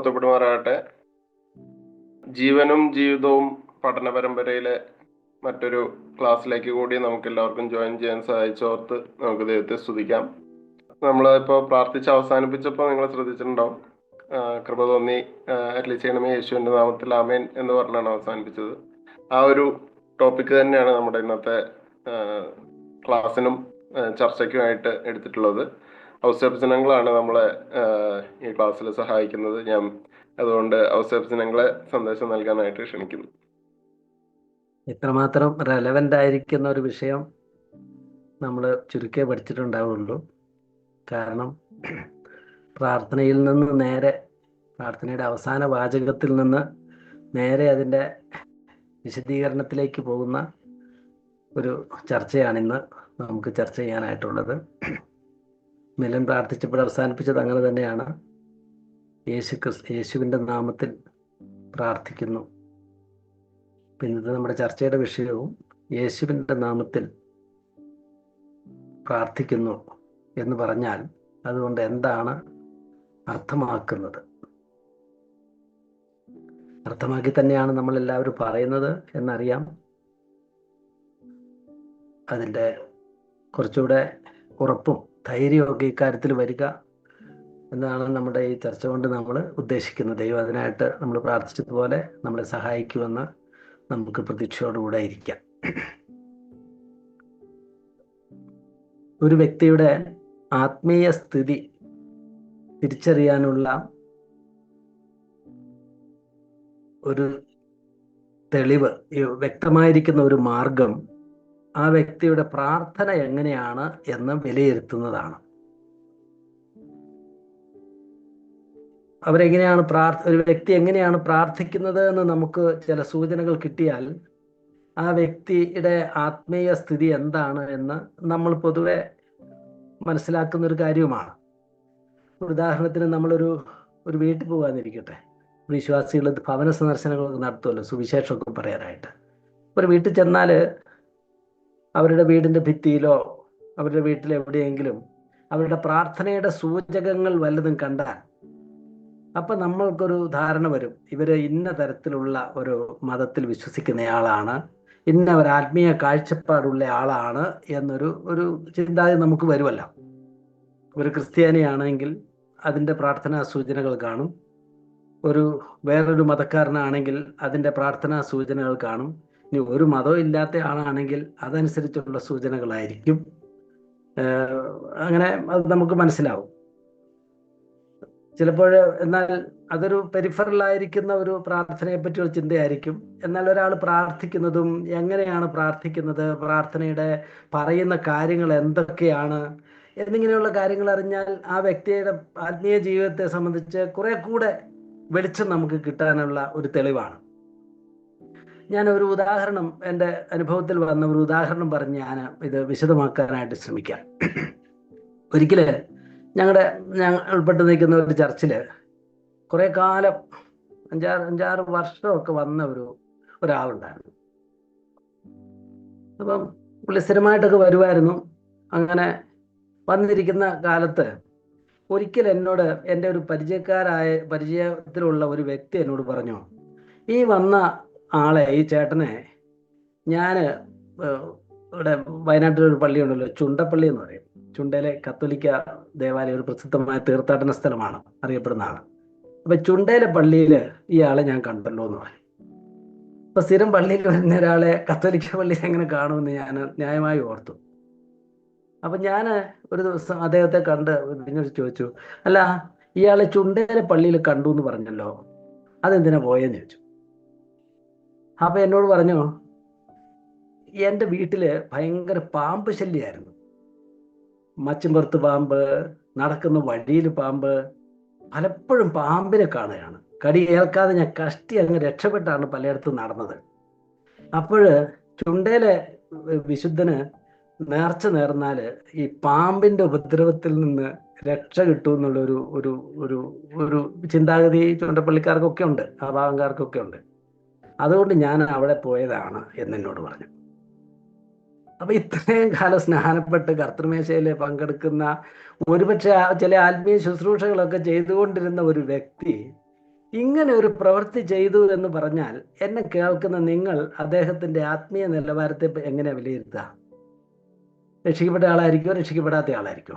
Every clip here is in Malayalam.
മഹത്വപ്പെടുമാറാകട്ടെ. ജീവനും ജീവിതവും പഠന പരമ്പരയിലെ മറ്റൊരു ക്ലാസ്സിലേക്ക് കൂടി നമുക്ക് എല്ലാവർക്കും ജോയിൻ ചെയ്യാൻ സഹായിച്ചോർത്ത് നമുക്ക് ദൈവത്തെ സ്തുതിക്കാം. നമ്മളിപ്പോൾ പ്രാർത്ഥിച്ച് അവസാനിപ്പിച്ചപ്പോൾ നിങ്ങൾ ശ്രദ്ധിച്ചിട്ടുണ്ടാവും, കൃപ തോന്നി അരുളി ചെയ്യണമേ യേശുവിൻ്റെ നാമത്തിൽ ആമേൻ എന്ന് പറഞ്ഞാണ് അവസാനിപ്പിച്ചത്. ആ ഒരു ടോപ്പിക്ക് തന്നെയാണ് നമ്മുടെ ഇന്നത്തെ ക്ലാസ്സിനും ചർച്ചയ്ക്കുമായിട്ട് എടുത്തിട്ടുള്ളത്. ഔസേപ്സനങ്ങളാണ് നമ്മളെ ഈ ക്ലാസ്സിൽ സഹായിക്കുന്നത്. ഞാൻ അതുകൊണ്ട് ഔസേപ്സനങ്ങളെ സന്ദേശം നൽകാനായിട്ട് ക്ഷണിക്കുന്നു. ഇത്രമാത്രം റെലവൻ്റ് ആയിരിക്കുന്ന ഒരു വിഷയം നമ്മൾ ചുരുക്കേ പഠിച്ചിട്ടുണ്ടാവുള്ളൂ. കാരണം പ്രാർത്ഥനയിൽ നിന്ന് നേരെ, പ്രാർത്ഥനയുടെ അവസാന വാചകത്തിൽ നിന്ന് നേരെ അതിൻ്റെ വിശദീകരണത്തിലേക്ക് പോകുന്ന ഒരു ചർച്ചയാണിന്ന് നമുക്ക് ചർച്ച ചെയ്യാനായിട്ടുള്ളത്. മിലൻ പ്രാർത്ഥിച്ചപ്പോൾ അവസാനിപ്പിച്ചത് അങ്ങനെ തന്നെയാണ്. യേശുവിൻ്റെ നാമത്തിൽ പ്രാർത്ഥിക്കുന്നു. പിന്നത്തെ നമ്മുടെ ചർച്ചയുടെ വിഷയവും യേശുവിൻ്റെ നാമത്തിൽ പ്രാർത്ഥിക്കുന്നു എന്ന് പറഞ്ഞാൽ അതുകൊണ്ട് എന്താണ് അർത്ഥമാക്കുന്നത്? അർത്ഥമാക്കി തന്നെയാണ് നമ്മളെല്ലാവരും പറയുന്നത് എന്നറിയാം. അതിൻ്റെ കുറച്ചുകൂടെ ഉറപ്പും ധൈര്യമൊക്കെ ഇക്കാര്യത്തിൽ വരിക എന്നാണ് നമ്മുടെ ഈ ചർച്ച കൊണ്ട് നമ്മൾ ഉദ്ദേശിക്കുന്നത്. ദൈവം അതിനായിട്ട് നമ്മൾ പ്രാർത്ഥിച്ചതുപോലെ നമ്മളെ സഹായിക്കുമെന്ന് നമുക്ക് പ്രതീക്ഷയോടുകൂടെ ഇരിക്കാം. ഒരു വ്യക്തിയുടെ ആത്മീയ സ്ഥിതി തിരിച്ചറിയാനുള്ള ഒരു തെളിവ്, വ്യക്തമായിരിക്കുന്ന ഒരു മാർഗം ആ വ്യക്തിയുടെ പ്രാർത്ഥന എങ്ങനെയാണ് എന്ന് വിലയിരുത്തുന്നതാണ്. ഒരു വ്യക്തി എങ്ങനെയാണ് പ്രാർത്ഥിക്കുന്നത് എന്ന് നമുക്ക് ചില സൂചനകൾ കിട്ടിയാൽ ആ വ്യക്തിയുടെ ആത്മീയ സ്ഥിതി എന്താണ് എന്ന് നമ്മൾ പൊതുവെ മനസ്സിലാക്കുന്ന ഒരു കാര്യവുമാണ്. ഉദാഹരണത്തിന് നമ്മളൊരു വീട്ടിൽ പോകാനിരിക്കട്ടെ. വിശ്വാസികൾ ഭവന സന്ദർശനങ്ങളൊക്കെ നടത്തുമല്ലോ, സുവിശേഷമൊക്കെ പറയാനായിട്ട്. ഒരു വീട്ടിൽ ചെന്നാൽ അവരുടെ വീടിൻ്റെ ഭിത്തിയിലോ അവരുടെ വീട്ടിൽ എവിടെയെങ്കിലും അവരുടെ പ്രാർത്ഥനയുടെ സൂചകങ്ങൾ വല്ലതും കണ്ടാൽ അപ്പം നമ്മൾക്കൊരു ധാരണ വരും, ഇവർ ഇന്ന തരത്തിലുള്ള ഒരു മതത്തിൽ വിശ്വസിക്കുന്നയാളാണ്, ഇന്ന ഒരു ആത്മീയ കാഴ്ചപ്പാടുള്ള ആളാണ് എന്നൊരു ചിന്താഗതി നമുക്ക് വരുമല്ലോ. ഒരു ക്രിസ്ത്യാനിയാണെങ്കിൽ അതിൻ്റെ പ്രാർത്ഥനാ സൂചനകൾ കാണും. വേറൊരു മതക്കാരനാണെങ്കിൽ അതിൻ്റെ പ്രാർത്ഥനാ സൂചനകൾ കാണും. ഇനി ഒരു മതവും ഇല്ലാത്ത ആളാണെങ്കിൽ അതനുസരിച്ചുള്ള സൂചനകളായിരിക്കും. അങ്ങനെ അത് നമുക്ക് മനസ്സിലാവും ചിലപ്പോൾ. എന്നാൽ അതൊരു പെരിഫറലായിരിക്കുന്ന ഒരു പ്രാർത്ഥനയെ പറ്റിയുള്ള ചിന്തയായിരിക്കും. എന്നാൽ ഒരാൾ പ്രാർത്ഥിക്കുന്നതും എങ്ങനെയാണ് പ്രാർത്ഥിക്കുന്നത്, പ്രാർത്ഥനയുടെ പറയുന്ന കാര്യങ്ങൾ എന്തൊക്കെയാണ് എന്നിങ്ങനെയുള്ള കാര്യങ്ങൾ അറിഞ്ഞാൽ ആ വ്യക്തിയുടെ ആത്മീയ ജീവിതത്തെ സംബന്ധിച്ച് കുറെ കൂടെ വെളിച്ചം നമുക്ക് കിട്ടാനുള്ള ഒരു തെളിവാണ്. ഞാൻ ഒരു ഉദാഹരണം, എൻ്റെ അനുഭവത്തിൽ വന്ന ഒരു ഉദാഹരണം പറഞ്ഞ് ഞാൻ ഇത് വിശദമാക്കാനായിട്ട് ശ്രമിക്കാം. ഒരിക്കല് ഞങ്ങൾ ഉൾപ്പെട്ട് നിൽക്കുന്ന ഒരു ചർച്ചിൽ കുറെ കാലം, അഞ്ചാറ് വർഷമൊക്കെ വന്ന ഒരാളുണ്ടായിരുന്നു. അപ്പം പുള്ളി സ്ഥിരമായിട്ടൊക്കെ വരുമായിരുന്നു. വന്നിരിക്കുന്ന കാലത്ത് ഒരിക്കൽ എന്നോട് എൻ്റെ ഒരു പരിചയത്തിലുള്ള ഒരു വ്യക്തി എന്നോട് പറഞ്ഞു, ഈ വന്ന ആളെ, ഈ ചേട്ടനെ ഞാൻ ഇവിടെ വയനാട്ടിലൊരു പള്ളിയുണ്ടല്ലോ, ചുണ്ടപ്പള്ളി എന്ന് പറയും. ചുണ്ടയിലെ കത്തോലിക്ക ദേവാലയം, ഒരു പ്രസിദ്ധമായ തീർത്ഥാടന സ്ഥലമാണ്, അറിയപ്പെടുന്നതാണ്. അപ്പൊ ചുണ്ടയിലെ പള്ളിയിൽ ഇയാളെ ഞാൻ കണ്ടല്ലോ എന്ന് പറയും. അപ്പൊ സ്ഥിരം പള്ളിയിൽ വരുന്ന ഒരാളെ കത്തോലിക്ക പള്ളിയിൽ എങ്ങനെ കാണുമെന്ന് ഞാൻ ന്യായമായി ഓർത്തു. അപ്പൊ ഞാൻ ഒരു ദിവസം അദ്ദേഹത്തെ കണ്ട് നിങ്ങൾ ചോദിച്ചു, അല്ല ഇയാളെ ചുണ്ടയിലെ പള്ളിയിൽ കണ്ടു എന്ന് പറഞ്ഞല്ലോ, അതെന്തിനാ പോയെന്ന് ചോദിച്ചു. അപ്പൊ എന്നോട് പറഞ്ഞു, എൻ്റെ വീട്ടില് ഭയങ്കര പാമ്പ് ശല്യമായിരുന്നു. മച്ചുംപുറത്ത് പാമ്പ്, നടക്കുന്ന വഴിയിൽ പാമ്പ്, പലപ്പോഴും പാമ്പിനെ കാണുകയാണ്. കടി ഏൽക്കാതെ ഞാൻ കഷ്ടി അങ്ങ് രക്ഷപ്പെട്ടാണ് പലയിടത്തും നടന്നത്. അപ്പോഴ് ചുണ്ടയിലെ വിശുദ്ധന് നേർച്ച നേർന്നാല് ഈ പാമ്പിന്റെ ഉപദ്രവത്തിൽ നിന്ന് രക്ഷ കിട്ടും എന്നുള്ള ഒരു ചിന്താഗതി ചുണ്ടപ്പള്ളിക്കാർക്കൊക്കെ ഉണ്ട്, ആ ഭാഗംകാർക്കൊക്കെ ഉണ്ട്. അതുകൊണ്ട് ഞാൻ അവിടെ പോയതാണ് എന്നോട് പറഞ്ഞു. അപ്പൊ ഇത്രയും കാലം സ്നാനപ്പെട്ട് കർത്തൃമേശയിൽ പങ്കെടുക്കുന്ന, ഒരുപക്ഷെ ചില ആത്മീയ ശുശ്രൂഷകളൊക്കെ ചെയ്തുകൊണ്ടിരുന്ന ഒരു വ്യക്തി ഇങ്ങനെ ഒരു പ്രവൃത്തി ചെയ്തു എന്ന് പറഞ്ഞാൽ എന്നെ കേൾക്കുന്ന നിങ്ങൾ അദ്ദേഹത്തിന്റെ ആത്മീയ നിലവാരത്തെ എങ്ങനെയാ വിലയിരുത്തുക? രക്ഷിക്കപ്പെട്ട ആളായിരിക്കോ രക്ഷിക്കപ്പെടാത്ത ആളായിരിക്കോ?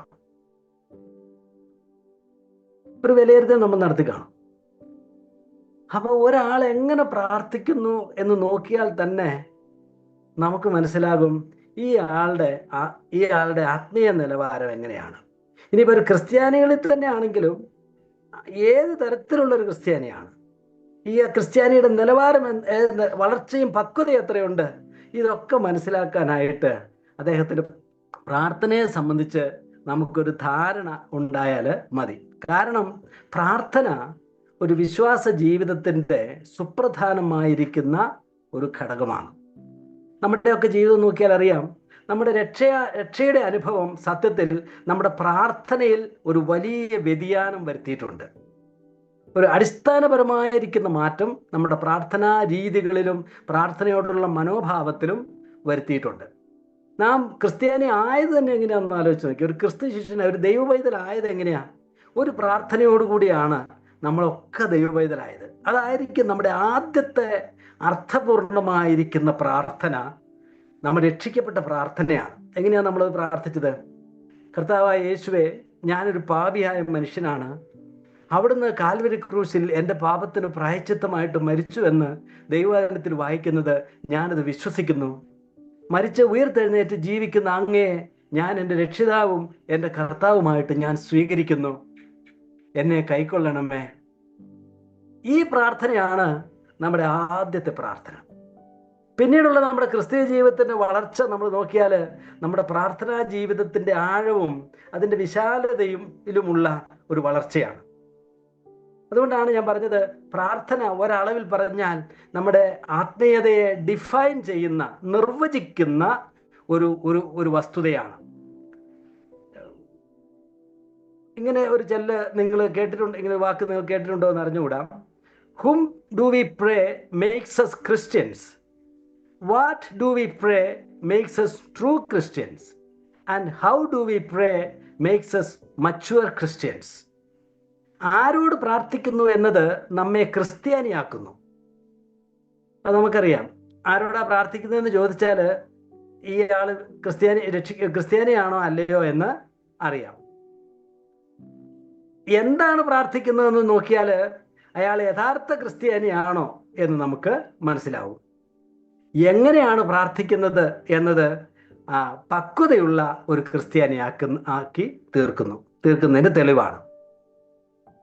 ഒരു വിലയിരുത്തൽ നമ്മൾ നടത്തി കാണും. അപ്പൊ ഒരാൾ എങ്ങനെ പ്രാർത്ഥിക്കുന്നു എന്ന് നോക്കിയാൽ തന്നെ നമുക്ക് മനസ്സിലാകും ഈ ആളുടെ ആത്മീയ നിലവാരം എങ്ങനെയാണ്. ഇനിയിപ്പോ ഒരു ക്രിസ്ത്യാനികളിൽ തന്നെ ആണെങ്കിലും ഏത് തരത്തിലുള്ള ഒരു ക്രിസ്ത്യാനിയാണ്, ഈ ക്രിസ്ത്യാനിയുടെ നിലവാരം വളർച്ചയും പക്വതയും എത്രയുണ്ട്, ഇതൊക്കെ മനസ്സിലാക്കാനായിട്ട് അദ്ദേഹത്തിന്റെ പ്രാർത്ഥനയെ സംബന്ധിച്ച് നമുക്കൊരു ധാരണ ഉണ്ടായാൽ മതി. കാരണം പ്രാർത്ഥന ഒരു വിശ്വാസ ജീവിതത്തിന്റെ സുപ്രധാനമായിരിക്കുന്ന ഒരു ഘടകമാണ്. നമ്മുടെയൊക്കെ ജീവിതം നോക്കിയാൽ അറിയാം, നമ്മുടെ രക്ഷയുടെ അനുഭവം സത്യത്തിൽ നമ്മുടെ പ്രാർത്ഥനയിൽ ഒരു വലിയ വ്യതിയാനം വരുത്തിയിട്ടുണ്ട്. ഒരു അടിസ്ഥാനപരമായിരിക്കുന്ന മാറ്റം നമ്മുടെ പ്രാർത്ഥനാ രീതികളിലും പ്രാർത്ഥനയോടുള്ള മനോഭാവത്തിലും വരുത്തിയിട്ടുണ്ട്. നാം ക്രിസ്ത്യാനി ആയത് തന്നെ എങ്ങനെയാണെന്ന് ആലോചിച്ച് നോക്കി. ഒരു ക്രിസ്തു ശിഷ്യൻ, ഒരു ദൈവവൈതലായത് എങ്ങനെയാ? ഒരു പ്രാർത്ഥനയോടുകൂടിയാണ് നമ്മളൊക്കെ ദൈവവൈതലായത്. അതായിരിക്കും നമ്മുടെ ആദ്യത്തെ അർത്ഥപൂർണമായിരിക്കുന്ന പ്രാർത്ഥന. നമ്മൾ രക്ഷിക്കപ്പെട്ട പ്രാർത്ഥനയാണ്. എങ്ങനെയാണ് നമ്മളത് പ്രാർത്ഥിച്ചത്? കർത്താവായ യേശുവേ, ഞാനൊരു പാപിയായ മനുഷ്യനാണ്, അവിടുന്ന് കാൽവരി ക്രൂശിൽ എൻ്റെ പാപത്തിന് പ്രായശ്ചിത്തമായിട്ട് മരിച്ചു എന്ന് ദൈവവചനത്തിൽ വായിക്കുന്നത് ഞാനത് വിശ്വസിക്കുന്നു. മരിച്ച് ഉയർത്തെഴുന്നേറ്റ് ജീവിക്കുന്ന അങ്ങയെ ഞാൻ എൻ്റെ രക്ഷിതാവും എൻ്റെ കർത്താവുമായിട്ട് ഞാൻ സ്വീകരിക്കുന്നു, എന്നെ കൈക്കൊള്ളണമേ. ഈ പ്രാർത്ഥനയാണ് നമ്മുടെ ആദ്യത്തെ പ്രാർത്ഥന. പിന്നീടുള്ള നമ്മുടെ ക്രിസ്തീയ ജീവിതത്തിന്റെ വളർച്ച നമ്മൾ നോക്കിയാൽ നമ്മുടെ പ്രാർത്ഥനാ ജീവിതത്തിന്റെ ആഴവും അതിൻ്റെ വിശാലതയിലുമുള്ള ഒരു വളർച്ചയാണ്. അതുകൊണ്ടാണ് ഞാൻ പറഞ്ഞത്, പ്രാർത്ഥന ഒരളവിൽ പറഞ്ഞാൽ നമ്മുടെ ആത്മീയതയെ ഡിഫൈൻ ചെയ്യുന്ന, നിർവചിക്കുന്ന ഒരു വസ്തുതയാണ്. ഇങ്ങനെ ഒരു ചെല്ല് നിങ്ങൾ കേട്ടിട്ടുണ്ട്, ഇങ്ങനെ വാക്ക് നിങ്ങൾ കേട്ടിട്ടുണ്ടോ എന്ന് അറിഞ്ഞുകൂടാ. Whom do we pray makes us Christians. What do we pray makes us true Christians. And how do we pray makes us mature Christians. ആരോട് പ്രാർത്ഥിക്കുന്നു എന്നത് നമ്മെ ക്രിസ്ത്യാനിയാക്കുന്നു. അത് നമുക്കറിയാം. ആരോടാ പ്രാർത്ഥിക്കുന്നതെന്ന് ചോദിച്ചാൽ ഈ ആള് ക്രിസ്ത്യാനിയാണോ അല്ലയോ എന്ന് അറിയാം. എന്താണ് പ്രാർത്ഥിക്കുന്നതെന്ന് നോക്കിയാൽ അയാൾ യഥാർത്ഥ ക്രിസ്ത്യാനിയാണോ എന്ന് നമുക്ക് മനസ്സിലാവും. എങ്ങനെയാണ് പ്രാർത്ഥിക്കുന്നത് എന്നത് പക്വതയുള്ള ഒരു ക്രിസ്ത്യാനിയാക്കി തീർക്കുന്നതിന് തെളിവാണ്.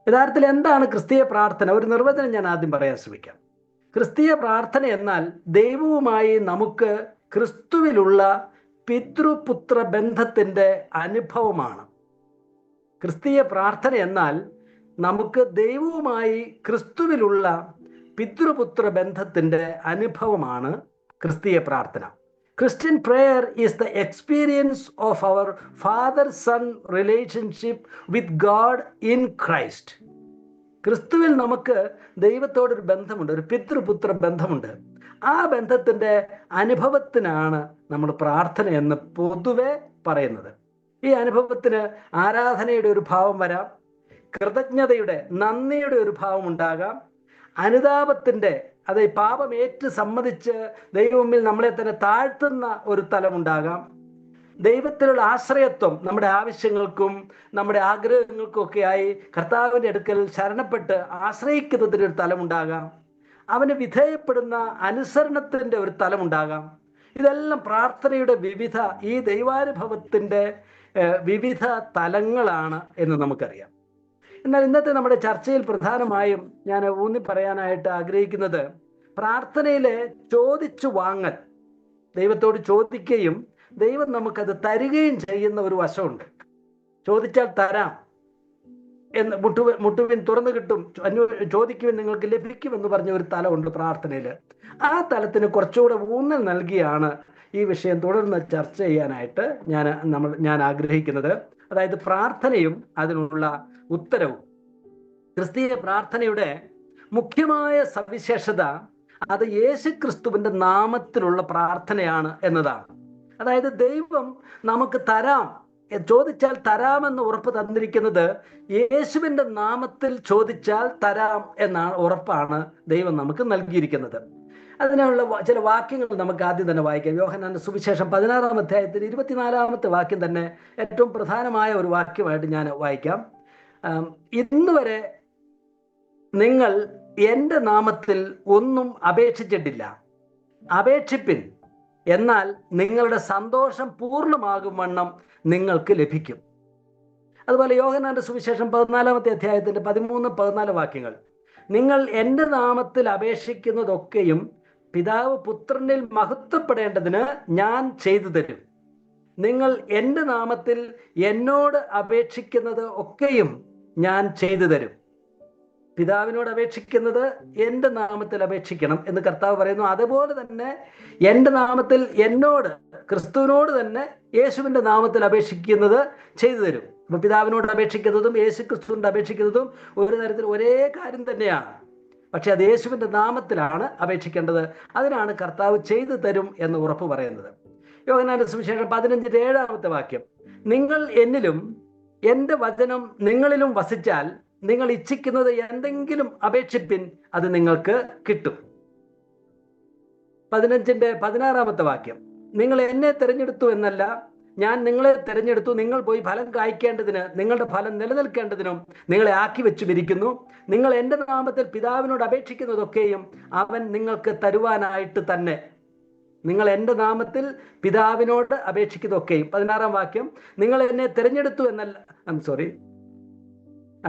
യഥാർത്ഥത്തിൽ എന്താണ് ക്രിസ്തീയ പ്രാർത്ഥന? ഒരു നിർവചനം ഞാൻ ആദ്യം പറയാൻ ശ്രമിക്കാം. ക്രിസ്തീയ പ്രാർത്ഥന എന്നാൽ ദൈവവുമായി നമുക്ക് ക്രിസ്തുവിലുള്ള പിതൃപുത്ര ബന്ധത്തിന്റെ അനുഭവമാണ്. ക്രിസ്തീയ പ്രാർത്ഥന എന്നാൽ നമുക്ക് ദൈവവുമായി ക്രിസ്തുവിലുള്ള പിതൃപുത്ര ബന്ധത്തിന്റെ അനുഭവമാണ് ക്രിസ്തീയ പ്രാർത്ഥന. Christian prayer is the experience of our father-son relationship with God in Christ. ക്രിസ്തുവിൽ നമുക്ക് ദൈവത്തോടൊരു ബന്ധമുണ്ട്, ഒരു പിതൃപുത്ര ബന്ധമുണ്ട്. ആ ബന്ധത്തിന്റെ അനുഭവത്തിനാണ് നമ്മൾ പ്രാർത്ഥന എന്ന് പൊതുവെ പറയുന്നത്. ഈ അനുഭവത്തിന് ആരാധനയുടെ ഒരു ഭാവം വരാം, കൃതജ്ഞതയുടെ, നന്ദിയുടെ ഒരു ഭാവം ഉണ്ടാകാം, അനുതാപത്തിന്റെ, അത് പാപമേറ്റ് സമ്മതിച്ച് ദൈവമുമ്പിൽ നമ്മളെ തന്നെ താഴ്ത്തുന്ന ഒരു തലമുണ്ടാകാം, ദൈവത്തിലുള്ള ആശ്രയത്വം, നമ്മുടെ ആവശ്യങ്ങൾക്കും നമ്മുടെ ആഗ്രഹങ്ങൾക്കും ഒക്കെയായി കർത്താവിൻ്റെ അടുക്കൽ ശരണപ്പെട്ട് ആശ്രയിക്കുന്നതിൻ്റെ ഒരു തലമുണ്ടാകാം, അവന് വിധേയപ്പെടുന്ന അനുസരണത്തിൻ്റെ ഒരു തലമുണ്ടാകാം. ഇതെല്ലാം പ്രാർത്ഥനയുടെ ഈ ദൈവാനുഭവത്തിൻ്റെ വിവിധ തലങ്ങളാണ് എന്ന് നമുക്കറിയാം. എന്നാൽ ഇന്നത്തെ നമ്മുടെ ചർച്ചയിൽ പ്രധാനമായും ഞാൻ ഊന്നി പറയാനായിട്ട് ആഗ്രഹിക്കുന്നത് പ്രാർത്ഥനയിലെ ചോദിച്ചു വാങ്ങൽ, ദൈവത്തോട് ചോദിക്കുകയും ദൈവം നമുക്കത് തരികയും ചെയ്യുന്ന ഒരു വശമുണ്ട്. ചോദിച്ചാൽ തരാം എന്ന്, മുട്ടുവിൻ തുറന്നു കിട്ടും, ചോദിക്കുവിൻ നിങ്ങൾക്ക് ലഭിക്കുമെന്ന് പറഞ്ഞ ഒരു തലമുണ്ട് പ്രാർത്ഥനയിൽ. ആ തലത്തിന് കുറച്ചുകൂടെ ഊന്നൽ നൽകിയാണ് ഈ വിഷയം തുടർന്ന് ചർച്ച ചെയ്യാനായിട്ട് ഞാൻ ആഗ്രഹിക്കുന്നത്. അതായത് പ്രാർത്ഥനയും അതിനുള്ള ഉത്തരവും. ക്രിസ്തീയ പ്രാർത്ഥനയുടെ മുഖ്യമായ സവിശേഷത അത് യേശുക്രിസ്തുവിന്റെ നാമത്തിലുള്ള പ്രാർത്ഥനയാണ് എന്നതാണ്. അതായത് ദൈവം നമുക്ക് തരാം ചോദിച്ചാൽ തരാമെന്ന് ഉറപ്പ് തന്നിരിക്കുന്നത് യേശുവിൻ്റെ നാമത്തിൽ ചോദിച്ചാൽ തരാം എന്ന ഉറപ്പാണ് ദൈവം നമുക്ക് നൽകിയിരിക്കുന്നത്. അതിനുള്ള ചില വാക്യങ്ങൾ നമുക്ക് ആദ്യം തന്നെ വായിക്കാം. യോഹന്നാന്റെ സുവിശേഷം 16-ാം അധ്യായത്തിൽ 24-ാമത്തെ വാക്യം തന്നെ ഏറ്റവും പ്രധാനമായ ഒരു വാക്യമായിട്ട് ഞാൻ വായിക്കാം. ഇന്ന് വരെ നിങ്ങൾ എൻ്റെ നാമത്തിൽ ഒന്നും അപേക്ഷിച്ചിട്ടില്ല. അപേക്ഷിപ്പിൻ, എന്നാൽ നിങ്ങളുടെ സന്തോഷം പൂർണ്ണമാകും വണ്ണം നിങ്ങൾക്ക് ലഭിക്കും. അതുപോലെ യോഹന്നാന്റെ സുവിശേഷം 14-ാമത്തെ അധ്യായത്തിന്റെ 13-14 വാക്യങ്ങൾ, നിങ്ങൾ എൻ്റെ നാമത്തിൽ അപേക്ഷിക്കുന്നതൊക്കെയും പിതാവ് പുത്രനിൽ മഹത്വപ്പെടേണ്ടതിന് ഞാൻ ചെയ്തു തരും. നിങ്ങൾ എൻ്റെ നാമത്തിൽ എന്നോട് അപേക്ഷിക്കുന്നത് ഒക്കെയും ഞാൻ ചെയ്തു തരും. പിതാവിനോട് അപേക്ഷിക്കുന്നത് എൻ്റെ നാമത്തിൽ അപേക്ഷിക്കണം എന്ന് കർത്താവ് പറയുന്നു. അതുപോലെ തന്നെ എൻ്റെ നാമത്തിൽ എന്നോട്, ക്രിസ്തുവിനോട് തന്നെ യേശുവിൻ്റെ നാമത്തിൽ അപേക്ഷിക്കുന്നത് ചെയ്തു തരും. അപ്പൊ പിതാവിനോട് അപേക്ഷിക്കുന്നതും യേശു ക്രിസ്തുവിനോട് അപേക്ഷിക്കുന്നതും ഒരു തരത്തിൽ ഒരേ കാര്യം തന്നെയാണ്. പക്ഷെ അത് യേശുവിൻ്റെ നാമത്തിലാണ് അപേക്ഷിക്കേണ്ടത്. അതിനാണ് കർത്താവ് ചെയ്തു തരും എന്ന് ഉറപ്പ് പറയുന്നത്. യോഹന്നാന്റെ സുവിശേഷം 15-7 വാക്യം, നിങ്ങൾ എന്നിലും എൻ്റെ വചനം നിങ്ങളിലും വസിച്ചാൽ നിങ്ങൾ ഇച്ഛിക്കുന്നത് എന്തെങ്കിലും അപേക്ഷിപ്പിൻ, അത് നിങ്ങൾക്ക് കിട്ടും. 15-16 വാക്യം, നിങ്ങൾ എന്നെ തിരഞ്ഞെടുത്തു എന്നല്ല, ഞാൻ നിങ്ങളെ തിരഞ്ഞെടുത്തു. നിങ്ങൾ പോയി ഫലം കായ്ക്കേണ്ടതിന്, നിങ്ങളുടെ ഫലം നിലനിൽക്കേണ്ടതിനും നിങ്ങളെ ആക്കി വെച്ചുമിരിക്കുന്നു. നിങ്ങൾ എൻ്റെ നാമത്തിൽ പിതാവിനോട് അപേക്ഷിക്കുന്നതൊക്കെയും അവൻ നിങ്ങൾക്ക് തരുവാനായിട്ട് തന്നെ. നിങ്ങൾ എൻ്റെ നാമത്തിൽ പിതാവിനോട് അപേക്ഷിക്കുന്നതൊക്കെയും. 16-ാം വാക്യം, നിങ്ങൾ എന്നെ തിരഞ്ഞെടുത്തു എന്നല്ല,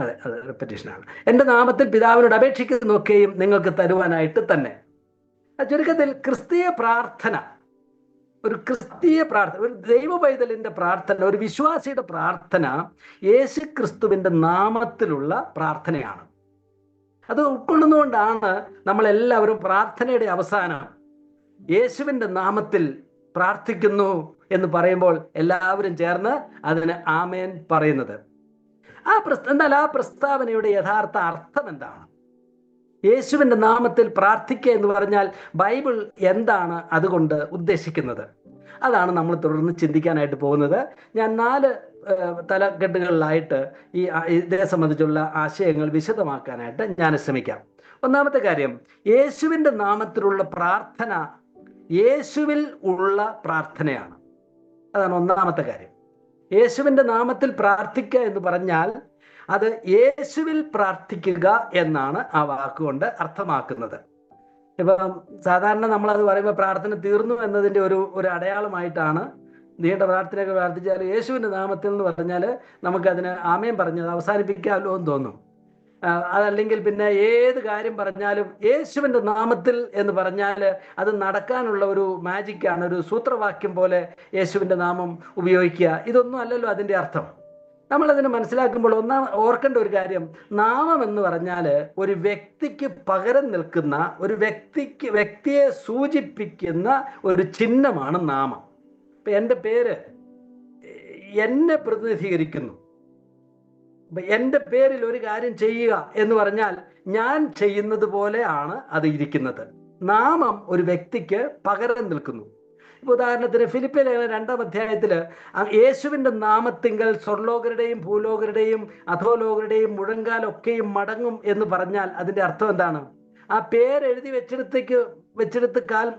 അതെ റിപ്പറ്റീഷനാണ്. എൻ്റെ നാമത്തിൽ പിതാവിനോട് അപേക്ഷിക്കുന്നതൊക്കെയും നിങ്ങൾക്ക് തരുവാനായിട്ട് തന്നെ. ചുരുക്കത്തിൽ ക്രിസ്തീയ പ്രാർത്ഥന, ഒരു ദൈവ പൈതലിന്റെ പ്രാർത്ഥന, ഒരു വിശ്വാസിയുടെ പ്രാർത്ഥന യേശു ക്രിസ്തുവിന്റെ നാമത്തിലുള്ള പ്രാർത്ഥനയാണ്. അത് ഉൾക്കൊള്ളുന്നതുകൊണ്ടാണ് നമ്മളെല്ലാവരും പ്രാർത്ഥനയുടെ അവസാനം യേശുവിന്റെ നാമത്തിൽ പ്രാർത്ഥിക്കുന്നു എന്ന് പറയുമ്പോൾ എല്ലാവരും ചേർന്ന് അതിന് ആമേൻ പറയുന്നത്. എന്നാൽ ആ പ്രസ്താവനയുടെ യഥാർത്ഥ അർത്ഥം എന്താണ്? യേശുവിൻ്റെ നാമത്തിൽ പ്രാർത്ഥിക്കുക എന്ന് പറഞ്ഞാൽ ബൈബിൾ എന്താണ് അതുകൊണ്ട് ഉദ്ദേശിക്കുന്നത്? അതാണ് നമ്മൾ തുടർന്ന് ചിന്തിക്കാനായിട്ട് പോകുന്നത്. ഞാൻ 4 തലക്കെട്ടുകളിലായിട്ട് ഇതേ സംബന്ധിച്ചുള്ള ആശയങ്ങൾ വിശദമാക്കാനായിട്ട് ഞാൻ ശ്രമിക്കാം. ഒന്നാമത്തെ കാര്യം, യേശുവിൻ്റെ നാമത്തിലുള്ള പ്രാർത്ഥന യേശുവിൽ ഉള്ള പ്രാർത്ഥനയാണ്. അതാണ് ഒന്നാമത്തെ കാര്യം. യേശുവിൻ്റെ നാമത്തിൽ പ്രാർത്ഥിക്കുക എന്ന് പറഞ്ഞാൽ അത് യേശുവിൽ പ്രാർത്ഥിക്കുക എന്നാണ് ആ വാക്കുകൊണ്ട് അർത്ഥമാക്കുന്നത്. ഇപ്പം സാധാരണ നമ്മളത് പറയുമ്പോൾ പ്രാർത്ഥന തീർന്നു എന്നതിൻ്റെ ഒരു അടയാളമായിട്ടാണ് നീണ്ട പ്രാർത്ഥനയൊക്കെ പ്രാർത്ഥിച്ചാൽ യേശുവിൻ്റെ നാമത്തിൽ എന്ന് പറഞ്ഞാൽ നമുക്കതിന് ആമേൻ പറഞ്ഞത് അവസാനിപ്പിക്കാമല്ലോ എന്ന് തോന്നും. അതല്ലെങ്കിൽ പിന്നെ ഏത് കാര്യം പറഞ്ഞാലും യേശുവിൻ്റെ നാമത്തിൽ എന്ന് പറഞ്ഞാൽ അത് നടക്കാനുള്ള ഒരു മാജിക്കാണ്, ഒരു സൂത്രവാക്യം പോലെ യേശുവിൻ്റെ നാമം ഉപയോഗിക്കുക. ഇതൊന്നും അല്ലല്ലോ അതിൻ്റെ അർത്ഥം. നമ്മളതിന് മനസ്സിലാക്കുമ്പോൾ ഓർക്കേണ്ട ഒരു കാര്യം, നാമം എന്ന് പറഞ്ഞാൽ ഒരു വ്യക്തിക്ക് പകരം നിൽക്കുന്ന, ഒരു വ്യക്തിയെ സൂചിപ്പിക്കുന്ന ഒരു ചിഹ്നമാണ് നാമം. ഇപ്പം എൻ്റെ പേര് എന്നെ പ്രതിനിധീകരിക്കുന്നു. അപ്പം എൻ്റെ പേരിൽ ഒരു കാര്യം ചെയ്യുക എന്ന് പറഞ്ഞാൽ ഞാൻ ചെയ്യുന്നത് പോലെയാണ് അത് ഇരിക്കുന്നത്. നാമം ഒരു വ്യക്തിക്ക് പകരം നിൽക്കുന്നു. ഉദാഹരണത്തിന് ഫിലിപ്പിയ ലേഖനം 2-ാം അധ്യായത്തിൽ യേശുവിൻ്റെ നാമത്തിങ്കൽ സ്വർലോകരുടെയും ഭൂലോകരുടെയും അധോലോകരുടെയും മുഴങ്കാലൊക്കെയും മടങ്ങും എന്ന് പറഞ്ഞാൽ അതിൻ്റെ അർത്ഥം എന്താണ്? ആ പേരെഴുതി വെച്ചെടുത്ത്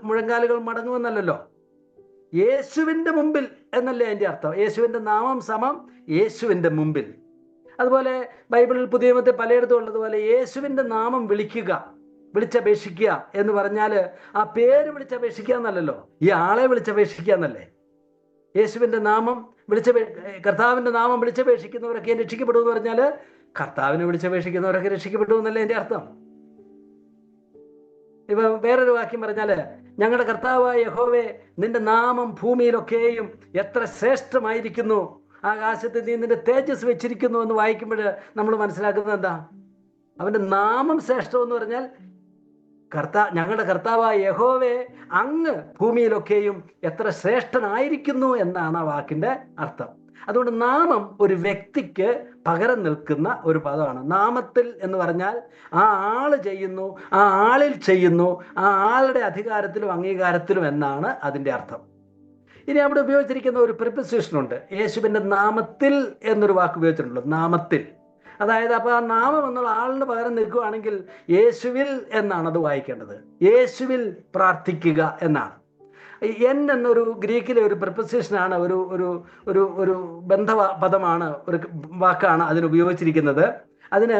മുഴങ്കാലുകൾ മടങ്ങുമെന്നല്ലോ, യേശുവിൻ്റെ മുമ്പിൽ എന്നല്ലേ അതിൻ്റെ അർത്ഥം. യേശുവിൻ്റെ നാമം സമം യേശുവിൻ്റെ മുമ്പിൽ. അതുപോലെ ബൈബിളിൽ പുതിയ നിയമത്തിൽ പലയിടത്തും ഉള്ളതുപോലെ യേശുവിൻ്റെ നാമം വിളിച്ചപേക്ഷിക്കുക എന്ന് പറഞ്ഞാൽ ആ പേര് വിളിച്ചപേക്ഷിക്കുക എന്നല്ലല്ലോ, ഈ ആളെ വിളിച്ചപേക്ഷിക്കുക എന്നല്ലേ. യേശുവിൻ്റെ നാമം കർത്താവിൻ്റെ നാമം വിളിച്ചപേക്ഷിക്കുന്നവരൊക്കെ രക്ഷിക്കപ്പെടുമെന്ന് പറഞ്ഞാൽ കർത്താവിനെ വിളിച്ചപേക്ഷിക്കുന്നവരൊക്കെ രക്ഷിക്കപ്പെടുമെന്നല്ലേ എൻ്റെ അർത്ഥം. ഇപ്പൊ വേറൊരു വാക്യം പറഞ്ഞാൽ, ഞങ്ങളുടെ കർത്താവായ യഹോവേ, നിന്റെ നാമം ഭൂമിയിലൊക്കെയും എത്ര ശ്രേഷ്ഠമായിരിക്കുന്നു, ആകാശത്ത് നീ നിന്റെ തേജസ് വെച്ചിരിക്കുന്നു എന്ന് വായിക്കുമ്പോൾ നമ്മൾ മനസ്സിലാക്കുന്നത് എന്താ? അവൻ്റെ നാമം ശ്രേഷ്ഠം എന്ന് പറഞ്ഞാൽ ഞങ്ങളുടെ കർത്താവായ യഹോവേ, അങ്ങ് ഭൂമിയിലൊക്കെയും എത്ര ശ്രേഷ്ഠനായിരിക്കുന്നു എന്നാണ് ആ വാക്കിന്റെ അർത്ഥം. അതുകൊണ്ട് നാമം ഒരു വ്യക്തിക്ക് പകരം നിൽക്കുന്ന ഒരു പദമാണ്. നാമത്തിൽ എന്ന് പറഞ്ഞാൽ ആ ആള് ചെയ്യുന്നു, ആ ആളിൽ ചെയ്യുന്നു, ആ ആളുടെ അധികാരത്തിലും അംഗീകാരത്തിലും എന്നാണ് അതിൻ്റെ അർത്ഥം. ഇനി അവിടെ ഉപയോഗിച്ചിരിക്കുന്ന ഒരു പ്രിപ്പോസിഷൻ ഉണ്ട്. യേശുവിൻ്റെ നാമത്തിൽ എന്നൊരു വാക്ക് ഉപയോഗിച്ചിട്ടുണ്ടല്ലോ, നാമത്തിൽ. അതായത് അപ്പോൾ ആ നാമം എന്നുള്ള ആളിന് പകരം നിൽക്കുകയാണെങ്കിൽ യേശുവിൽ എന്നാണ് അത് വായിക്കേണ്ടത്. യേശുവിൽ പ്രാർത്ഥിക്കുക എന്നാണ്. എൻ എന്നൊരു ഗ്രീക്കിലെ ഒരു പ്രിപ്പോസിഷനാണ്, ഒരു ഒരു ഒരു ഒരു ബന്ധപദമാണ്, ഒരു വാക്കാണ് അതിന് ഉപയോഗിച്ചിരിക്കുന്നത്. അതിന്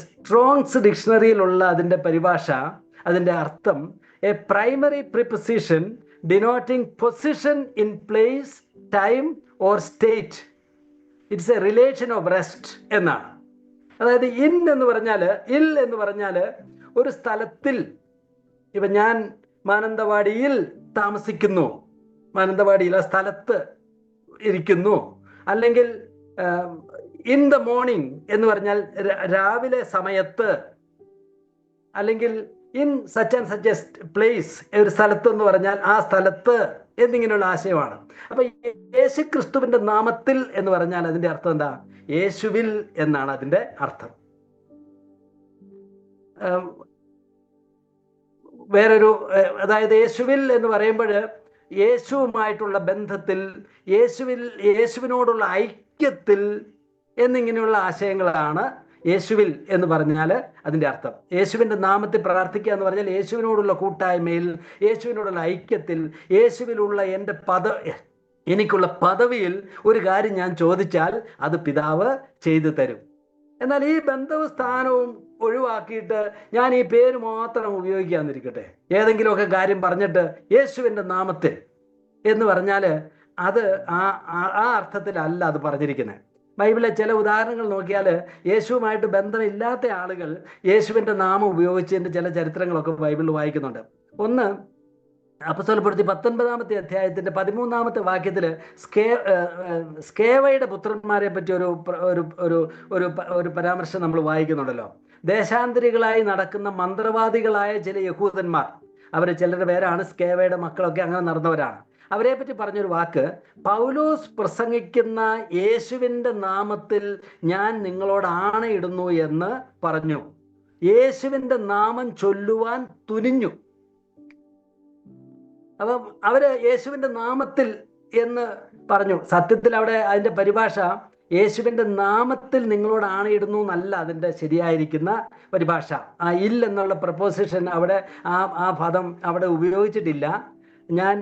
സ്ട്രോങ്സ് ഡിക്ഷണറിയിലുള്ള അതിൻ്റെ പരിഭാഷ, അതിൻ്റെ അർത്ഥം A primary preposition denoting position in place, time or state. It's A relation of rest എന്നാണ്. അതായത് ഇൻ എന്ന് പറഞ്ഞാൽ, ഇൽ എന്ന് പറഞ്ഞാൽ ഒരു സ്ഥലത്തിൽ. ഇപ്പം ഞാൻ മാനന്തവാടിയിൽ താമസിക്കുന്നു, മാനന്തവാടിയിൽ ആ സ്ഥലത്ത് ഇരിക്കുന്നു. അല്ലെങ്കിൽ ഇൻ ദ മോർണിംഗ് എന്ന് പറഞ്ഞാൽ രാവിലെ സമയത്ത്, അല്ലെങ്കിൽ in such and such A place, ഒരു സ്ഥലത്ത് എന്ന് പറഞ്ഞാൽ ആ സ്ഥലത്ത് എന്നിങ്ങനെയുള്ള ആശയമാണ്. അപ്പൊ യേശു ക്രിസ്തുവിന്റെ നാമത്തിൽ എന്ന് പറഞ്ഞാൽ അതിന്റെ അർത്ഥം എന്താ? യേശുവിൽ എന്നാണ് അതിന്റെ അർത്ഥം. വേറൊരു, അതായത് യേശുവിൽ എന്ന് പറയുമ്പോൾ യേശുവുമായിട്ടുള്ള ബന്ധത്തിൽ, യേശുവിനോടുള്ള ഐക്യത്തിൽ എന്നിങ്ങനെയുള്ള ആശയങ്ങളാണ് യേശുവിൽ എന്ന് പറഞ്ഞാൽ അതിൻ്റെ അർത്ഥം. യേശുവിൻ്റെ നാമത്തിൽ പ്രാർത്ഥിക്കുക എന്ന് പറഞ്ഞാൽ യേശുവിനോടുള്ള കൂട്ടായ്മയിൽ, യേശുവിനോടുള്ള ഐക്യത്തിൽ, യേശുവിലുള്ള എനിക്കുള്ള പദവിയിൽ ഒരു കാര്യം ഞാൻ ചോദിച്ചാൽ അത് പിതാവ് ചെയ്തു തരും. എന്നാൽ ഈ ബന്ധവും സ്ഥാനവും ഒഴിവാക്കിയിട്ട് ഞാൻ ഈ പേര് മാത്രം ഉപയോഗിക്കാന്നിരിക്കട്ടെ, ഏതെങ്കിലുമൊക്കെ കാര്യം പറഞ്ഞിട്ട് യേശുവിൻ്റെ നാമത്തിൽ എന്ന് പറഞ്ഞാൽ അത് ആ അർത്ഥത്തിലല്ല അത് പറഞ്ഞിരിക്കുന്നത്. ബൈബിളിലെ ചില ഉദാഹരണങ്ങൾ നോക്കിയാൽ യേശുവുമായിട്ട് ബന്ധമില്ലാത്ത ആളുകൾ യേശുവിൻ്റെ നാമം ഉപയോഗിച്ചതിൻ്റെ ചില ചരിത്രങ്ങളൊക്കെ ബൈബിളിൽ വായിക്കുന്നുണ്ട്. ഒന്ന്, അപ്പോസ്തലപ്രവൃത്തി 19-ാമത്തെ അധ്യായത്തിൻ്റെ 13-ാമത്തെ വാക്യത്തിൽ സ്കേവയുടെ പുത്രന്മാരെ പറ്റി ഒരു പരാമർശം നമ്മൾ വായിക്കുന്നുണ്ടല്ലോ. ദേശാന്തരികളായി നടക്കുന്ന മന്ത്രവാദികളായ ചില യഹൂദന്മാർ, അവർ ചിലരുടെ പേരാണ് സ്കേവയുടെ മക്കളൊക്കെ അങ്ങനെ നടന്നവരാണ്. അവരെ പറ്റി പറഞ്ഞൊരു വാക്ക്, പൗലോസ് പ്രസംഗിക്കുന്ന യേശുവിൻ്റെ നാമത്തിൽ ഞാൻ നിങ്ങളോട് ആണയിടുന്നു എന്ന് പറഞ്ഞു. യേശുവിൻ്റെ നാമം ചൊല്ലുവാൻ തുനിഞ്ഞു. അപ്പം അവര് യേശുവിൻ്റെ നാമത്തിൽ എന്ന് പറഞ്ഞു. സത്യത്തിൽ അവിടെ അതിൻ്റെ പരിഭാഷ യേശുവിൻ്റെ നാമത്തിൽ നിങ്ങളോട് ആണയിടുന്നു എന്നല്ല അതിൻ്റെ ശരിയായിരിക്കുന്ന പരിഭാഷ. ആ ഇൽ എന്നുള്ള പ്രപ്പോസിഷൻ അവിടെ ആ പദം അവിടെ ഉപയോഗിച്ചിട്ടില്ല. ഞാൻ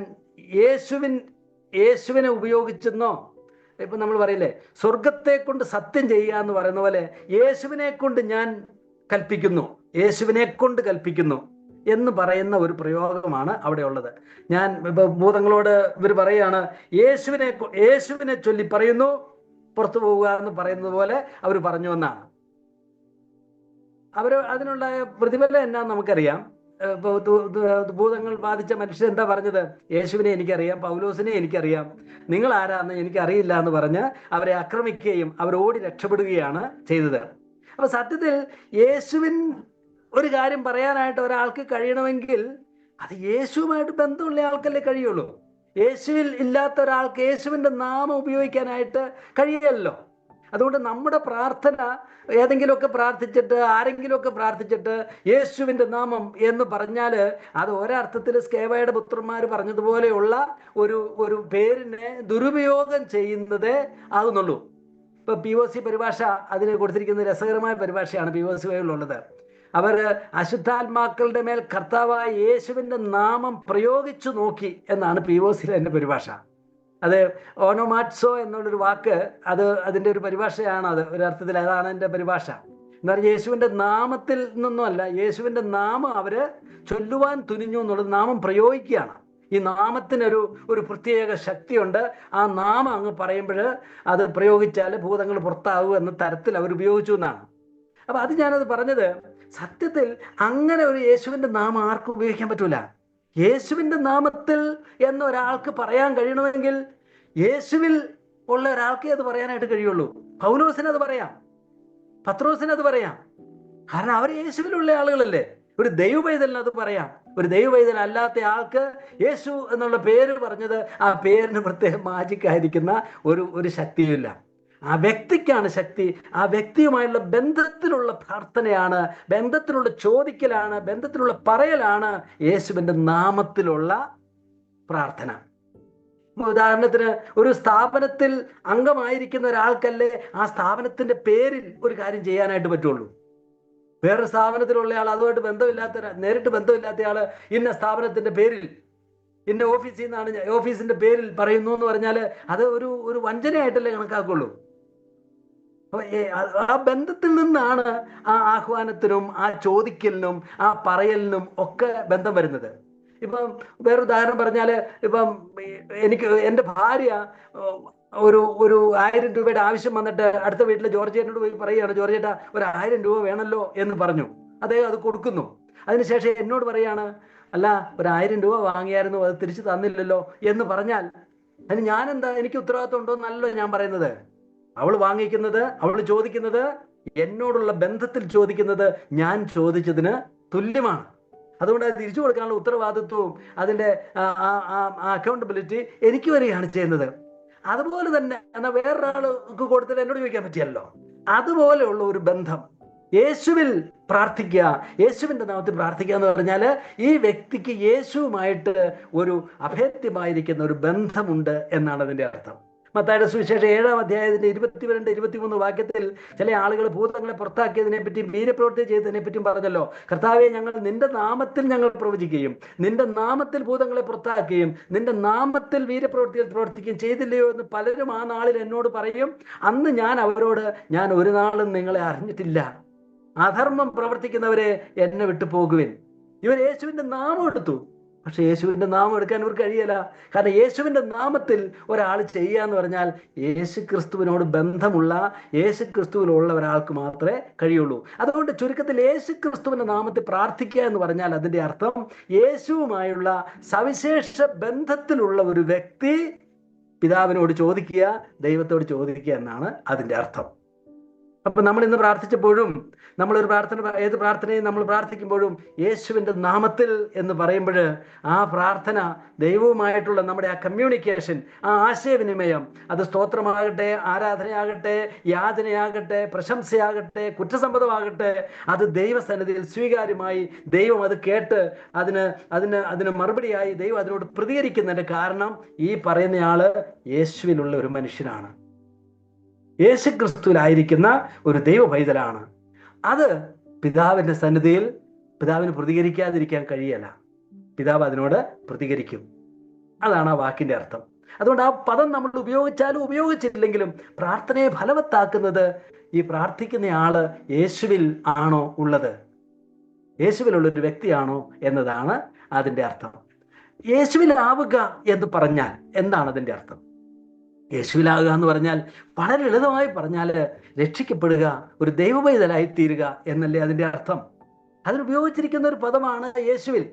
യേശുവിനെ ഉപയോഗിച്ചെന്നോ, ഇപ്പം നമ്മൾ പറയില്ലേ സ്വർഗത്തെ കൊണ്ട് സത്യം ചെയ്യുക എന്ന് പറയുന്ന പോലെ യേശുവിനെ കൊണ്ട് ഞാൻ കൽപ്പിക്കുന്നു, യേശുവിനെ കൊണ്ട് കൽപ്പിക്കുന്നു എന്ന് പറയുന്ന ഒരു പ്രയോഗമാണ് അവിടെ ഉള്ളത്. ഞാൻ ഭൂതങ്ങളോട് ഇവർ പറയുകയാണ്, യേശുവിനെ ചൊല്ലി പറയുന്നു പുറത്തു പോവുക എന്ന് പറയുന്നത് പോലെ അവർ പറഞ്ഞു എന്നാണ്. അതിനുള്ള പ്രതിഫലം എന്നാന്ന് നമുക്കറിയാം. ഭൂതങ്ങൾ ബാധിച്ച മനുഷ്യൻ എന്താ പറഞ്ഞത്? യേശുവിനെ എനിക്കറിയാം, പൗലോസിനെ എനിക്കറിയാം, നിങ്ങൾ ആരാന്ന് എനിക്കറിയില്ല എന്ന് പറഞ്ഞ് അവരെ ആക്രമിക്കുകയും അവർ ഓടി രക്ഷപ്പെടുകയാണ് ചെയ്തത്. അപ്പൊ സത്യത്തിൽ യേശുവിൻ ഒരു കാര്യം പറയാനായിട്ട് ഒരാൾക്ക് കഴിയണമെങ്കിൽ അത് യേശുവുമായിട്ട് ബന്ധമുള്ള ആൾക്കല്ലേ കഴിയുള്ളൂ. യേശുവിൽ ഇല്ലാത്ത ഒരാൾക്ക് യേശുവിൻ്റെ നാമം ഉപയോഗിക്കാനായിട്ട് കഴിയല്ലോ. അതുകൊണ്ട് നമ്മുടെ പ്രാർത്ഥന ഏതെങ്കിലുമൊക്കെ പ്രാർത്ഥിച്ചിട്ട്, ആരെങ്കിലുമൊക്കെ പ്രാർത്ഥിച്ചിട്ട് യേശുവിൻ്റെ നാമം എന്ന് പറഞ്ഞാൽ അത് ഒരർത്ഥത്തിൽ സ്കേവയുടെ പുത്രന്മാർ പറഞ്ഞതുപോലെയുള്ള ഒരു പേരിനെ ദുരുപയോഗം ചെയ്യുന്നതേ ആകുന്നുള്ളൂ. ഇപ്പൊ POC പരിഭാഷ അതിന് കൊടുത്തിരിക്കുന്ന രസകരമായ പരിഭാഷയാണ് POC വഴിയിലുള്ളത്. അവർ അശുദ്ധാത്മാക്കളുടെ മേൽ കർത്താവായ യേശുവിൻ്റെ നാമം പ്രയോഗിച്ചു നോക്കി എന്നാണ് POCയിലെ എൻ്റെ പരിഭാഷ. അത് ഓണോമാറ്റ്സോ എന്നുള്ളൊരു വാക്ക്, അതിൻ്റെ ഒരു പരിഭാഷയാണ്. അത് ഒരർത്ഥത്തിൽ അതാണ് എൻ്റെ പരിഭാഷ. എന്ന് പറഞ്ഞാൽ യേശുവിൻ്റെ നാമത്തിൽ നിന്നൊന്നുമല്ല, യേശുവിൻ്റെ നാമം അവർ ചൊല്ലുവാൻ തുനിഞ്ഞു എന്നുള്ളത് നാമം പ്രയോഗിക്കുകയാണ്. ഈ നാമത്തിനൊരു പ്രത്യേക ശക്തിയുണ്ട്. ആ നാമം അങ്ങ് പറയുമ്പോൾ അത് പ്രയോഗിച്ചാൽ ഭൂതങ്ങൾ പുറത്താവും എന്ന തരത്തിൽ അവർ ഉപയോഗിച്ചു എന്നാണ്. അപ്പം അത് ഞാനത് പറഞ്ഞത്, സത്യത്തിൽ അങ്ങനെ ഒരു യേശുവിൻ്റെ നാമം ആർക്കും ഉപയോഗിക്കാൻ പറ്റൂല. യേശുവിൻ്റെ നാമത്തിൽ എന്നൊരാൾക്ക് പറയാൻ കഴിയണമെങ്കിൽ യേശുവിൽ ഉള്ള ഒരാൾക്കേ അത് പറയാനായിട്ട് കഴിയുള്ളൂ. പൗലോസിന് അത് പറയാം, പത്രോസിന് അത് പറയാം, കാരണം അവർ യേശുവിലുള്ള ആളുകളല്ലേ. ഒരു ദൈവപൈതലിന് അത് പറയാം. ഒരു ദൈവപൈതൽ അല്ലാത്ത ആൾക്ക് യേശു എന്നുള്ള പേര് പറഞ്ഞത് ആ പേരിന് പ്രത്യേകം മാജിക്കായിരിക്കുന്ന ഒരു ശക്തിയുമില്ല. ആ വ്യക്തിക്കാണ് ശക്തി. ആ വ്യക്തിയുമായുള്ള ബന്ധത്തിലുള്ള പ്രാർത്ഥനയാണ്, ബന്ധത്തിലുള്ള ചോദിക്കലാണ്, ബന്ധത്തിലുള്ള പറയലാണ് യേശുവിൻ്റെ നാമത്തിലുള്ള പ്രാർത്ഥന. ഉദാഹരണത്തിന് ഒരു സ്ഥാപനത്തിൽ അംഗമായിരിക്കുന്ന ഒരാൾക്കല്ലേ ആ സ്ഥാപനത്തിന്റെ പേരിൽ ഒരു കാര്യം ചെയ്യാനായിട്ട് പറ്റുള്ളൂ. വേറൊരു സ്ഥാപനത്തിലുള്ള ആൾ, അതുമായിട്ട് നേരിട്ട് ബന്ധമില്ലാത്ത ആള് ഇന്ന സ്ഥാപനത്തിന്റെ പേരിൽ, ഇന്ന ഓഫീസിൽ നിന്നാണ് ഓഫീസിന്റെ പേരിൽ പറയുന്നു എന്ന് പറഞ്ഞാൽ അത് ഒരു വഞ്ചനയായിട്ടല്ലേ കണക്കാക്കുള്ളൂ. ആ ബന്ധത്തിൽ നിന്നാണ് ആ ആഹ്വാനത്തിനും ആ ചോദിക്കലിനും ആ പറയലിനും ഒക്കെ ബന്ധം വരുന്നത്. ഇപ്പം വേറൊരു ഉദാഹരണം പറഞ്ഞാല്, ഇപ്പം എൻ്റെ ഭാര്യ ഒരു 1000 രൂപയുടെ ആവശ്യം വന്നിട്ട് അടുത്ത വീട്ടിലെ ജോർജേട്ടനോട് പോയി പറയുകയാണ്, ജോർജേട്ടാ ഒരു 1000 രൂപ വേണമല്ലോ എന്ന് പറഞ്ഞു. അദ്ദേഹം അത് കൊടുക്കുന്നു. അതിനുശേഷം എന്നോട് പറയാണ്, അല്ല ഒരു 1000 രൂപ വാങ്ങിയായിരുന്നു, അത് തിരിച്ചു തന്നില്ലല്ലോ എന്ന് പറഞ്ഞാൽ അതിന് ഞാനെന്താ, എനിക്ക് ഉത്തരവാദിത്വം ഉണ്ടോ എന്നല്ലോ ഞാൻ പറയുന്നത്. അവൾ വാങ്ങിക്കുന്നത്, അവൾ ചോദിക്കുന്നത്, എന്നോടുള്ള ബന്ധത്തിൽ ചോദിക്കുന്നത് ഞാൻ ചോദിച്ചതിന് തുല്യമാണ്. അതുകൊണ്ട് അത് തിരിച്ചു കൊടുക്കാനുള്ള ഉത്തരവാദിത്വവും അതിൻ്റെ അക്കൗണ്ടബിലിറ്റി എനിക്ക് വരികയാണ് ചെയ്യുന്നത്. അതുപോലെ തന്നെ എന്നാൽ വേറൊരാൾക്ക് കൊടുത്തിട്ട് എന്നോട് ചോദിക്കാൻ പറ്റിയല്ലോ. അതുപോലെയുള്ള ഒരു ബന്ധം യേശുവിൽ പ്രാർത്ഥിക്കുക, യേശുവിൻ്റെ നാമത്തിൽ പ്രാർത്ഥിക്കുക എന്ന് പറഞ്ഞാൽ ഈ വ്യക്തിക്ക് യേശുവുമായിട്ട് ഒരു അഭേദ്യമായിരിക്കുന്ന ഒരു ബന്ധമുണ്ട് എന്നാണ് അതിൻ്റെ അർത്ഥം. മത്തായിയുടെ സുവിശേഷം 7-ാം അധ്യായത്തിന്റെ 22-23 വാക്യത്തിൽ ചില ആളുകൾ ഭൂതങ്ങളെ പുറത്താക്കിയതിനെ പറ്റിയും വീരപ്രവൃത്തി ചെയ്തതിനെ പറ്റിയും പറഞ്ഞല്ലോ. കർത്താവെ, ഞങ്ങൾ നിന്റെ നാമത്തിൽ ഞങ്ങൾ പ്രവചിക്കുകയും നിന്റെ നാമത്തിൽ ഭൂതങ്ങളെ പുറത്താക്കുകയും നിന്റെ നാമത്തിൽ വീരപ്രവൃത്തികൾ പ്രവർത്തിക്കുകയും ചെയ്തില്ലയോ എന്ന് പലരും ആ നാളിൽ എന്നോട് പറയും. അന്ന് ഞാൻ അവരോട്, ഞാൻ ഒരു നാളും നിങ്ങളെ അറിഞ്ഞിട്ടില്ല, അധർമ്മം പ്രവർത്തിക്കുന്നവരെ എന്നെ വിട്ടു പോകുവിൻ. ഇവർ യേശുവിന്റെ നാമം എടുത്തു, പക്ഷെ യേശുവിന്റെ നാമം എടുക്കാൻ ഇവർക്ക് കഴിയില്ല. കാരണം യേശുവിന്റെ നാമത്തിൽ ഒരാൾ ചെയ്യുക എന്ന് പറഞ്ഞാൽ യേശു ക്രിസ്തുവിനോട് ബന്ധമുള്ള, യേശു ക്രിസ്തുവിലുള്ള ഒരാൾക്ക് മാത്രമേ കഴിയുള്ളൂ. അതുകൊണ്ട് ചുരുക്കത്തിൽ യേശു ക്രിസ്തുവിന്റെ നാമത്തിൽ പ്രാർത്ഥിക്കുക എന്ന് പറഞ്ഞാൽ അതിന്റെ അർത്ഥം യേശുവുമായുള്ള സവിശേഷ ബന്ധത്തിലുള്ള ഒരു വ്യക്തി പിതാവിനോട് ചോദിക്കുക, ദൈവത്തോട് ചോദിക്കുക എന്നാണ് അതിന്റെ അർത്ഥം. അപ്പൊ നമ്മൾ ഇന്ന് പ്രാർത്ഥിച്ചപ്പോഴും നമ്മളൊരു ഏത് പ്രാർത്ഥനയും നമ്മൾ പ്രാർത്ഥിക്കുമ്പോഴും യേശുവിൻ്റെ നാമത്തിൽ എന്ന് പറയുമ്പോൾ ആ പ്രാർത്ഥന ദൈവവുമായിട്ടുള്ള നമ്മുടെ ആ കമ്മ്യൂണിക്കേഷൻ, ആ ആശയവിനിമയം, അത് സ്തോത്രമാകട്ടെ, ആരാധനയാകട്ടെ, യാചനയാകട്ടെ, പ്രശംസയാകട്ടെ, കുറ്റസമ്മതമാകട്ടെ, അത് ദൈവസന്നിധിയിൽ സ്വീകാര്യമായി ദൈവം അത് കേട്ട് അതിന് മറുപടിയായി ദൈവം അതിനോട് പ്രതികരിക്കുന്നതിന്റെ കാരണം ഈ പറയുന്നയാള് യേശുവിലുള്ള ഒരു മനുഷ്യനാണ്, യേശു ക്രിസ്തുവിലായിരിക്കുന്ന ഒരു ദൈവ പൈതലാണ്. അത് പിതാവിന്റെ സന്നിധിയിൽ പിതാവിന് പ്രതികരിക്കാതിരിക്കാൻ കഴിയല്ല. പിതാവ് അതിനോട് പ്രതികരിക്കും. അതാണ് ആ വാക്കിന്റെ അർത്ഥം. അതുകൊണ്ട് ആ പദം നമ്മൾ ഉപയോഗിച്ചാലും ഉപയോഗിച്ചില്ലെങ്കിലും പ്രാർത്ഥനയെ ഫലവത്താക്കുന്നത് ഈ പ്രാർത്ഥിക്കുന്ന ആള് യേശുവിൽ ആണോ ഉള്ളത്, യേശുവിലുള്ള ഒരു വ്യക്തിയാണോ എന്നതാണ് അതിന്റെ അർത്ഥം. യേശുവിലാവുക എന്ന് പറഞ്ഞാൽ എന്താണ് അതിന്റെ അർത്ഥം? യേശുവിലാകുക എന്ന് പറഞ്ഞാൽ വളരെ ലളിതമായി പറഞ്ഞാൽ രക്ഷിക്കപ്പെടുക, ഒരു ദൈവപൈതലായി തീരുക എന്നല്ലേ അതിന്റെ അർത്ഥം. അതിനുപയോഗിച്ചിരിക്കുന്ന ഒരു പദമാണ് യേശുവിൽ.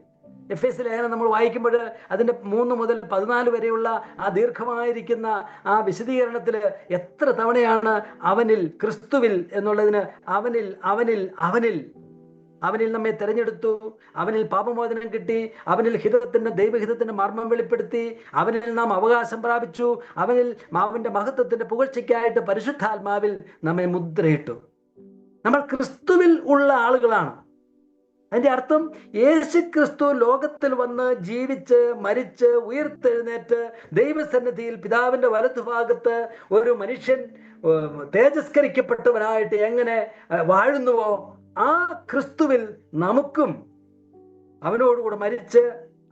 എഫേസ്യ ലേഖനം നമ്മൾ വായിക്കുമ്പോൾ അതിന്റെ 3 മുതൽ 14 വരെയുള്ള ആ ദീർഘമായിരിക്കുന്ന ആ വിശദീകരണത്തിൽ എത്ര തവണയാണ് അവനിൽ, ക്രിസ്തുവിൽ എന്നുള്ളതിന് അവനിൽ നമ്മെ തെരഞ്ഞെടുത്തു, അവനിൽ പാപമോചനം കിട്ടി, അവനിൽ ദൈവഹിതത്തിന്റെ മർമ്മം വെളിപ്പെടുത്തി, അവനിൽ നാം അവകാശം പ്രാപിച്ചു, അവന്റെ മഹത്വത്തിന്റെ പുകഴ്ചയ്ക്കായിട്ട് പരിശുദ്ധാത്മാവിൽ നമ്മെ മുദ്രയിട്ടു. നമ്മൾ ക്രിസ്തുവിൽ ഉള്ള ആളുകളാണ്. അതിന്റെ അർത്ഥം യേശു ക്രിസ്തു ലോകത്തിൽ വന്ന് ജീവിച്ച് മരിച്ച് ഉയർത്തെഴുന്നേറ്റ് ദൈവസന്നിധിയിൽ പിതാവിന്റെ വലതുഭാഗത്ത് ഒരു മനുഷ്യൻ തേജസ്കരിക്കപ്പെട്ടവനായിട്ട് എങ്ങനെ വാഴുന്നുവോ ആ ക്രിസ്തുവിൽ നമുക്കും അവനോടുകൂടെ മരിച്ച്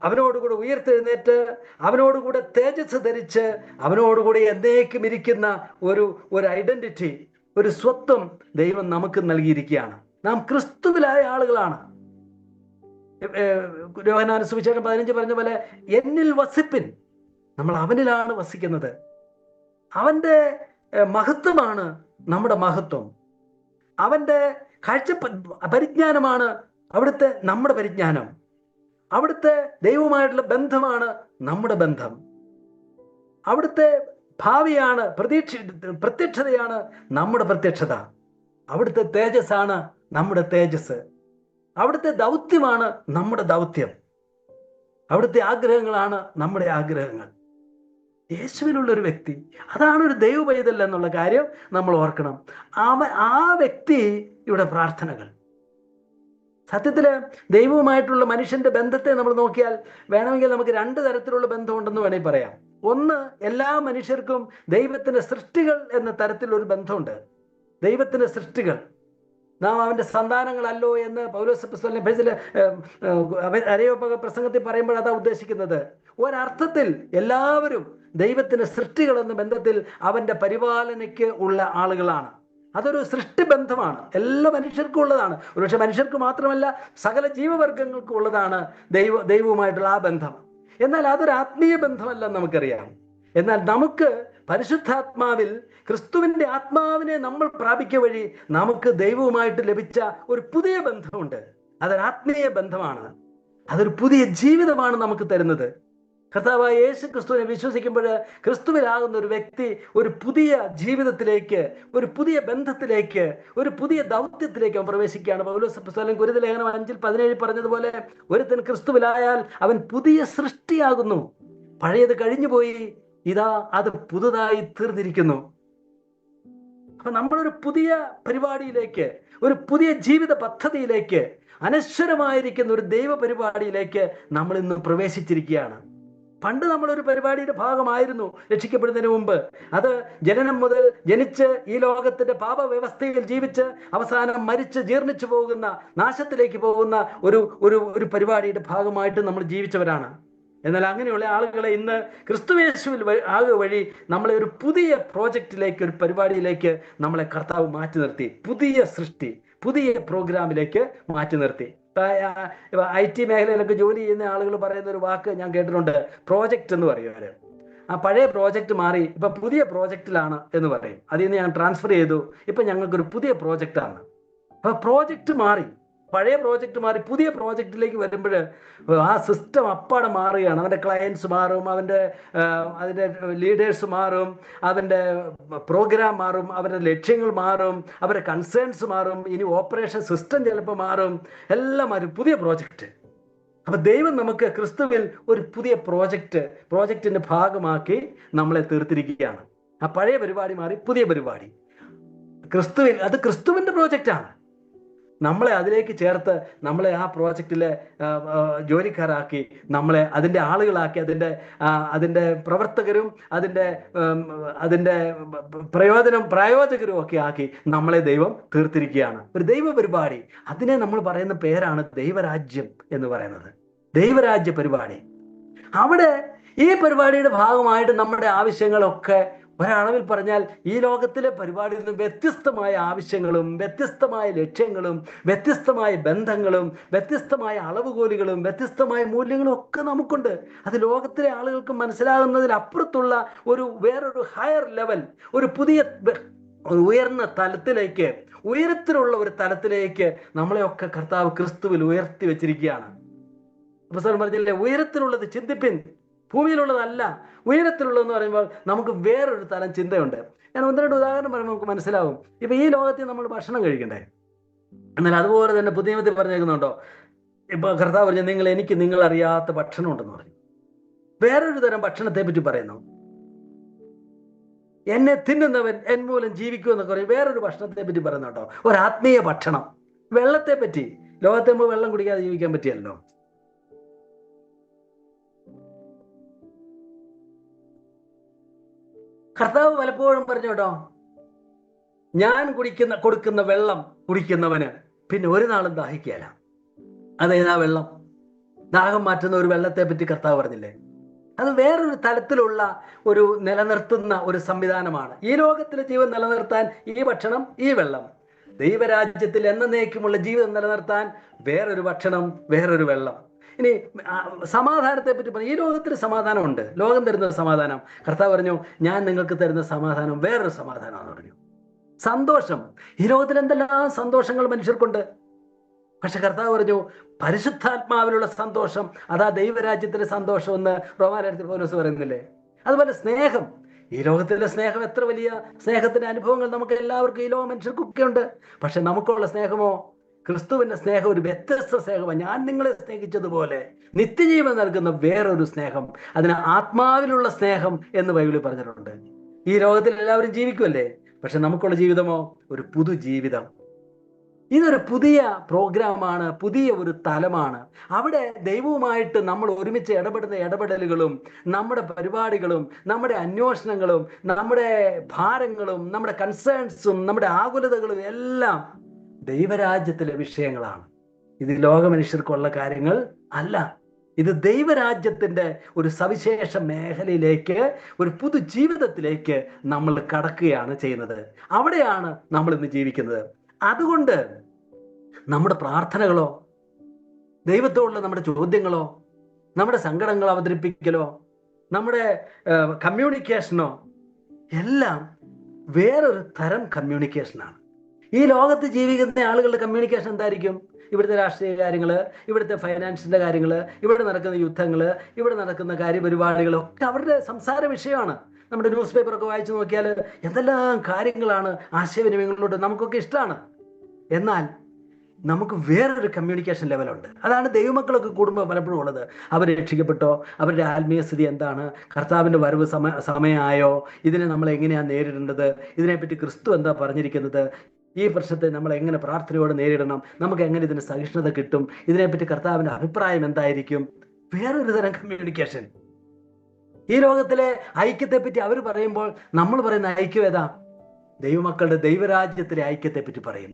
അവനോടുകൂടെ ഉയർത്തെഴുന്നേറ്റ് അവനോടുകൂടെ തേജസ് ധരിച്ച് അവനോടുകൂടെ എന്നേക്കും ഇരിക്കുന്ന ഒരു ഐഡന്റിറ്റി, ഒരു സ്വത്വം ദൈവം നമുക്ക് നൽകിയിരിക്കുകയാണ്. നാം ക്രിസ്തുവിലായ ആളുകളാണ്. യോഹന്നാൻ സുവിശേഷം 15 പറഞ്ഞ പോലെ എന്നിൽ വസിപ്പിൻ. നമ്മൾ അവനിലാണ് വസിക്കുന്നത്. അവന്റെ മഹത്വമാണ് നമ്മുടെ മഹത്വം. അവന്റെ പരിജ്ഞാനമാണ് നമ്മുടെ പരിജ്ഞാനം. അവിടുത്തെ ദൈവവുമായിട്ടുള്ള ബന്ധമാണ് നമ്മുടെ ബന്ധം. അവിടുത്തെ ഭാവിയാണ്, പ്രത്യക്ഷതയാണ് നമ്മുടെ പ്രത്യക്ഷത. അവിടുത്തെ തേജസ്സാണ് നമ്മുടെ തേജസ്. അവിടുത്തെ ദൗത്യമാണ് നമ്മുടെ ദൗത്യം. അവിടുത്തെ ആഗ്രഹങ്ങളാണ് നമ്മുടെ ആഗ്രഹങ്ങൾ. യേശുവിലുള്ള ഒരു വ്യക്തി, അതാണ് ഒരു ദൈവ പൈതൽ എന്നുള്ള കാര്യം നമ്മൾ ഓർക്കണം. ആ വ്യക്തി ഇവിടെ പ്രാർത്ഥനകൾ സത്യത്തില് ദൈവവുമായിട്ടുള്ള മനുഷ്യന്റെ ബന്ധത്തെ നമ്മൾ നോക്കിയാൽ വേണമെങ്കിൽ നമുക്ക് രണ്ട് തരത്തിലുള്ള ബന്ധമുണ്ടെന്ന് വേണമെങ്കിൽ പറയാം. ഒന്ന്, എല്ലാ മനുഷ്യർക്കും ദൈവത്തിന്റെ സൃഷ്ടികൾ എന്ന തരത്തിലൊരു ബന്ധമുണ്ട്. ദൈവത്തിന്റെ സൃഷ്ടികൾ, നാം അവന്റെ സന്താനങ്ങളല്ലോ എന്ന് പൗലോസ് അപ്പോസ്തലൻ അരയോപക പ്രസംഗത്തിൽ പറയുമ്പോൾ അതാ ഉദ്ദേശിക്കുന്നത്. ഒരർത്ഥത്തിൽ എല്ലാവരും ദൈവത്തിന്റെ സൃഷ്ടികൾ എന്ന ബന്ധത്തിൽ അവന്റെ പരിപാലനയ്ക്ക് ഉള്ള ആളുകളാണ്. അതൊരു സൃഷ്ടിബന്ധമാണ്, എല്ലാ മനുഷ്യർക്കും ഉള്ളതാണ്. ഒരുപക്ഷെ മനുഷ്യർക്ക് മാത്രമല്ല, സകല ജീവവർഗങ്ങൾക്കും ഉള്ളതാണ് ദൈവവുമായിട്ടുള്ള ആ ബന്ധം. എന്നാൽ അതൊരു ആത്മീയ ബന്ധമല്ലെന്ന് നമുക്കറിയാം. എന്നാൽ നമുക്ക് പരിശുദ്ധാത്മാവിൽ ക്രിസ്തുവിന്റെ ആത്മാവിനെ നമ്മൾ പ്രാപിക്കുക വഴി നമുക്ക് ദൈവവുമായിട്ട് ലഭിച്ച ഒരു പുതിയ ബന്ധമുണ്ട്. അതൊരു ആത്മീയ ബന്ധമാണ്. അതൊരു പുതിയ ജീവിതമാണ് നമുക്ക് തരുന്നത്. കർത്താവായ യേശു ക്രിസ്തുവിനെ വിശ്വസിക്കുമ്പോൾ ക്രിസ്തുവിലാകുന്ന ഒരു വ്യക്തി ഒരു പുതിയ ജീവിതത്തിലേക്ക്, ഒരു പുതിയ ബന്ധത്തിലേക്ക്, ഒരു പുതിയ ദൗത്യത്തിലേക്ക് അവൻ പ്രവേശിക്കുകയാണ്. പൗലോസ് അപ്പോസ്തലൻ കൊരിന്ത്യർ ലേഖനം 5:17 പറഞ്ഞതുപോലെ, ഒരുത്തൻ ക്രിസ്തുവിലായാൽ അവൻ പുതിയ സൃഷ്ടിയാകുന്നു, പഴയത് കഴിഞ്ഞുപോയി, ഇതാ അത് പുതുതായി തീർന്നിരിക്കുന്നു. അപ്പൊ നമ്മളൊരു പുതിയ പരിപാടിയിലേക്ക്, ഒരു പുതിയ ജീവിത പദ്ധതിയിലേക്ക്, അനശ്വരമായിരിക്കുന്ന ഒരു ദൈവ പരിപാടിയിലേക്ക് നമ്മൾ ഇന്ന് പ്രവേശിച്ചിരിക്കുകയാണ്. പണ്ട് നമ്മളൊരു പരിപാടിയുടെ ഭാഗമായിരുന്നു രക്ഷിക്കപ്പെടുന്നതിന് മുമ്പ്. അത് ജനനം മുതൽ ജനിച്ച് ഈ ലോകത്തിന്റെ പാപവ്യവസ്ഥയിൽ ജീവിച്ച് അവസാനം മരിച്ച് ജീർണിച്ചു പോകുന്ന, നാശത്തിലേക്ക് പോകുന്ന ഒരു പരിപാടിയുടെ ഭാഗമായിട്ട് നമ്മൾ ജീവിച്ചവരാണ്. എന്നാൽ അങ്ങനെയുള്ള ആളുകളെ ഇന്ന് ക്രിസ്തുയേശുവിൽ ആകുക വഴി നമ്മളെ ഒരു പുതിയ പ്രോജക്റ്റിലേക്ക്, ഒരു പരിപാടിയിലേക്ക് നമ്മളെ കർത്താവ് മാറ്റി നിർത്തി. പുതിയ സൃഷ്ടി, പുതിയ പ്രോഗ്രാമിലേക്ക് മാറ്റി നിർത്തി. IT മേഖലയിലൊക്കെ ജോലി ചെയ്യുന്ന ആളുകൾ പറയുന്ന ഒരു വാക്ക് ഞാൻ കേട്ടിട്ടുണ്ട്, പ്രോജക്റ്റ് എന്ന് പറയും. അവര് ആ പഴയ പ്രോജക്റ്റ് മാറി ഇപ്പൊ പുതിയ പ്രോജക്റ്റിലാണ് എന്ന് പറയും. അതിൽ നിന്ന് ഞാൻ ട്രാൻസ്ഫർ ചെയ്തു, ഇപ്പൊ ഞങ്ങൾക്കൊരു പുതിയ പ്രോജക്റ്റാണ്. അപ്പൊ പ്രോജക്റ്റ് മാറി, പഴയ പ്രോജക്റ്റ് മാറി പുതിയ പ്രോജക്റ്റിലേക്ക് വരുമ്പോൾ ആ സിസ്റ്റം അപ്പാടെ മാറുകയാണ്. അവൻ്റെ ക്ലയൻസ് മാറും, അതിൻ്റെ ലീഡേഴ്സ് മാറും, അവൻ്റെ പ്രോഗ്രാം മാറും, അവരുടെ ലക്ഷ്യങ്ങൾ മാറും, അവരുടെ കൺസേൺസ് മാറും, ഇനി ഓപ്പറേഷൻ സിസ്റ്റം ചിലപ്പോൾ മാറും, എല്ലാം മാറും. പുതിയ പ്രോജക്റ്റ്. അപ്പൊ ദൈവം നമുക്ക് ക്രിസ്തുവിൽ ഒരു പുതിയ പ്രോജക്റ്റിന്റെ ഭാഗമാക്കി നമ്മളെ തീർത്തിരിക്കുകയാണ്. ആ പഴയ പരിപാടി മാറി പുതിയ പരിപാടി ക്രിസ്തുവിൽ, അത് ക്രിസ്തുവിന്റെ പ്രോജക്റ്റാണ്. നമ്മളെ അതിലേക്ക് ചേർത്ത് നമ്മളെ ആ പ്രോജക്റ്റിലെ ജോലിക്കാരാക്കി, നമ്മളെ അതിൻ്റെ ആളുകളാക്കി, അതിൻ്റെ പ്രവർത്തകരും അതിൻ്റെ പ്രായോജകരും ഒക്കെ ആക്കി നമ്മളെ ദൈവം തീർത്തിരിക്കുകയാണ്. ഒരു ദൈവ പരിപാടി, അതിനെ നമ്മൾ പറയുന്ന പേരാണ് ദൈവരാജ്യം എന്ന് പറയുന്നത്. ദൈവരാജ്യ പരിപാടി. അവിടെ ഈ പരിപാടിയുടെ ഭാഗമായിട്ട് നമ്മുടെ ആവശ്യങ്ങളൊക്കെ ഒരളവിൽ പറഞ്ഞാൽ ഈ ലോകത്തിലെ പരിപാടിയിൽ നിന്ന് വ്യത്യസ്തമായ ആവശ്യങ്ങളും വ്യത്യസ്തമായ ലക്ഷ്യങ്ങളും വ്യത്യസ്തമായ ബന്ധങ്ങളും വ്യത്യസ്തമായ അളവുകോലുകളും വ്യത്യസ്തമായ മൂല്യങ്ങളും ഒക്കെ നമുക്കുണ്ട്. അത് ലോകത്തിലെ ആളുകൾക്ക് മനസ്സിലാകുന്നതിലപ്പുറത്തുള്ള വേറൊരു ഹയർ ലെവൽ, ഒരു പുതിയ ഉയർന്ന തലത്തിലേക്ക്, ഉയരത്തിലുള്ള ഒരു തലത്തിലേക്ക് നമ്മളെയൊക്കെ കർത്താവ് ക്രിസ്തുവിൽ ഉയർത്തി വെച്ചിരിക്കുകയാണ്. അപ്പോസ്തലൻ പറഞ്ഞില്ലേ, ഉയരത്തിലുള്ളത് ചിന്തിപ്പിൻ, ഭൂമിയിലുള്ളതല്ല. ഉയരത്തിലുള്ളതെന്ന് പറയുമ്പോൾ നമുക്ക് വേറൊരു തരം ചിന്തയുണ്ട്. ഞാൻ 1-2 ഉദാഹരണം പറയുമ്പോൾ നമുക്ക് മനസ്സിലാവും. ഇപ്പൊ ഈ ലോകത്തിൽ നമ്മൾ ഭക്ഷണം കഴിക്കണ്ടേ? എന്നാൽ അതുപോലെ തന്നെ പുതിയ നിയമത്തിൽ പറഞ്ഞേക്കുന്നുണ്ടോ? ഇപ്പൊ കർത്താവ് പറഞ്ഞു, നിങ്ങൾ അറിയാത്ത ഭക്ഷണം ഉണ്ടെന്ന് പറഞ്ഞു. വേറൊരു തരം ഭക്ഷണത്തെ പറ്റി പറയുന്നു. എന്നെ തിന്നുന്നവൻ എൻ മൂലം ജീവിക്കൂ എന്നൊക്കെ പറയും. വേറൊരു ഭക്ഷണത്തെ പറ്റി പറയുന്നുണ്ടോ? ഒരു ആത്മീയ ഭക്ഷണം, വെള്ളത്തെ പറ്റി. ലോകത്തെ മുമ്പ് വെള്ളം കുടിക്കാതെ ജീവിക്കാൻ പറ്റിയല്ലോ. കർത്താവ് പലപ്പോഴും പറഞ്ഞു കേട്ടോ, ഞാൻ കൊടുക്കുന്ന വെള്ളം കുടിക്കുന്നവന് പിന്നെ ഒരു നാളും ദാഹിക്കുകയില്ല. അതേതാ വെള്ളം? ദാഹം മാറ്റുന്ന ഒരു വെള്ളത്തെ പറ്റി കർത്താവ് പറഞ്ഞില്ലേ? അത് വേറൊരു തലത്തിലുള്ള ഒരു നിലനിർത്തുന്ന ഒരു സംവിധാനമാണ്. ഈ ലോകത്തിലെ ജീവൻ നിലനിർത്താൻ ഈ ഭക്ഷണം, ഈ വെള്ളം. ദൈവരാജ്യത്തിൽ എന്നേക്കുമുള്ള ജീവിതം നിലനിർത്താൻ വേറൊരു ഭക്ഷണം, വേറൊരു വെള്ളം. ഇനി സമാധാനത്തെ പറ്റി പറഞ്ഞു. ഈ ലോകത്തിൽ സമാധാനമുണ്ട്, ലോകം തരുന്ന സമാധാനം. കർത്താവ് പറഞ്ഞു, ഞാൻ നിങ്ങൾക്ക് തരുന്ന സമാധാനം വേറൊരു സമാധാനമാണെന്ന് പറഞ്ഞു. സന്തോഷം, ഈ ലോകത്തിൽ എന്തെല്ലാം സന്തോഷങ്ങൾ മനുഷ്യർക്കുണ്ട്. പക്ഷെ കർത്താവ് പറഞ്ഞു, പരിശുദ്ധാത്മാവിലുള്ള സന്തോഷം, അതാ ദൈവരാജ്യത്തിലെ സന്തോഷം എന്ന് റോമാലേഖനത്തിൽ പൗലോസ് പറയുന്നില്ലേ? അതുപോലെ സ്നേഹം, ഈ ലോകത്തിലെ സ്നേഹം, എത്ര വലിയ സ്നേഹത്തിന്റെ അനുഭവങ്ങൾ നമുക്ക് എല്ലാവർക്കും, ഈ ലോക മനുഷ്യർക്കൊക്കെ ഉണ്ട്. പക്ഷെ നമുക്കുള്ള സ്നേഹമോ? ക്രിസ്തുവിന്റെ സ്നേഹം ഒരു വ്യത്യസ്ത സ്നേഹമാണ്. ഞാൻ നിങ്ങളെ സ്നേഹിച്ചതുപോലെ നിത്യജീവൻ നൽകുന്ന വേറൊരു സ്നേഹം, അതിന് ആത്മാവിലുള്ള സ്നേഹം എന്ന് ബൈബിളിൽ പറഞ്ഞിട്ടുണ്ട്. ഈ ലോകത്തിൽ എല്ലാവരും ജീവിക്കുമല്ലേ? പക്ഷെ നമുക്കുള്ള ജീവിതമോ? ഒരു പുതു ജീവിതം. ഇതൊരു പുതിയ പ്രോഗ്രാമാണ്, പുതിയ ഒരു തലമാണ്. അവിടെ ദൈവവുമായിട്ട് നമ്മൾ ഒരുമിച്ച് ഇടപെടുന്ന ഇടപെടലുകളും നമ്മുടെ പരിപാടികളും നമ്മുടെ അന്വേഷണങ്ങളും നമ്മുടെ ഭാരങ്ങളും നമ്മുടെ കൺസേൺസും നമ്മുടെ ആകുലതകളും എല്ലാം ദൈവരാജ്യത്തിലെ വിഷയങ്ങളാണ്. ഇത് ലോക മനുഷ്യർക്കുള്ള കാര്യങ്ങൾ അല്ല. ഇത് ദൈവരാജ്യത്തിന്റെ ഒരു സവിശേഷ മേഖലയിലേക്ക്, ഒരു പുതു ജീവിതത്തിലേക്ക് നമ്മൾ കടക്കുകയാണ് ചെയ്യുന്നത്. അവിടെയാണ് നമ്മൾ ഇന്ന് ജീവിക്കുന്നത്. അതുകൊണ്ട് നമ്മുടെ പ്രാർത്ഥനകളോ, ദൈവത്തോടുള്ള നമ്മുടെ ചോദ്യങ്ങളോ, നമ്മുടെ സങ്കടങ്ങൾ അവതരിപ്പിക്കലോ, നമ്മുടെ കമ്മ്യൂണിക്കേഷനോ എല്ലാം വേറൊരു തരം കമ്മ്യൂണിക്കേഷനാണ്. ഈ ലോകത്ത് ജീവിക്കുന്ന ആളുകളുടെ കമ്മ്യൂണിക്കേഷൻ എന്തായിരിക്കും? ഇവിടുത്തെ രാഷ്ട്രീയ കാര്യങ്ങൾ, ഇവിടുത്തെ ഫൈനാൻസിന്റെ കാര്യങ്ങൾ, ഇവിടെ നടക്കുന്ന യുദ്ധങ്ങൾ, ഇവിടെ നടക്കുന്ന കാര്യപരിപാടികളൊക്കെ അവരുടെ സംസാര വിഷയമാണ്. നമ്മുടെ ന്യൂസ് പേപ്പറൊക്കെ വായിച്ചു നോക്കിയാൽ എന്തെല്ലാം കാര്യങ്ങളാണ് ആശയവിനിമയങ്ങളിലൂടെ നമുക്കൊക്കെ ഇഷ്ടമാണ്. എന്നാൽ നമുക്ക് വേറൊരു കമ്മ്യൂണിക്കേഷൻ ലെവലുണ്ട്. അതാണ് ദൈവമക്കളൊക്കെ കൂടുമ്പോൾ പലപ്പോഴും ഉള്ളത്. അവർ രക്ഷിക്കപ്പെട്ടോ, അവരുടെ ആത്മീയ സ്ഥിതി എന്താണ്, കർത്താവിൻ്റെ വരവ് സമയമായോ, ഇതിനെ നമ്മൾ എങ്ങനെയാണ് നേരിടേണ്ടത്, ഇതിനെപ്പറ്റി ക്രിസ്തു എന്താ പറഞ്ഞിരിക്കുന്നത്, ഈ പ്രശ്നത്തെ നമ്മൾ എങ്ങനെ പ്രാർത്ഥനയോടെ നേരിടണം, നമുക്ക് എങ്ങനെ ഇതിന് സഹിഷ്ണുത കിട്ടും, ഇതിനെപ്പറ്റി കർത്താവിൻ്റെ അഭിപ്രായം എന്തായിരിക്കും, വേറൊരു തരം കമ്മ്യൂണിക്കേഷൻ. ഈ ലോകത്തിലെ ഐക്യത്തെപ്പറ്റി അവർ പറയുമ്പോൾ നമ്മൾ പറയുന്ന ഐക്യം ഏതാ? ദൈവമക്കളുടെ ദൈവരാജ്യത്തിലെ ഐക്യത്തെ പറ്റി പറയും.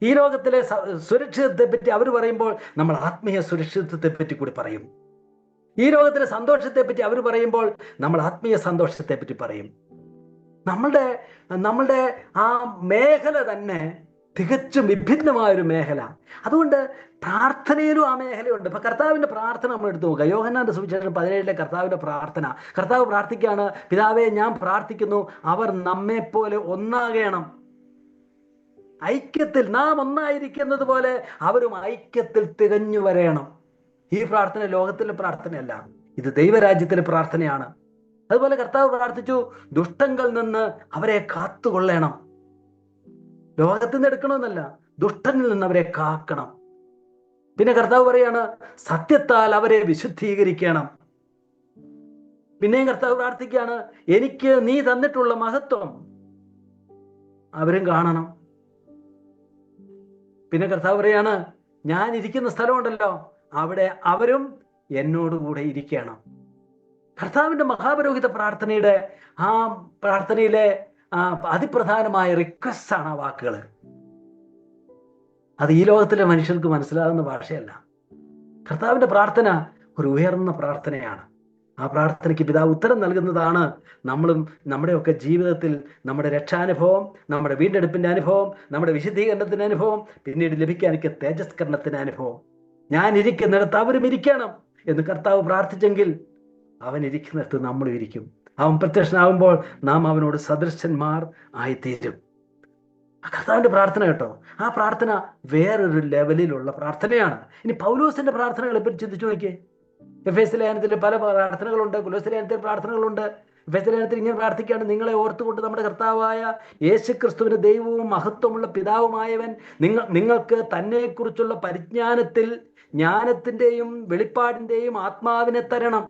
ഈ ലോകത്തിലെ സുരക്ഷിതത്തെ പറ്റി അവർ പറയുമ്പോൾ നമ്മൾ ആത്മീയ സുരക്ഷിതത്വത്തെ പറ്റി കൂടി പറയും. ഈ ലോകത്തിലെ സന്തോഷത്തെ പറ്റി അവർ പറയുമ്പോൾ നമ്മൾ ആത്മീയ സന്തോഷത്തെ പറ്റി പറയും. നമ്മളുടെ ആ മേഖല തന്നെ തികച്ചും വിഭിന്നമായൊരു മേഖല. അതുകൊണ്ട് പ്രാർത്ഥനയിലും ആ മേഖലയുണ്ട്. ഇപ്പൊ കർത്താവിന്റെ പ്രാർത്ഥന നമ്മൾ എടുത്തു നോക്കുക. യോഹന്നാന്റെ സുവിശേഷം 17 കർത്താവിന്റെ പ്രാർത്ഥന. കർത്താവ് പ്രാർത്ഥിക്കുകയാണ്, പിതാവേ, ഞാൻ പ്രാർത്ഥിക്കുന്നു, അവർ നമ്മെപ്പോലെ ഒന്നാകണം. ഐക്യത്തിൽ നാം ഒന്നായിരിക്കുന്നത് പോലെ അവരും ഐക്യത്തിൽ തികഞ്ഞു വരയണം. ഈ പ്രാർത്ഥന ലോകത്തിലെ പ്രാർത്ഥനയല്ല, ഇത് ദൈവരാജ്യത്തിലെ പ്രാർത്ഥനയാണ്. അതുപോലെ കർത്താവ് പ്രാർത്ഥിച്ചു, ദുഷ്ടങ്ങളിൽ നിന്ന് അവരെ കാത്തുകൊള്ളണം. ലോകത്തിൽ നിന്ന് എടുക്കണമെന്നല്ല, ദുഷ്ടനിൽ നിന്ന് അവരെ കാക്കണം. പിന്നെ കർത്താവ് പറയാണ്, സത്യത്താൽ അവരെ വിശുദ്ധീകരിക്കണം. പിന്നെയും കർത്താവ് പ്രാർത്ഥിക്കുകയാണ്, എനിക്ക് നീ തന്നിട്ടുള്ള മഹത്വം അവരും കാണണം. പിന്നെ കർത്താവ് പറയാണ്, ഞാൻ ഇരിക്കുന്ന സ്ഥലമുണ്ടല്ലോ, അവിടെ അവരും എന്നോടുകൂടെ ഇരിക്കണം. കർത്താവിന്റെ മഹാപുരോഹിത പ്രാർത്ഥനയുടെ ആ പ്രാർത്ഥനയിലെ അതിപ്രധാനമായ റിക്വസ്റ്റ് ആണ് ആ വാക്കുകൾ. അത് ഈ ലോകത്തിലെ മനുഷ്യർക്ക് മനസ്സിലാകുന്ന ഭാഷയല്ല. കർത്താവിന്റെ പ്രാർത്ഥന ഒരു ഉയർന്ന പ്രാർത്ഥനയാണ്. ആ പ്രാർത്ഥനയ്ക്ക് പിതാവ് ഉത്തരം നൽകുന്നതാണ് നമ്മളും നമ്മുടെയൊക്കെ ജീവിതത്തിൽ നമ്മുടെ രക്ഷാനുഭവം, നമ്മുടെ വീണ്ടെടുപ്പിന്റെ അനുഭവം, നമ്മുടെ വിശുദ്ധീകരണത്തിന്റെ അനുഭവം, പിന്നീട് ലഭിക്കാനിക്ക് തേജസ്കരണത്തിന്റെ അനുഭവം. ഞാൻ ഇരിക്കുന്നിടത്ത് അവരും ഇരിക്കണം എന്ന് കർത്താവ് പ്രാർത്ഥിച്ചെങ്കിൽ അവൻ ഇരിക്കുന്നിടത്ത് നമ്മളും ഇരിക്കും. അവൻ പ്രത്യക്ഷനാകുമ്പോൾ നാം അവനോട് സദൃശന്മാർ ആയിത്തീരും. കർത്താവിന്റെ പ്രാർത്ഥന കേട്ടോ, ആ പ്രാർത്ഥന വേറൊരു ലെവലിലുള്ള പ്രാർത്ഥനയാണ്. ഇനി പൗലോസിന്റെ പ്രാർത്ഥനകളെ പറ്റി ചിന്തിച്ചു നോക്കിയേ. എഫേസ്യ ലേഖനത്തിൽ പല പ്രാർത്ഥനകളുണ്ട്, കൊലോസ്യ ലേഖനത്തിൽ പ്രാർത്ഥനകളുണ്ട്. എഫേസ്യ ലേഖനത്തിൽ ഇങ്ങനെ പ്രാർത്ഥിക്കുകയാണ്, നിങ്ങളെ ഓർത്തുകൊണ്ട് നമ്മുടെ കർത്താവായ യേശുക്രിസ്തുവിന്റെ ദൈവവും മഹത്വമുള്ള പിതാവുമായവൻ നിങ്ങൾക്ക് തന്നെക്കുറിച്ചുള്ള പരിജ്ഞാനത്തിൽ ജ്ഞാനത്തിന്റെയും വെളിപ്പാടിന്റെയും ആത്മാവിനെ തരണം.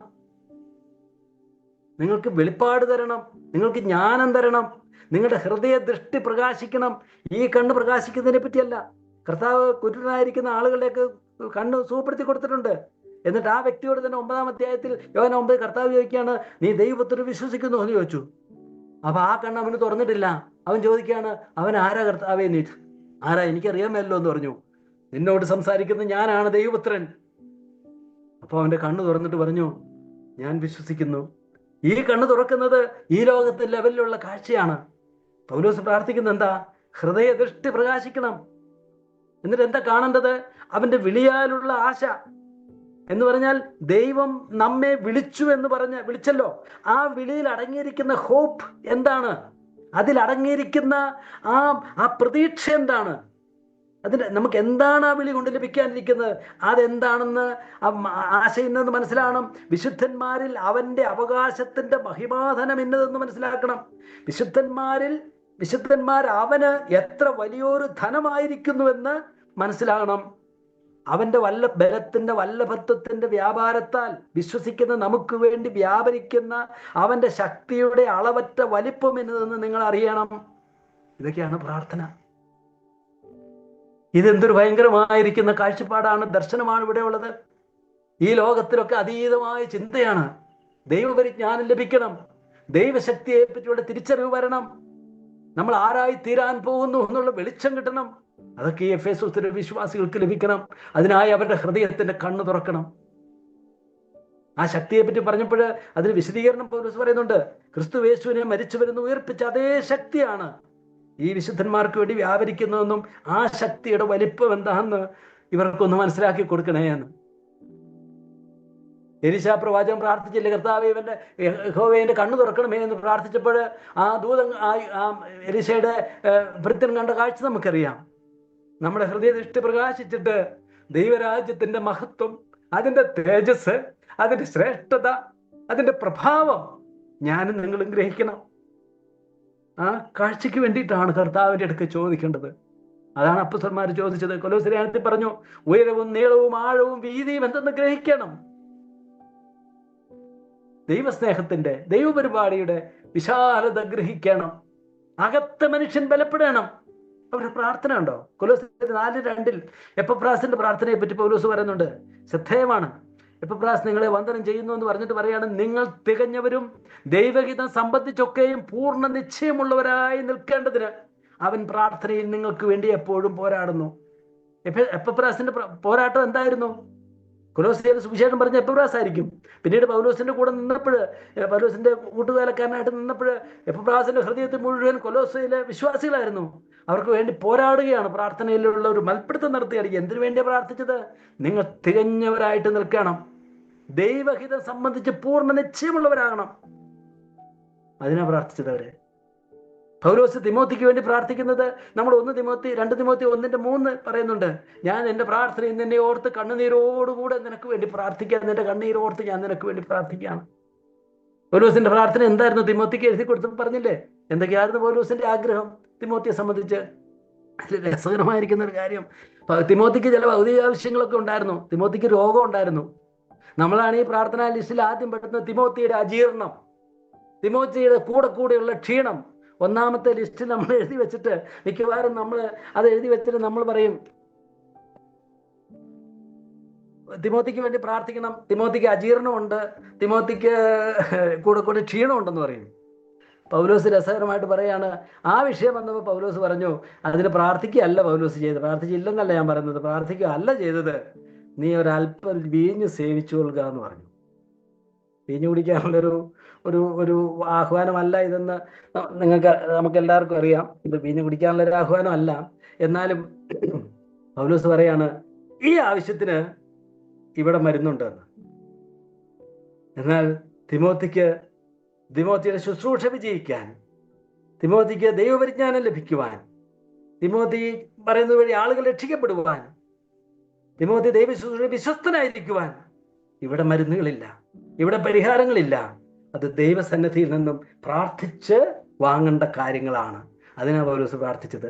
നിങ്ങൾക്ക് വെളിപ്പാട് തരണം, നിങ്ങൾക്ക് ജ്ഞാനം തരണം, നിങ്ങളുടെ ഹൃദയ ദൃഷ്ടി പ്രകാശിക്കണം. ഈ കണ്ണ് പ്രകാശിക്കുന്നതിനെ പറ്റിയല്ല. കർത്താവ് കുരുടനായിരിക്കുന്ന ആളുകളുടെയൊക്കെ കണ്ണ് സുഖപ്പെടുത്തി കൊടുത്തിട്ടുണ്ട്. എന്നിട്ട് ആ വ്യക്തിയോട് തന്നെ 9-ാം അധ്യായത്തിൽ യോഹന്നാൻ 9 കർത്താവ് ചോദിക്കുകയാണ്, നീ ദൈവത്തിൽ വിശ്വസിക്കുന്നു എന്ന് ചോദിച്ചു. അപ്പൊ ആ കണ്ണ് അവന് തുറന്നിട്ടില്ല. അവൻ ചോദിക്കുകയാണ്, അവൻ ആരാ കർത്താവേ? നീ ആരാ? എനിക്കറിയാമല്ലോ എന്ന് പറഞ്ഞു. നിന്നോട് സംസാരിക്കുന്നത് ഞാനാണ്, ദൈവപുത്രൻ. അപ്പൊ അവന്റെ കണ്ണ് തുറന്നിട്ട് പറഞ്ഞു, ഞാൻ വിശ്വസിക്കുന്നു. ഈ കണ്ണ് തുറക്കുന്നത് ഈ ലോകത്തെ ലെവലിലുള്ള കാഴ്ചയാണ്. പൗലോസ് പ്രാർത്ഥിക്കുന്നത് എന്താ? ഹൃദയ ദൃഷ്ടി പ്രകാശിക്കണം. എന്നിട്ട് എന്താ കാണേണ്ടത്? അവന്റെ വിളിയാലുള്ള ആശ എന്ന് പറഞ്ഞാൽ ദൈവം നമ്മെ വിളിച്ചു എന്ന് വിളിച്ചല്ലോ, ആ വിളിയിൽ അടങ്ങിയിരിക്കുന്ന ഹോപ്പ് എന്താണ്? അതിൽ അടങ്ങിയിരിക്കുന്ന ആ പ്രതീക്ഷ എന്താണ്? അതിന് നമുക്ക് എന്താണ് ആ വിളി കൊണ്ട് ലഭിക്കാനിരിക്കുന്നത്? അതെന്താണെന്ന് ആശയിന്നത് മനസ്സിലാകണം. വിശുദ്ധന്മാരിൽ അവന്റെ അവകാശത്തിന്റെ മഹിമാധനം ഇന്നതെന്ന് മനസ്സിലാക്കണം. വിശുദ്ധന്മാർ അവന് എത്ര വലിയൊരു ധനമായിരിക്കുന്നുവെന്ന് മനസ്സിലാകണം. അവന്റെ ബലത്തിന്റെ വല്ലഭത്വത്തിന്റെ വ്യാപാരത്താൽ വിശ്വസിക്കുന്ന നമുക്ക് വേണ്ടി വ്യാപരിക്കുന്ന അവന്റെ ശക്തിയുടെ അളവറ്റ വലിപ്പം എന്നതെന്ന് നിങ്ങൾ അറിയണം. ഇതൊക്കെയാണ് പ്രാർത്ഥന. ഇതെന്തൊരു ഭയങ്കരമായിരിക്കുന്ന കാഴ്ചപ്പാടാണ്, ദർശനമാണ് ഇവിടെ ഉള്ളത്. ഈ ലോകത്തിലൊക്കെ അതീതമായ ചിന്തയാണ്. ദൈവപരിജ്ഞാനം ലഭിക്കണം, ദൈവശക്തിയെ പറ്റിയുള്ള തിരിച്ചറിവ് വരണം, നമ്മൾ ആരായി തീരാൻ പോകുന്നു എന്നുള്ള വെളിച്ചം കിട്ടണം. അതൊക്കെ ഈ എഫേസോസിലെ വിശ്വാസികൾക്ക് ലഭിക്കണം. അതിനായി അവരുടെ ഹൃദയത്തിന്റെ കണ്ണ് തുറക്കണം. ആ ശക്തിയെ പറ്റി പറഞ്ഞപ്പോൾ അതിന് വിശദീകരണം പൗലോസ് പറയുന്നുണ്ട്. ക്രിസ്തുയേശുവിനെ മരിച്ചവരെന്ന് ഉയർപ്പിച്ച അതേ ശക്തിയാണ് ഈ വിശുദ്ധന്മാർക്ക് വേണ്ടി വ്യാപരിക്കുന്നതെന്നും ആ ശക്തിയുടെ വലിപ്പം എന്താണെന്ന് ഇവർക്കൊന്ന് മനസ്സിലാക്കി കൊടുക്കണേ എന്ന്. എലീശാ പ്രവാചകൻ പ്രാർത്ഥിച്ചില്ലേ, കർത്താവേ ഇവന്റെ യഹോവയുടെ കണ്ണു തുറക്കണമേ എന്ന് പ്രാർത്ഥിച്ചപ്പോൾ ആ ദൂതൻ ആ എലീശയുടെ ഭൃത്യൻ കണ്ട കാഴ്ച നമുക്കറിയാം. നമ്മുടെ ഹൃദയദൃഷ്ടി പ്രകാശിച്ചിട്ട് ദൈവരാജ്യത്തിന്റെ മഹത്വം, അതിന്റെ തേജസ്, അതിന്റെ ശ്രേഷ്ഠത, അതിന്റെ പ്രഭാവം ഞാനും നിങ്ങളും ഗ്രഹിക്കണം. ആ കാഴ്ചയ്ക്ക് വേണ്ടിയിട്ടാണ് കർത്താവിന്റെ അടുക്ക് ചോദിക്കേണ്ടത്. അതാണ് അപ്പോസ്തലന്മാർ ചോദിച്ചത്. കൊലോസ്യർ പറഞ്ഞു, ഉയരവും നീളവും ആഴവും വീതിയും എന്തെന്ന് ഗ്രഹിക്കണം. ദൈവസ്നേഹത്തിന്റെ, ദൈവപരിപാടിയുടെ വിശാലത ഗ്രഹിക്കണം. അകത്തെ മനുഷ്യൻ ബലപ്പെടണം. അവരുടെ പ്രാർത്ഥന ഉണ്ടോ? കൊലോസ്യർ 4:2 എപ്പഫ്രാസിന്റെ പ്രാർത്ഥനയെ പറ്റി പൗലോസ് പറയുന്നുണ്ട്. ശ്രദ്ധേയമാണ്. എപ്പഫ്രാസ് നിങ്ങളെ വന്ദനം ചെയ്യുന്നു എന്ന് പറഞ്ഞിട്ട് പറയാണ്, നിങ്ങൾ തികഞ്ഞവരും ദൈവഹിതം സംബന്ധിച്ചൊക്കെയും പൂർണ്ണ നിശ്ചയമുള്ളവരായി നിൽക്കേണ്ടതിന് അവൻ പ്രാർത്ഥനയിൽ നിങ്ങൾക്ക് വേണ്ടി എപ്പോഴും പോരാടുന്നു. എപ്പഫ്രാസിന്റെ പോരാട്ടം എന്തായിരുന്നു? കൊലോസ്യർ സുവിശേഷം പറഞ്ഞ എപ്പഫ്രാസ് ആയിരിക്കും. പിന്നീട് പൗലോസിന്റെ കൂടെ നിന്നപ്പോൾ, പൗലോസിന്റെ കൂട്ടുകാലക്കാരനായിട്ട് നിന്നപ്പോൾ എപ്പഫ്രാസിന്റെ ഹൃദയത്തിൽ മുഴുവൻ കൊലോസ്യയിലെ വിശ്വാസികളായിരുന്നു. അവർക്ക് വേണ്ടി പോരാടുകയാണ്, പ്രാർത്ഥനയിലുള്ള ഒരു മൽപ്പിടുത്തം നടത്തുകയാണ്. എന്തിനു വേണ്ടിയാണ് പ്രാർത്ഥിച്ചത്? നിങ്ങൾ തികഞ്ഞവരായിട്ട് നിൽക്കണം, ദൈവഹിതം സംബന്ധിച്ച് പൂർണ്ണ നിശ്ചയമുള്ളവരാകണം. അതിനാ പ്രാർത്ഥിച്ചത് അവര്. പൗലോസ് തിമോത്തിക്ക് വേണ്ടി പ്രാർത്ഥിക്കുന്നത് നമ്മൾ 2 തിമോത്തി 1:3 പറയുന്നുണ്ട്. ഞാൻ എൻ്റെ പ്രാർത്ഥനയിൽ നിന്നെ ഓർത്ത് കണ്ണുനീരോടുകൂടെ നിനക്ക് വേണ്ടി പ്രാർത്ഥിക്കാൻ, നിന്റെ കണ്ണീരോർത്ത് ഞാൻ നിനക്ക് വേണ്ടി പ്രാർത്ഥിക്കുകയാണ്. പൗലോസിന്റെ പ്രാർത്ഥന എന്തായിരുന്നു? തിമോത്തിക്ക് എഴുതി കൊടുത്തപ്പോൾ പറഞ്ഞില്ലേ എന്തൊക്കെയായിരുന്നു പൗലോസിന്റെ ആഗ്രഹം തിമോത്തിയെ സംബന്ധിച്ച്. അതിൽ രസകരമായിരിക്കുന്ന ഒരു കാര്യം, തിമോത്തിക്ക് ചില ഭൗതിക ആവശ്യങ്ങളൊക്കെ ഉണ്ടായിരുന്നു. തിമോത്തിക്ക് രോഗം ഉണ്ടായിരുന്നു. നമ്മളാണ് ഈ പ്രാർത്ഥനാ ലിസ്റ്റിൽ ആദ്യം പെടുന്ന തിമോത്തിയുടെ അജീർണം, തിമോത്തിയുടെ കൂടെയുള്ള ക്ഷീണം. 1ാമത്തെ ലിസ്റ്റിൽ നമ്മൾ എഴുതി വെച്ചിട്ട് മിക്കവാറും നമ്മൾ അത് എഴുതി വെച്ചിട്ട് നമ്മൾ പറയും തിമോത്തിക്ക് വേണ്ടി പ്രാർത്ഥിക്കണം, തിമോത്തിക്ക് അജീർണമുണ്ട്, തിമോത്തിക്ക് കൂടെ ക്ഷീണമുണ്ടെന്ന് പറയും. പൗലോസ് രസകരമായിട്ട് പറയാണ്, ആ വിഷയം വന്നപ്പോൾ പൗലോസ് പറഞ്ഞു, അതിന് പ്രാർത്ഥിക്കുകയല്ല പൗലോസ് ചെയ്തത്, പ്രാർത്ഥിച്ചില്ലെന്നല്ല ഞാൻ പറയുന്നത്, പ്രാർത്ഥിക്കുക അല്ല ചെയ്തത്, നീ ഒരല്പം വീഞ്ഞ് സേവിച്ചു കൊള്ളുക എന്ന് പറഞ്ഞു. വീഞ്ഞു കുടിക്കാനുള്ളൊരു ഒരു ഒരു ആഹ്വാനമല്ല ഇതെന്ന് നമുക്ക് എല്ലാവർക്കും അറിയാം. ഇത് വീഞ്ഞു കുടിക്കാനുള്ളൊരു ആഹ്വാനം അല്ല. എന്നാലും പൗലോസ് പറയാണ്, ഈ ആവശ്യത്തിന് ഇവിടെ മരുന്നുണ്ടെന്ന്. എന്നാൽ തിമോത്തിയുടെ ശുശ്രൂഷ വിജയിക്കാൻ, തിമോത്തിക്ക് ദൈവപരിജ്ഞാനം ലഭിക്കുവാൻ, തിമോത്തി പറയുന്നത് വഴി ആളുകൾ രക്ഷിക്കപ്പെടുവാൻ, തിമോത്തി ദൈവശുശ്രൂഷ വിശ്വസ്തനായിരിക്കുവാൻ ഇവിടെ മരുന്നുകളില്ല, ഇവിടെ പരിഹാരങ്ങളില്ല. അത് ദൈവസന്നിധിയിൽ നിന്നും പ്രാർത്ഥിച്ച് വാങ്ങേണ്ട കാര്യങ്ങളാണ്. അതിനാണ് പൗലോസ് പ്രാർത്ഥിച്ചത്.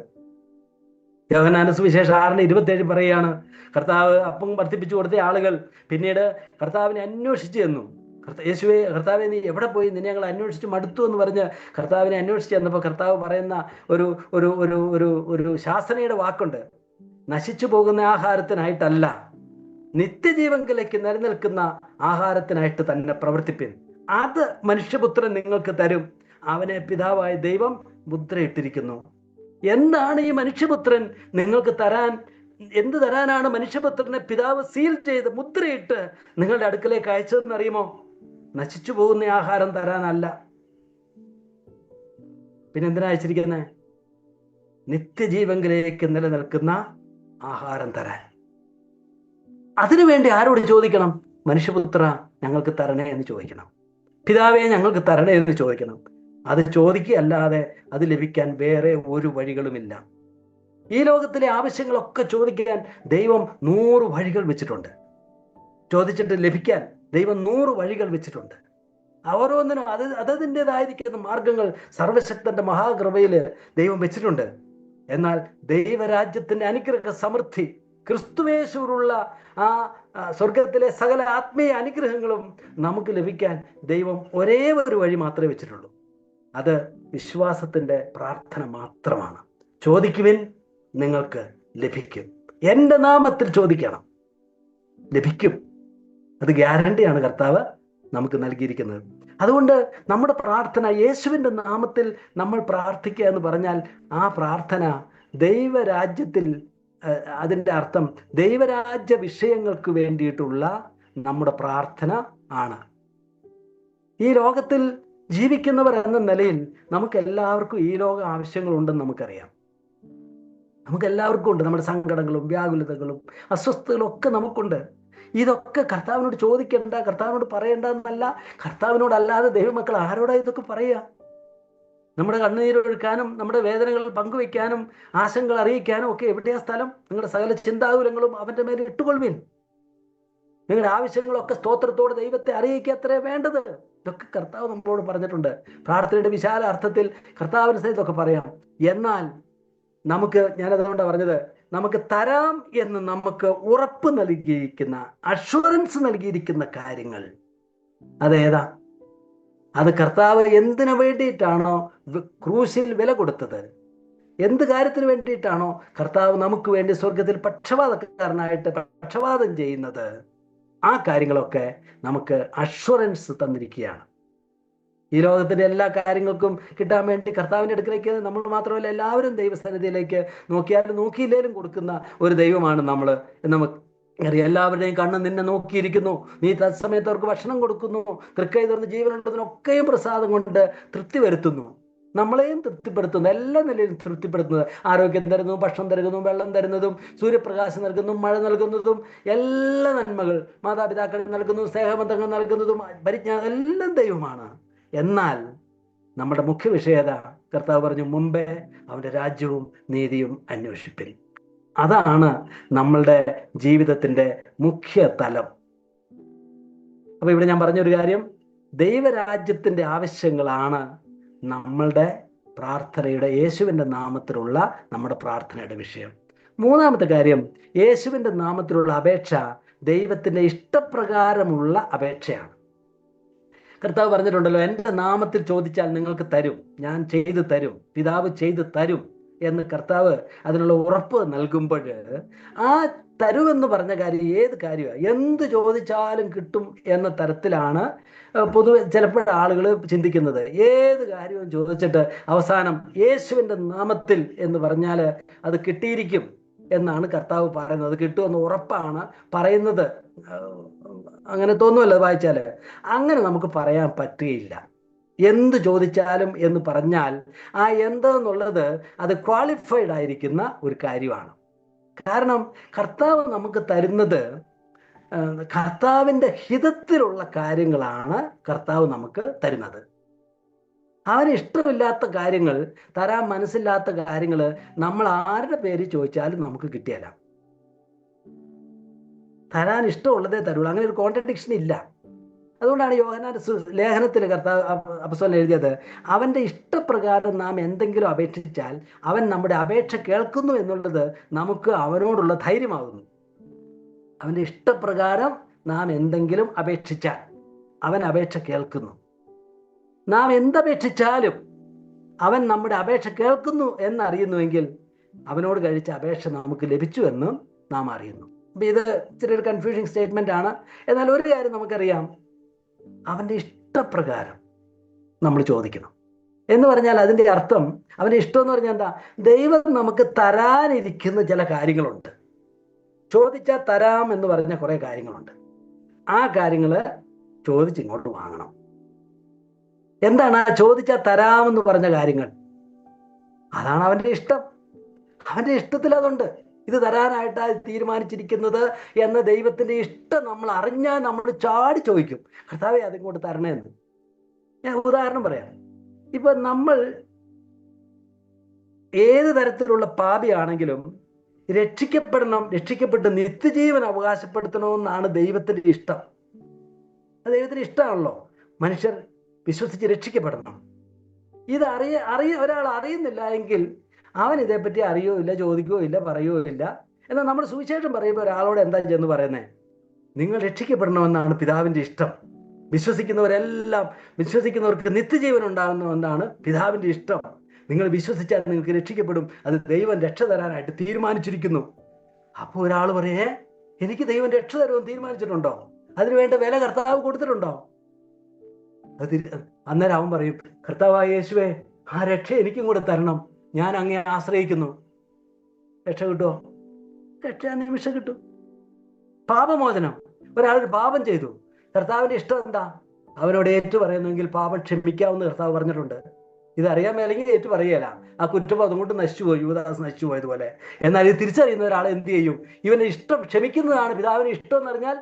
യോഹന്നാന്റെ സുവിശേഷം 6:27 പറയുകയാണ്, കർത്താവ് അപ്പം വർദ്ധിപ്പിച്ചു കൊടുത്ത ആളുകൾ പിന്നീട് കർത്താവിനെ അന്വേഷിച്ചു എന്നും, കർത്താവെ നീ എവിടെ പോയി, നിന്നെ ഞങ്ങൾ അന്വേഷിച്ച് മടുത്തു എന്ന് പറഞ്ഞ് കർത്താവിനെ അന്വേഷിച്ച് ചെന്നപ്പോൾ കർത്താവ് പറയുന്ന ഒരു ഒരു ഒരു ഒരു ഒരു ശാസനയുടെ വാക്കുണ്ട്, നശിച്ചു പോകുന്ന ആഹാരത്തിനായിട്ടല്ല, നിത്യജീവങ്കിലേക്ക് നിലനിൽക്കുന്ന ആഹാരത്തിനായിട്ട് തന്നെ പ്രവർത്തിപ്പിൻ, അത് മനുഷ്യപുത്രൻ നിങ്ങൾക്ക് തരും, അവനെ പിതാവായ ദൈവം മുദ്രയിട്ടിരിക്കുന്നു. എന്താണ് ഈ മനുഷ്യപുത്രൻ നിങ്ങൾക്ക് തരാൻ? എന്ത് തരാനാണ് മനുഷ്യപുത്രനെ പിതാവ് സീൽ ചെയ്ത് മുദ്രയിട്ട് നിങ്ങളുടെ അടുക്കലേക്ക് അയച്ചതെന്ന് അറിയുമോ? നശിച്ചു പോകുന്ന ആഹാരം തരാനല്ല. പിന്നെന്തിനാ അയച്ചിരിക്കുന്നത്? നിത്യജീവങ്കിലേക്ക് നിലനിൽക്കുന്ന ആഹാരം തരാൻ. അതിനുവേണ്ടി ആരോട് ചോദിക്കണം? മനുഷ്യപുത്ര ഞങ്ങൾക്ക് തരണേ എന്ന് ചോദിക്കണം, പിതാവേ ഞങ്ങൾക്ക് തരണേ എന്ന് ചോദിക്കണം. അത് ചോദിക്കുകയല്ലാതെ അത് ലഭിക്കാൻ വേറെ ഒരു വഴികളുമില്ല. ഈ ലോകത്തിലെ ആവശ്യങ്ങളൊക്കെ ചോദിക്കാൻ ദൈവം 100 വഴികൾ വെച്ചിട്ടുണ്ട്. ചോദിച്ചിട്ട് ലഭിക്കാൻ ദൈവം 100 വഴികൾ വെച്ചിട്ടുണ്ട്. ഓരോന്നിനും അതതിൻ്റെതായിരിക്കുന്ന മാർഗങ്ങൾ സർവശക്തന്റെ മഹാകൃപയിൽ ദൈവം വെച്ചിട്ടുണ്ട്. എന്നാൽ ദൈവരാജ്യത്തിന്റെ അനുഗ്രഹ സമൃദ്ധി, ക്രിസ്തുവേശുവിലുള്ള ആ സ്വർഗത്തിലെ സകല ആത്മീയ അനുഗ്രഹങ്ങളും നമുക്ക് ലഭിക്കാൻ ദൈവം ഒരേ ഒരു വഴി മാത്രമേ വെച്ചിട്ടുള്ളൂ. അത് വിശ്വാസത്തിന്റെ പ്രാർത്ഥന മാത്രമാണ്. ചോദിക്കുവിൻ നിങ്ങൾക്ക് ലഭിക്കും. എൻ്റെ നാമത്തിൽ ചോദിക്കണം, ലഭിക്കും. അത് ഗ്യാരണ്ടിയാണ് കർത്താവ് നമുക്ക് നൽകിയിരിക്കുന്നത്. അതുകൊണ്ട് നമ്മുടെ പ്രാർത്ഥന യേശുവിൻ്റെ നാമത്തിൽ നമ്മൾ പ്രാർത്ഥിക്കുക എന്ന് പറഞ്ഞാൽ ആ പ്രാർത്ഥന ദൈവരാജ്യത്തിൽ, അതിൻ്റെ അർത്ഥം ദൈവരാജ്യ വിഷയങ്ങൾക്ക് വേണ്ടിയിട്ടുള്ള നമ്മുടെ പ്രാർത്ഥന ആണ്. ഈ ലോകത്തിൽ ജീവിക്കുന്നവർ എന്ന നിലയിൽ നമുക്ക് എല്ലാവർക്കും ഈ ലോക ആവശ്യങ്ങളുണ്ടെന്ന് നമുക്കറിയാം. നമുക്ക് എല്ലാവർക്കും ഉണ്ട്. നമ്മുടെ സങ്കടങ്ങളും വ്യാകുലതകളും അസ്വസ്ഥതകളും ഒക്കെ നമുക്കുണ്ട്. ഇതൊക്കെ കർത്താവിനോട് ചോദിക്കേണ്ട, കർത്താവിനോട് പറയേണ്ട എന്നല്ല. കർത്താവിനോടല്ലാതെ ദൈവമക്കൾ ആരോടാ ഇതൊക്കെ പറയുക? നമ്മുടെ കണ്ണുനീരൊഴുക്കാനും നമ്മുടെ വേദനകൾ പങ്കുവയ്ക്കാനും ആശങ്കകൾ അറിയിക്കാനും ഒക്കെ എവിടെയാ സ്ഥലം? നിങ്ങളുടെ സകല ചിന്താകുലങ്ങളും അവൻ്റെ മേലെ ഇട്ടുകൊള്ളുവിൻ. നിങ്ങളുടെ ആവശ്യങ്ങളൊക്കെ സ്തോത്രത്തോടെ ദൈവത്തെ അറിയിക്കത്രേ വേണ്ടത്. ഇതൊക്കെ കർത്താവ് നമ്മളോട് പറഞ്ഞിട്ടുണ്ട്. പ്രാർത്ഥനയുടെ വിശാല അർത്ഥത്തിൽ കർത്താവിന് ഇതൊക്കെ പറയാം. എന്നാൽ ഞാനതുകൊണ്ടാണ് പറഞ്ഞത്, നമുക്ക് തരാം എന്ന് നമുക്ക് ഉറപ്പ് നൽകിയിരിക്കുന്ന, അഷുറൻസ് നൽകിയിരിക്കുന്ന കാര്യങ്ങൾ അതേതാ? അത് കർത്താവ് എന്തിനു വേണ്ടിയിട്ടാണോ ക്രൂശിൽ വില കൊടുത്തത്, എന്ത് കാര്യത്തിന് വേണ്ടിയിട്ടാണോ കർത്താവ് നമുക്ക് വേണ്ടി സ്വർഗത്തിൽ പക്ഷപാതക്കാരനായിട്ട് പക്ഷപാതം ചെയ്യുന്നത്, ആ കാര്യങ്ങളൊക്കെ നമുക്ക് അഷുറൻസ് തന്നിരിക്കുകയാണ്. ഈ ലോകത്തിന്റെ എല്ലാ കാര്യങ്ങൾക്കും കിട്ടാൻ വേണ്ടി കർത്താവിൻ്റെ അടുക്കലേക്ക് നമ്മൾ മാത്രമല്ല എല്ലാവരും ദൈവസന്നിധിയിലേക്ക് നോക്കിയാലും നോക്കിയില്ലേലും കൊടുക്കുന്ന ഒരു ദൈവമാണ് നമ്മൾ. നമുക്ക് അറിയാം, എല്ലാവരുടെയും കണ്ണ് നിന്നെ നോക്കിയിരിക്കുന്നു, നീ തത്സമയത്ത് അവർക്ക് ഭക്ഷണം കൊടുക്കുന്നു, തൃക്കൈ തുറന്ന് ജീവനുള്ളതിനൊക്കെയും പ്രസാദം കൊണ്ട് തൃപ്തി വരുത്തുന്നു, നമ്മളെയും തൃപ്തിപ്പെടുത്തുന്നു, എല്ലാ നിലയിലും തൃപ്തിപ്പെടുത്തുന്നത്. ആരോഗ്യം തരുന്നതും ഭക്ഷണം തരുന്നതും വെള്ളം തരുന്നതും സൂര്യപ്രകാശം നൽകുന്നതും മഴ നൽകുന്നതും എല്ലാ നന്മകൾ മാതാപിതാക്കളിൽ നൽകുന്നതും സ്നേഹബന്ധങ്ങൾ നൽകുന്നതും പരിജ്ഞാനം എല്ലാം ദൈവമാണ്. എന്നാൽ നമ്മുടെ മുഖ്യ വിഷയത കർത്താവ് പറഞ്ഞു, മുമ്പേ അവൻ്റെ രാജ്യവും നീതിയും അന്വേഷിപ്പിൻ. അതാണ് നമ്മളുടെ ജീവിതത്തിന്റെ മുഖ്യ തലം. അപ്പൊ ഇവിടെ ഞാൻ പറഞ്ഞൊരു കാര്യം, ദൈവരാജ്യത്തിന്റെ ആവശ്യങ്ങളാണ് നമ്മളുടെ പ്രാർത്ഥനയുടെ, യേശുവിൻ്റെ നാമത്തിലുള്ള നമ്മുടെ പ്രാർത്ഥനയുടെ വിഷയം. മൂന്നാമത്തെ കാര്യം, യേശുവിൻ്റെ നാമത്തിലുള്ള അപേക്ഷ ദൈവത്തിന്റെ ഇഷ്ടപ്രകാരമുള്ള അപേക്ഷയാണ്. കർത്താവ് പറഞ്ഞിട്ടുണ്ടല്ലോ, എൻ്റെ നാമത്തിൽ ചോദിച്ചാൽ നിങ്ങൾക്ക് തരും, ഞാൻ ചെയ്തു തരും, പിതാവ് ചെയ്തു തരും എന്ന് കർത്താവ് അതിനുള്ള ഉറപ്പ് നൽകുമ്പോൾ, ആ തരുമെന്ന് പറഞ്ഞ കാര്യം ഏത് കാര്യമാണ്? എന്ത് ചോദിച്ചാലും കിട്ടും എന്ന തരത്തിലാണ് പൊതുവെ ചിലപ്പോൾ ആളുകൾ ചിന്തിക്കുന്നത്. ഏത് കാര്യവും ചോദിച്ചിട്ട് അവസാനം യേശുവിൻ്റെ നാമത്തിൽ എന്ന് പറഞ്ഞാൽ അത് കിട്ടിയിരിക്കും എന്നാണ് കർത്താവ് പറയുന്നത്. അത് കിട്ടുമെന്ന് ഉറപ്പാണ് പറയുന്നത്. അങ്ങനെ തോന്നുമല്ലോ വായിച്ചാൽ. അങ്ങനെ നമുക്ക് പറയാൻ പറ്റുകയില്ല. എന്ത് ചോദിച്ചാലും എന്ന് പറഞ്ഞാൽ ആ എന്തെന്നുള്ളത് അത് ക്വാളിഫൈഡ് ആയിരിക്കുന്ന ഒരു കാര്യമാണ്. കാരണം കർത്താവ് നമുക്ക് തരുന്നത് കർത്താവിൻ്റെ ഹിതത്തിലുള്ള കാര്യങ്ങളാണ് കർത്താവ് നമുക്ക് തരുന്നത്. അവന് ഇഷ്ടമില്ലാത്ത കാര്യങ്ങൾ, തരാൻ മനസ്സില്ലാത്ത കാര്യങ്ങൾ നമ്മൾ ആരുടെ പേര് ചോദിച്ചാലും നമുക്ക് കിട്ടിയല്ല. തരാൻ ഇഷ്ടമുള്ളതേ തരുള്ളൂ. അങ്ങനെ ഒരു കോൺട്രഡിക്ഷൻ ഇല്ല. അതുകൊണ്ടാണ് യോഹന്നാൻ ലേഖനത്തിൽ കർത്താവ് അപ്പോസ്തലൻ എഴുതിയത്, അവൻ്റെ ഇഷ്ടപ്രകാരം നാം എന്തെങ്കിലും അപേക്ഷിച്ചാൽ അവൻ നമ്മുടെ അപേക്ഷ കേൾക്കുന്നു എന്നുള്ളത് നമുക്ക് അവനോടുള്ള ധൈര്യമാകുന്നു. അവൻ്റെ ഇഷ്ടപ്രകാരം നാം എന്തെങ്കിലും അപേക്ഷിച്ചാൽ അവൻ അപേക്ഷ കേൾക്കുന്നു. നാം എന്തപേക്ഷിച്ചാലും അവൻ നമ്മുടെ അപേക്ഷ കേൾക്കുന്നു എന്നറിയുന്നുവെങ്കിൽ അവനോട് കഴിച്ച അപേക്ഷ നമുക്ക് ലഭിച്ചു എന്നും നാം അറിയുന്നു. അപ്പം ഇത് ഇച്ചിരി ഒരു കൺഫ്യൂഷിങ് സ്റ്റേറ്റ്മെന്റ് ആണ്. എന്നാൽ ഒരു കാര്യം നമുക്കറിയാം, അവൻ്റെ ഇഷ്ടപ്രകാരം നമ്മൾ ചോദിക്കണം എന്ന് പറഞ്ഞാൽ അതിൻ്റെ അർത്ഥം, അവൻ്റെ ഇഷ്ടം എന്ന് പറഞ്ഞാൽ എന്താ? ദൈവം നമുക്ക് തരാനിരിക്കുന്ന ചില കാര്യങ്ങളുണ്ട്. ചോദിച്ചാൽ തരാം എന്ന് പറഞ്ഞ കുറേ കാര്യങ്ങളുണ്ട്. ആ കാര്യങ്ങൾ ചോദിച്ചിങ്ങോട്ട് വാങ്ങണം. എന്താണ് ആ ചോദിച്ചാൽ തരാമെന്ന് പറഞ്ഞ കാര്യങ്ങൾ? അതാണ് അവൻ്റെ ഇഷ്ടം. അവൻ്റെ ഇഷ്ടത്തിൽ അതുണ്ട്. ഇത് തരാനായിട്ടാണ് തീരുമാനിച്ചിരിക്കുന്നത് എന്ന ദൈവത്തിന്റെ ഇഷ്ടം നമ്മൾ അറിഞ്ഞാൽ നമ്മൾ ചാടി ചോദിക്കും, കർത്താവേ അതിങ്ങോട്ട് തരണേന്ന്. ഞാൻ ഉദാഹരണം പറയാം. ഇപ്പൊ നമ്മൾ ഏത് തരത്തിലുള്ള പാപിയാണെങ്കിലും രക്ഷിക്കപ്പെടണം, രക്ഷിക്കപ്പെട്ട് നിത്യജീവൻ അവകാശപ്പെടുത്തണമെന്നാണ് ദൈവത്തിന്റെ ഇഷ്ടം. അത് ദൈവത്തിന് ഇഷ്ടമാണല്ലോ, മനുഷ്യർ വിശ്വസിച്ച് രക്ഷിക്കപ്പെടണം. ഇത് ഒരാൾ അറിയുന്നില്ല എങ്കിൽ അവൻ ഇതേപ്പറ്റി അറിയോ ഇല്ല, ചോദിക്കുകയോ ഇല്ല, പറയുകയോ ഇല്ല. എന്നാൽ നമ്മൾ സുവിശേഷം പറയുമ്പോൾ ഒരാളോട് എന്താ ചെന്ന് പറയുന്നത്? നിങ്ങൾ രക്ഷിക്കപ്പെടണമെന്നാണ് പിതാവിൻ്റെ ഇഷ്ടം. വിശ്വസിക്കുന്നവർക്ക് നിത്യജീവൻ ഉണ്ടാകുന്നുവെന്നാണ് പിതാവിൻ്റെ ഇഷ്ടം. നിങ്ങൾ വിശ്വസിച്ചാൽ നിങ്ങൾക്ക് രക്ഷിക്കപ്പെടും. അത് ദൈവം രക്ഷ തരാനായിട്ട് തീരുമാനിച്ചിരിക്കുന്നു. അപ്പോൾ ഒരാൾ പറയേ, എനിക്ക് ദൈവം രക്ഷ തരുമെന്ന് തീരുമാനിച്ചിട്ടുണ്ടോ? അതിനു വേണ്ട വില കർത്താവ് കൊടുത്തിട്ടുണ്ടോ? അന്നേരം അവൻ പറയും, കർത്താവായ യേശുവേ, ആ രക്ഷ എനിക്കും കൂടെ തരണം, ഞാൻ അങ്ങേ ആശ്രയിക്കുന്നു. രക്ഷ കിട്ടുമോ? രക്ഷ നിമിഷം കിട്ടും. പാപമോചനം. ഒരാളൊരു പാപം ചെയ്തു, കർത്താവിന്റെ ഇഷ്ടം എന്താ? അവനോട് ഏറ്റു പറയുന്നെങ്കിൽ പാപം ക്ഷമിക്കാവുന്ന കർത്താവ് പറഞ്ഞിട്ടുണ്ട്. ഇതറിയാൻ മേലെങ്കിൽ ഏറ്റു പറയുകയില്ല. ആ കുറ്റബോധം കൊണ്ട് നശിച്ചുപോയി, യുവദാസ് നശിച്ചു പോയതുപോലെ. എന്നാൽ ഇത് തിരിച്ചറിയുന്ന ഒരാൾ എന്ത് ചെയ്യും? ഇവന്റെ ഇഷ്ടം ക്ഷമിക്കുന്നതാണ് പിതാവിന് ഇഷ്ടം എന്നറിഞ്ഞാൽ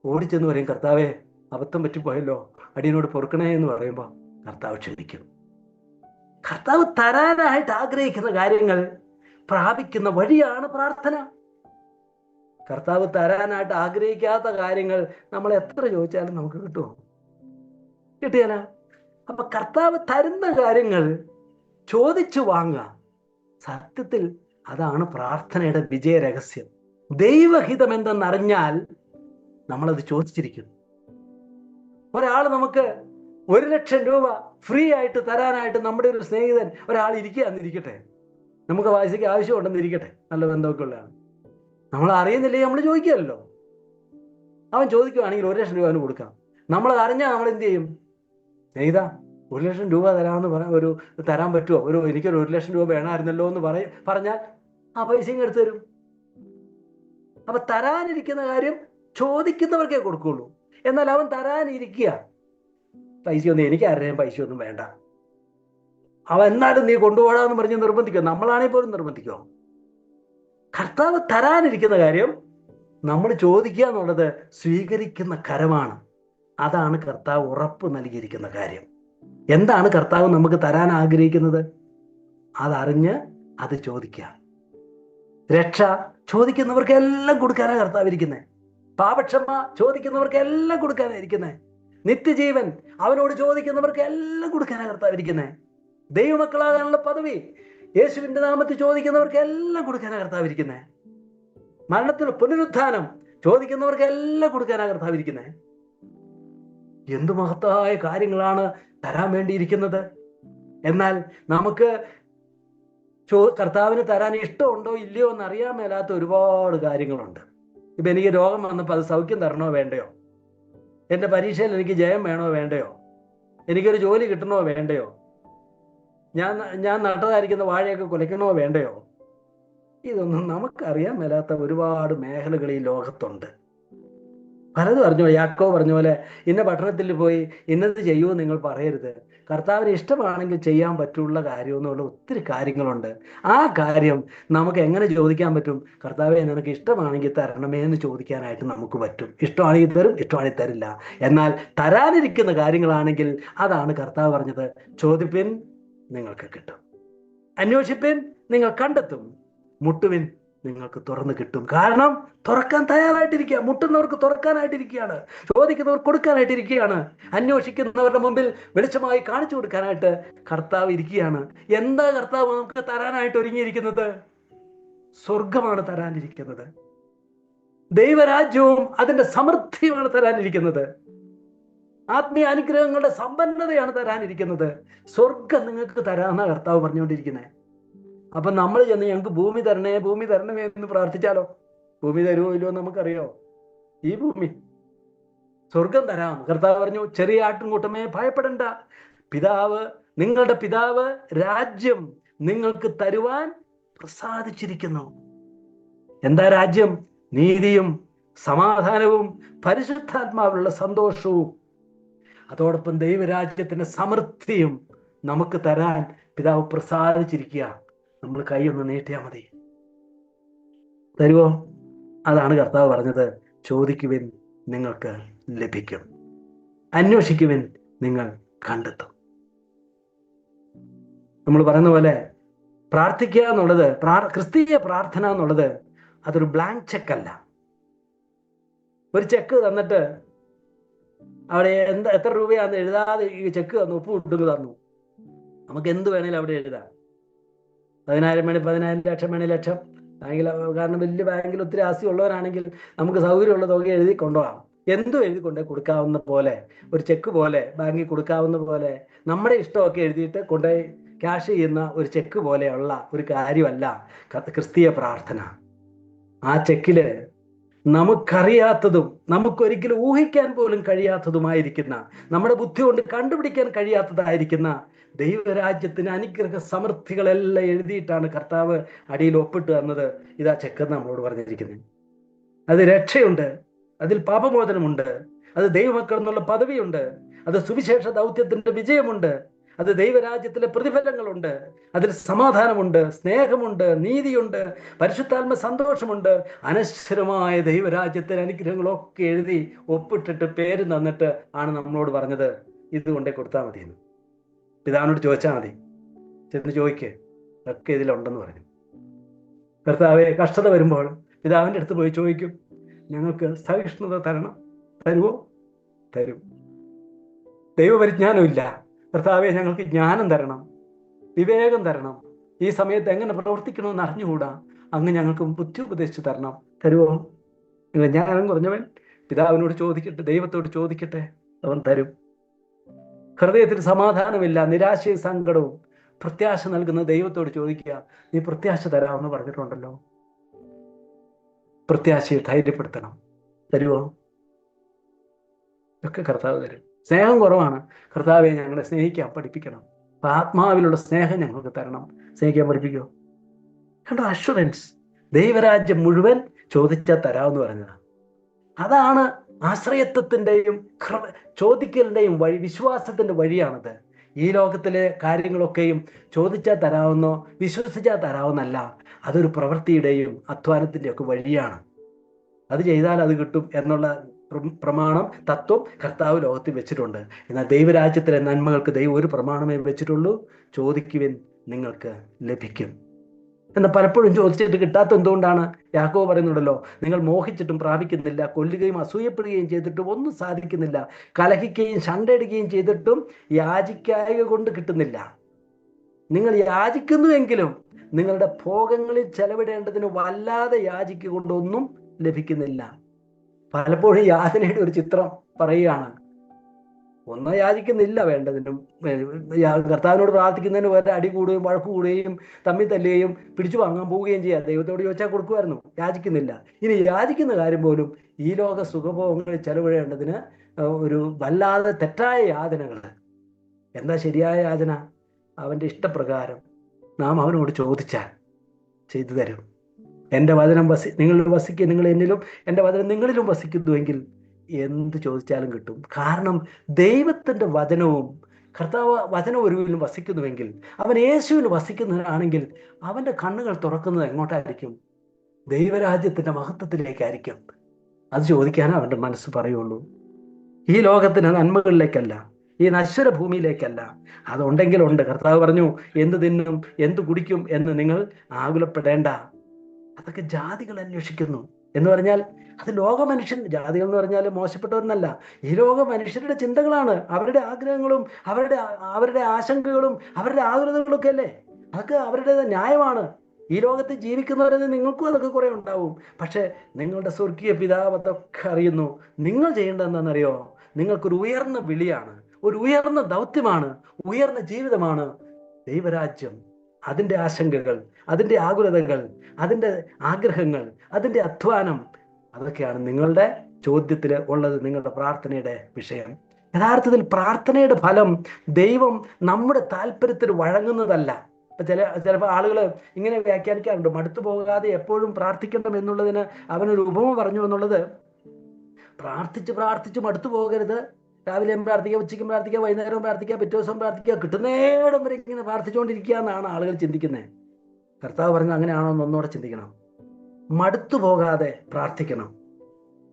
ഓടിച്ചെന്ന് പറയും, കർത്താവേ, അബദ്ധം പറ്റിപ്പോയല്ലോ, അടിയനോട് പൊറുക്കണേ എന്ന് പറയുമ്പോൾ കർത്താവ് ക്ഷമിക്കും. കർത്താവ് തരാനായിട്ട് ആഗ്രഹിക്കുന്ന കാര്യങ്ങൾ പ്രാപിക്കുന്ന വഴിയാണ് പ്രാർത്ഥന. കർത്താവ് തരാനായിട്ട് ആഗ്രഹിക്കാത്ത കാര്യങ്ങൾ നമ്മൾ എത്ര ചോദിച്ചാലും നമുക്ക് കിട്ടുമോ? കിട്ടിയാല. അപ്പൊ കർത്താവ് തരുന്ന കാര്യങ്ങൾ ചോദിച്ചു വാങ്ങുക. സത്യത്തിൽ അതാണ് പ്രാർത്ഥനയുടെ വിജയ രഹസ്യം. ദൈവഹിതം എന്തെന്നറിഞ്ഞാൽ നമ്മളത് ചോദിച്ചിരിക്കും. ഒരാൾ നമുക്ക് 1,00,000 രൂപ ഫ്രീ ആയിട്ട് തരാനായിട്ട് നമ്മുടെ ഒരു സ്നേഹിതൻ ഒരാൾ ഇരിക്കുകയെന്നിരിക്കട്ടെ, നമുക്ക് പൈസയ്ക്ക് ആവശ്യമുണ്ടെന്നിരിക്കട്ടെ, നല്ല ബന്ധമൊക്കെ ഉള്ളതാണ്. നമ്മൾ അറിയുന്നില്ലേ, നമ്മൾ ചോദിക്കുകയല്ലോ. അവൻ ചോദിക്കുകയാണെങ്കിൽ 1,00,000 രൂപ അവന് കൊടുക്കാം. നമ്മളത് അറിഞ്ഞാൽ നമ്മൾ എന്ത് ചെയ്യും? സ്നേഹിത, 1,00,000 രൂപ തരാമെന്ന് തരാൻ പറ്റുമോ? എനിക്കൊരു 1,00,000 രൂപ വേണമായിരുന്നല്ലോ എന്ന് പറഞ്ഞാൽ ആ പൈസയും എടുത്തു തരും. അപ്പൊ തരാനിരിക്കുന്ന കാര്യം ചോദിക്കുന്നവർക്കേ കൊടുക്കുള്ളൂ. എന്നാൽ അവൻ തരാനിരിക്കുക, പൈസയൊന്നും എനിക്ക് ആരുടെയും പൈസയൊന്നും വേണ്ട, അവൻ എന്നാലും നീ കൊണ്ടുപോകാന്ന് പറഞ്ഞ് നിർബന്ധിക്കുക. നമ്മളാണെങ്കിൽ പോലും നിർബന്ധിക്കുമോ? കർത്താവ് തരാനിരിക്കുന്ന കാര്യം നമ്മൾ ചോദിക്കുക എന്നുള്ളത് സ്വീകരിക്കുന്ന കരമാണ്. അതാണ് കർത്താവ് ഉറപ്പ് നൽകിയിരിക്കുന്ന കാര്യം. എന്താണ് കർത്താവ് നമുക്ക് തരാൻ ആഗ്രഹിക്കുന്നത്? അതറിഞ്ഞ് അത് ചോദിക്കുക. രക്ഷ ചോദിക്കുന്നവർക്കെല്ലാം കൊടുക്കാനാണ് കർത്താവ് ഇരിക്കുന്നത്. പാപക്ഷമ ചോദിക്കുന്നവർക്കെല്ലാം കൊടുക്കാനാണ് ഇരിക്കുന്നത്. നിത്യജീവൻ അവനോട് ചോദിക്കുന്നവർക്ക് എല്ലാം കൊടുക്കാനാണ് കർത്താവ് ഇരിക്കുന്നത്. ദൈവമക്കളാകാനുള്ള പദവി യേശുവിന്റെ നാമത്തിൽ ചോദിക്കുന്നവർക്ക് എല്ലാം കൊടുക്കാനാണ് കർത്താവ് ഇരിക്കുന്നത്. മരണത്തിന് പുനരുത്ഥാനം ചോദിക്കുന്നവർക്ക് എല്ലാം കൊടുക്കാനാണ് കർത്താവ് ഇരിക്കുന്നത്. എന്തു മഹത്തായ കാര്യങ്ങളാണ് തരാൻ വേണ്ടിയിരിക്കുന്നത്. എന്നാൽ നമുക്ക് കർത്താവിന് തരാൻ ഇഷ്ടമുണ്ടോ ഇല്ലയോ എന്ന് അറിയാൻ മേലാത്ത ഒരുപാട് കാര്യങ്ങളുണ്ട്. ഇപ്പൊ എനിക്ക് രോഗം വന്നപ്പോൾ അത് സൗഖ്യം തരണോ വേണ്ടയോ? എൻ്റെ പരീക്ഷയിൽ എനിക്ക് ജയം വേണോ വേണ്ടയോ? എനിക്കൊരു ജോലി കിട്ടണോ വേണ്ടയോ? ഞാൻ നട്ടതായിരിക്കുന്ന വാഴയൊക്കെ കുലയ്ക്കണോ വേണ്ടയോ? ഇതൊന്നും നമുക്കറിയാൻ മേലാത്ത ഒരുപാട് മേഖലകൾ ഈ ലോകത്തുണ്ട്. പലതും അറിഞ്ഞോ? യാക്കോബ് പറഞ്ഞ പോലെ ഇന്ന പട്ടണത്തിൽ പോയി ഇന്നത് ചെയ്യുമോ നിങ്ങൾ പറയരുത്. കർത്താവിന് ഇഷ്ടമാണെങ്കിൽ ചെയ്യാൻ പറ്റുള്ള കാര്യമെന്നുള്ള ഒത്തിരി കാര്യങ്ങളുണ്ട്. ആ കാര്യം നമുക്ക് എങ്ങനെ ചോദിക്കാൻ പറ്റും? കർത്താവെ, നിനക്ക് ഇഷ്ടമാണെങ്കിൽ തരണമേ എന്ന് ചോദിക്കാനായിട്ട് നമുക്ക് പറ്റും. ഇഷ്ടമാണെങ്കിൽ തരും, ഇഷ്ടമാണെങ്കിൽ തരില്ല. എന്നാൽ തരാനിരിക്കുന്ന കാര്യങ്ങളാണെങ്കിൽ അതാണ് കർത്താവ് പറഞ്ഞത്, ചോദിപ്പിൻ നിങ്ങൾക്ക് കിട്ടും, അന്വേഷിപ്പിൻ നിങ്ങൾ കണ്ടെത്തും, മുട്ടുവിൻ നിങ്ങൾക്ക് തുറന്നു കിട്ടും. കാരണം തുറക്കാൻ തയ്യാറായിട്ടിരിക്കുക. മുട്ടുന്നവർക്ക് തുറക്കാനായിട്ടിരിക്കുകയാണ്, ചോദിക്കുന്നവർ കൊടുക്കാനായിട്ടിരിക്കുകയാണ്, അന്വേഷിക്കുന്നവരുടെ മുമ്പിൽ വെളിച്ചമായി കാണിച്ചു കൊടുക്കാനായിട്ട് കർത്താവ് ഇരിക്കുകയാണ്. എന്താ കർത്താവ് നമുക്ക് തരാനായിട്ട് ഒരുങ്ങിയിരിക്കുന്നത്? സ്വർഗമാണ് തരാനിരിക്കുന്നത്. ദൈവരാജ്യവും അതിന്റെ സമൃദ്ധിയുമാണ് തരാനിരിക്കുന്നത്. ആത്മീയ അനുഗ്രഹങ്ങളുടെ സമ്പന്നതയാണ് തരാനിരിക്കുന്നത്. സ്വർഗം നിങ്ങൾക്ക് തരാമെന്ന കർത്താവ് പറഞ്ഞുകൊണ്ടിരിക്കുന്നത്. അപ്പൊ നമ്മൾ ചെന്ന് ഞങ്ങൾക്ക് ഭൂമി തരണേ, ഭൂമി തരണമേ എന്ന് പ്രാർത്ഥിച്ചാലോ? ഭൂമി തരുമോ ഇല്ലയോ നമുക്കറിയോ? ഈ ഭൂമി സ്വർഗം തരാം. കർത്താവ് പറഞ്ഞു, ചെറിയ ആട്ടിൻകൂട്ടമേ ഭയപ്പെടണ്ട, നിങ്ങളുടെ പിതാവ് രാജ്യം നിങ്ങൾക്ക് തരുവാൻ പ്രസാദിച്ചിരിക്കുന്നു. എന്താ രാജ്യം? നീതിയും സമാധാനവും പരിശുദ്ധാത്മാവിലുള്ള സന്തോഷവും അതോടൊപ്പം ദൈവരാജ്യത്തിന്റെ സമൃദ്ധിയും നമുക്ക് തരാൻ പിതാവ് പ്രസാദിച്ചിരിക്കുക. നമ്മൾ കൈ ഒന്ന് നീട്ടിയാൽ മതി. തരുവോ? അതാണ് കർത്താവ് പറഞ്ഞത്, ചോദിക്കുവിൻ നിങ്ങൾക്ക് ലഭിക്കും, അന്വേഷിക്കുവിൻ നിങ്ങൾ കണ്ടെത്തും. നമ്മൾ പറയുന്ന പോലെ പ്രാർത്ഥിക്കുക എന്നുള്ളത്, ക്രിസ്തീയ പ്രാർത്ഥന എന്നുള്ളത് അതൊരു ബ്ലാങ്ക് ചെക്ക് അല്ല. ഒരു ചെക്ക് തന്നിട്ട് അവിടെ എത്ര രൂപയാണെന്ന് എഴുതാതെ ഈ ചെക്ക് തന്നു, ഒപ്പ് ഇട്ടുക തന്നു. നമുക്ക് എന്ത് വേണേലും അവിടെ എഴുതാം. 10,000 വേണേൽ 10,000, ലക്ഷം വേണേൽ ലക്ഷം. ബാങ്കിൽ, കാരണം വലിയ ബാങ്കിൽ ഒത്തിരി ആസ്തി ഉള്ളവരാണെങ്കിൽ നമുക്ക് സൗകര്യമുള്ള തുക എഴുതി കൊണ്ടുപോകാം. എന്തും എഴുതി കൊണ്ടേ കൊടുക്കാവുന്ന പോലെ, ഒരു ചെക്ക് പോലെ ബാങ്കിൽ കൊടുക്കാവുന്ന പോലെ നമ്മുടെ ഇഷ്ടമൊക്കെ എഴുതിയിട്ട് കൊണ്ടുപോയി ക്യാഷ് ചെയ്യുന്ന ഒരു ചെക്ക് പോലെയുള്ള ഒരു കാര്യമല്ല ക്രിസ്തീയ പ്രാർത്ഥന. ആ ചെക്കില് നമുക്കറിയാത്തതും നമുക്കൊരിക്കലും ഊഹിക്കാൻ പോലും കഴിയാത്തതുമായിരിക്കുന്ന, നമ്മുടെ ബുദ്ധി കൊണ്ട് കണ്ടുപിടിക്കാൻ കഴിയാത്തതായിരിക്കുന്ന ദൈവരാജ്യത്തിന് അനുഗ്രഹ സമൃദ്ധികളെല്ലാം എഴുതിയിട്ടാണ് കർത്താവ് അടിയിൽ ഒപ്പിട്ട് തന്നത്. ഇതാ ചെക്കെന്ന് നമ്മളോട് പറഞ്ഞിരിക്കുന്നത്. അത് രക്ഷയുണ്ട്, അതിൽ പാപമോചനമുണ്ട്, അത് ദൈവമക്കൾ എന്നുള്ള പദവിയുണ്ട്, അത് സുവിശേഷ ദൗത്യത്തിന്റെ വിജയമുണ്ട്, അത് ദൈവരാജ്യത്തിലെ പ്രതിഫലങ്ങളുണ്ട്, അതിൽ സമാധാനമുണ്ട്, സ്നേഹമുണ്ട്, നീതിയുണ്ട്, പരിശുദ്ധാത്മ സന്തോഷമുണ്ട്. അനശ്വരമായ ദൈവരാജ്യത്തിലെ അനുഗ്രഹങ്ങളൊക്കെ എഴുതി ഒപ്പിട്ടിട്ട് പേര് തന്നിട്ട് ആണ് നമ്മളോട് പറഞ്ഞത് ഇത് കൊണ്ടേ കൊടുത്താൽ മതിയെന്ന്. പിതാവിനോട് ചോദിച്ചാൽ മതി, ചെന്ന് ചോദിക്ക്, ഒക്കെ ഇതിലുണ്ടെന്ന് പറഞ്ഞു. കർത്താവെ, കഷ്ടത വരുമ്പോൾ പിതാവിൻ്റെ അടുത്ത് പോയി ചോദിക്കും, ഞങ്ങൾക്ക് സഹിഷ്ണുത തരണം. തരുമോ? തരും. ദൈവപരിജ്ഞാനമില്ല, കർത്താവെ ഞങ്ങൾക്ക് ജ്ഞാനം തരണം, വിവേകം തരണം, ഈ സമയത്ത് എങ്ങനെ പ്രവർത്തിക്കണമെന്ന് അറിഞ്ഞുകൂടാ, അങ്ങ് ഞങ്ങൾക്ക് ബുദ്ധി ഉപദേശിച്ച് തരണം. തരുമോ? നിങ്ങൾ ജ്ഞാനം കുറഞ്ഞവൻ പിതാവിനോട് ചോദിക്കട്ടെ, ദൈവത്തോട് ചോദിക്കട്ടെ, അവൻ തരും. ഹൃദയത്തിൽ സമാധാനമില്ല, നിരാശയും സങ്കടവും, പ്രത്യാശ നൽകുന്ന ദൈവത്തോട് ചോദിക്കുക, നീ പ്രത്യാശ തരാമെന്ന് പറഞ്ഞിട്ടുണ്ടല്ലോ. പ്രത്യാശയെ ധൈര്യപ്പെടുത്തണം. തരുമോ? ഒക്കെ കർത്താവ് തരും. സ്നേഹം കുറവാണ്, കർത്താവെ ഞങ്ങളെ സ്നേഹിക്കാൻ പഠിപ്പിക്കണം, ആത്മാവിലുള്ള സ്നേഹം ഞങ്ങൾക്ക് തരണം, സ്നേഹിക്കാൻ പഠിപ്പിക്കുമോ? കണ്ടോ, അഷുറൻസ്. ദൈവരാജ്യം മുഴുവൻ ചോദിച്ചാൽ തരാമെന്ന് പറഞ്ഞതാണ്. അതാണ് ആശ്രയത്വത്തിൻ്റെയും ചോദിക്കലിൻ്റെയും വഴി, വിശ്വാസത്തിന്റെ വഴിയാണത്. ഈ ലോകത്തിലെ കാര്യങ്ങളൊക്കെയും ചോദിച്ചാൽ തരാവുന്നോ വിശ്വസിച്ചാൽ തരാവുന്നല്ല, അതൊരു പ്രവൃത്തിയുടെയും അധ്വാനത്തിൻ്റെ ഒക്കെ വഴിയാണ്. അത് ചെയ്താൽ അത് കിട്ടും എന്നുള്ള പ്രമാണം, തത്വം കർത്താവ് ലോകത്തിൽ വെച്ചിട്ടുണ്ട്. എന്നാൽ ദൈവരാജ്യത്തിലെ നന്മകൾക്ക് ദൈവം ഒരു പ്രമാണമേ വെച്ചിട്ടുള്ളൂ, ചോദിക്കുവിൻ നിങ്ങൾക്ക് ലഭിക്കും. എന്നാൽ പലപ്പോഴും ചോദിച്ചിട്ട് കിട്ടാത്ത എന്തുകൊണ്ടാണ്? യാക്കോബ് പറയുന്നുണ്ടല്ലോ, നിങ്ങൾ മോഹിച്ചിട്ടും പ്രാപിക്കുന്നില്ല, കൊല്ലുകയും അസൂയപ്പെടുകയും ചെയ്തിട്ടും ഒന്നും സാധിക്കുന്നില്ല, കലഹിക്കുകയും ശണ്ടയിടുകയും ചെയ്തിട്ടും യാചിക്കായ കൊണ്ട് കിട്ടുന്നില്ല. നിങ്ങൾ യാചിക്കുന്നുവെങ്കിലും നിങ്ങളുടെ ഭോഗങ്ങളിൽ ചെലവിടേണ്ടതിന് വല്ലാതെ യാചിക്കൊണ്ടൊന്നും ലഭിക്കുന്നില്ല. പലപ്പോഴും യാതനയുടെ ഒരു ചിത്രം പറയുകയാണ്. ഒന്നും യാചിക്കുന്നില്ല വേണ്ടതിനും. കർത്താവിനോട് പ്രാർത്ഥിക്കുന്നതിന് വരെ അടി കൂടുകയും വഴക്ക് കൂടുകയും തമ്മിൽ തല്ലുകയും പിടിച്ചു വാങ്ങാൻ പോവുകയും ചെയ്യാം. ദൈവത്തോട് ചോദിച്ചാൽ കൊടുക്കുമായിരുന്നു. യാചിക്കുന്നില്ല. ഇനി യാചിക്കുന്ന കാര്യം പോലും ഈ ലോക സുഖഭോഗങ്ങളിൽ ചെലവിടേണ്ടതിന് ഒരു വല്ലാതെ തെറ്റായ യാതനകൾ. എന്താ ശരിയായ യാചന? അവൻ്റെ ഇഷ്ടപ്രകാരം നാം അവനോട് ചോദിച്ചാൽ ചെയ്തു തരും. എൻ്റെ വചനം നിങ്ങളിൽ വസിക്കുക, നിങ്ങൾ എന്നിലും എൻ്റെ വചനം നിങ്ങളിലും വസിക്കുന്നുവെങ്കിൽ എന്ത് ചോദിച്ചാലും കിട്ടും. കാരണം ദൈവത്തിൻ്റെ വചനവും കർത്താവ് വചനം ഒരുവിലും വസിക്കുന്നുവെങ്കിൽ, അവൻ യേശുവിൽ വസിക്കുന്നതാണെങ്കിൽ അവൻ്റെ കണ്ണുകൾ തുറക്കുന്നത് എങ്ങോട്ടായിരിക്കും? ദൈവരാജ്യത്തിൻ്റെ മഹത്വത്തിലേക്കായിരിക്കും. അത് ചോദിക്കാനേ അവൻ്റെ മനസ്സ് പറയുള്ളൂ. ഈ ലോകത്തിന് നന്മകളിലേക്കല്ല, ഈ നശ്വര ഭൂമിയിലേക്കല്ല. അതുണ്ടെങ്കിലുണ്ട്. കർത്താവ് പറഞ്ഞു, എന്ത് തിന്നും എന്ത് കുടിക്കും എന്ന് നിങ്ങൾ ആകുലപ്പെടേണ്ട. അതൊക്കെ ജാതികൾ അന്വേഷിക്കുന്നു എന്ന് പറഞ്ഞാൽ അത് ലോക മനുഷ്യൻ, ജാതികൾ എന്ന് പറഞ്ഞാൽ മോശപ്പെട്ടവരെന്നല്ല, ഈ ലോക മനുഷ്യരുടെ ചിന്തകളാണ്, അവരുടെ ആഗ്രഹങ്ങളും അവരുടെ ആശങ്കകളും അവരുടെ ആകുലതകളൊക്കെ അല്ലേ. അതൊക്കെ അവരുടെ ന്യായമാണ്. ഈ ലോകത്ത് ജീവിക്കുന്നവരെന്ന് നിങ്ങൾക്കും അതൊക്കെ കുറെ ഉണ്ടാവും. പക്ഷെ നിങ്ങളുടെ സ്വർഗീയ പിതാവ് അതൊക്കെ അറിയുന്നു. നിങ്ങൾ ചെയ്യേണ്ടത് എന്താണെന്നറിയോ? നിങ്ങൾക്കൊരു ഉയർന്ന വിളിയാണ്, ഒരു ഉയർന്ന ദൗത്യമാണ്, ഉയർന്ന ജീവിതമാണ് ദൈവരാജ്യം. അതിൻ്റെ ആശങ്കകൾ, അതിൻ്റെ ആകുലതകൾ, അതിൻ്റെ ആഗ്രഹങ്ങൾ, അതിൻ്റെ അധ്വാനം, അതൊക്കെയാണ് നിങ്ങളുടെ ചോദ്യത്തിൽ ഉള്ളത്, നിങ്ങളുടെ പ്രാർത്ഥനയുടെ വിഷയം. യഥാർത്ഥത്തിൽ പ്രാർത്ഥനയുടെ ഫലം ദൈവം നമ്മുടെ താല്പര്യത്തിന് വഴങ്ങുന്നതല്ല. ചിലപ്പോൾ ആളുകൾ ഇങ്ങനെ വ്യാഖ്യാനിക്കാറുണ്ട്, മടുത്തു പോകാതെ എപ്പോഴും പ്രാർത്ഥിക്കണം എന്നുള്ളതിന് അവനൊരു ഉപമ പറഞ്ഞു എന്നുള്ളത്. പ്രാർത്ഥിച്ച് മടുത്തു പോകരുത്. രാവിലെയും പ്രാർത്ഥിക്കുക, ഉച്ചയ്ക്കും പ്രാർത്ഥിക്കുക, വൈകുന്നേരവും പ്രാർത്ഥിക്കുക, പിറ്റേ ദിവസവും പ്രാർത്ഥിക്കുക, കിട്ടുന്നേടം വരെ ഇങ്ങനെ പ്രാർത്ഥിച്ചുകൊണ്ടിരിക്കുക എന്നാണ് ആളുകൾ ചിന്തിക്കുന്നത്. കർത്താവ് പറഞ്ഞത് അങ്ങനെയാണോ എന്ന് ഒന്നുകൂടെ ചിന്തിക്കണം. മടുത്തു പോകാതെ പ്രാർത്ഥിക്കണം.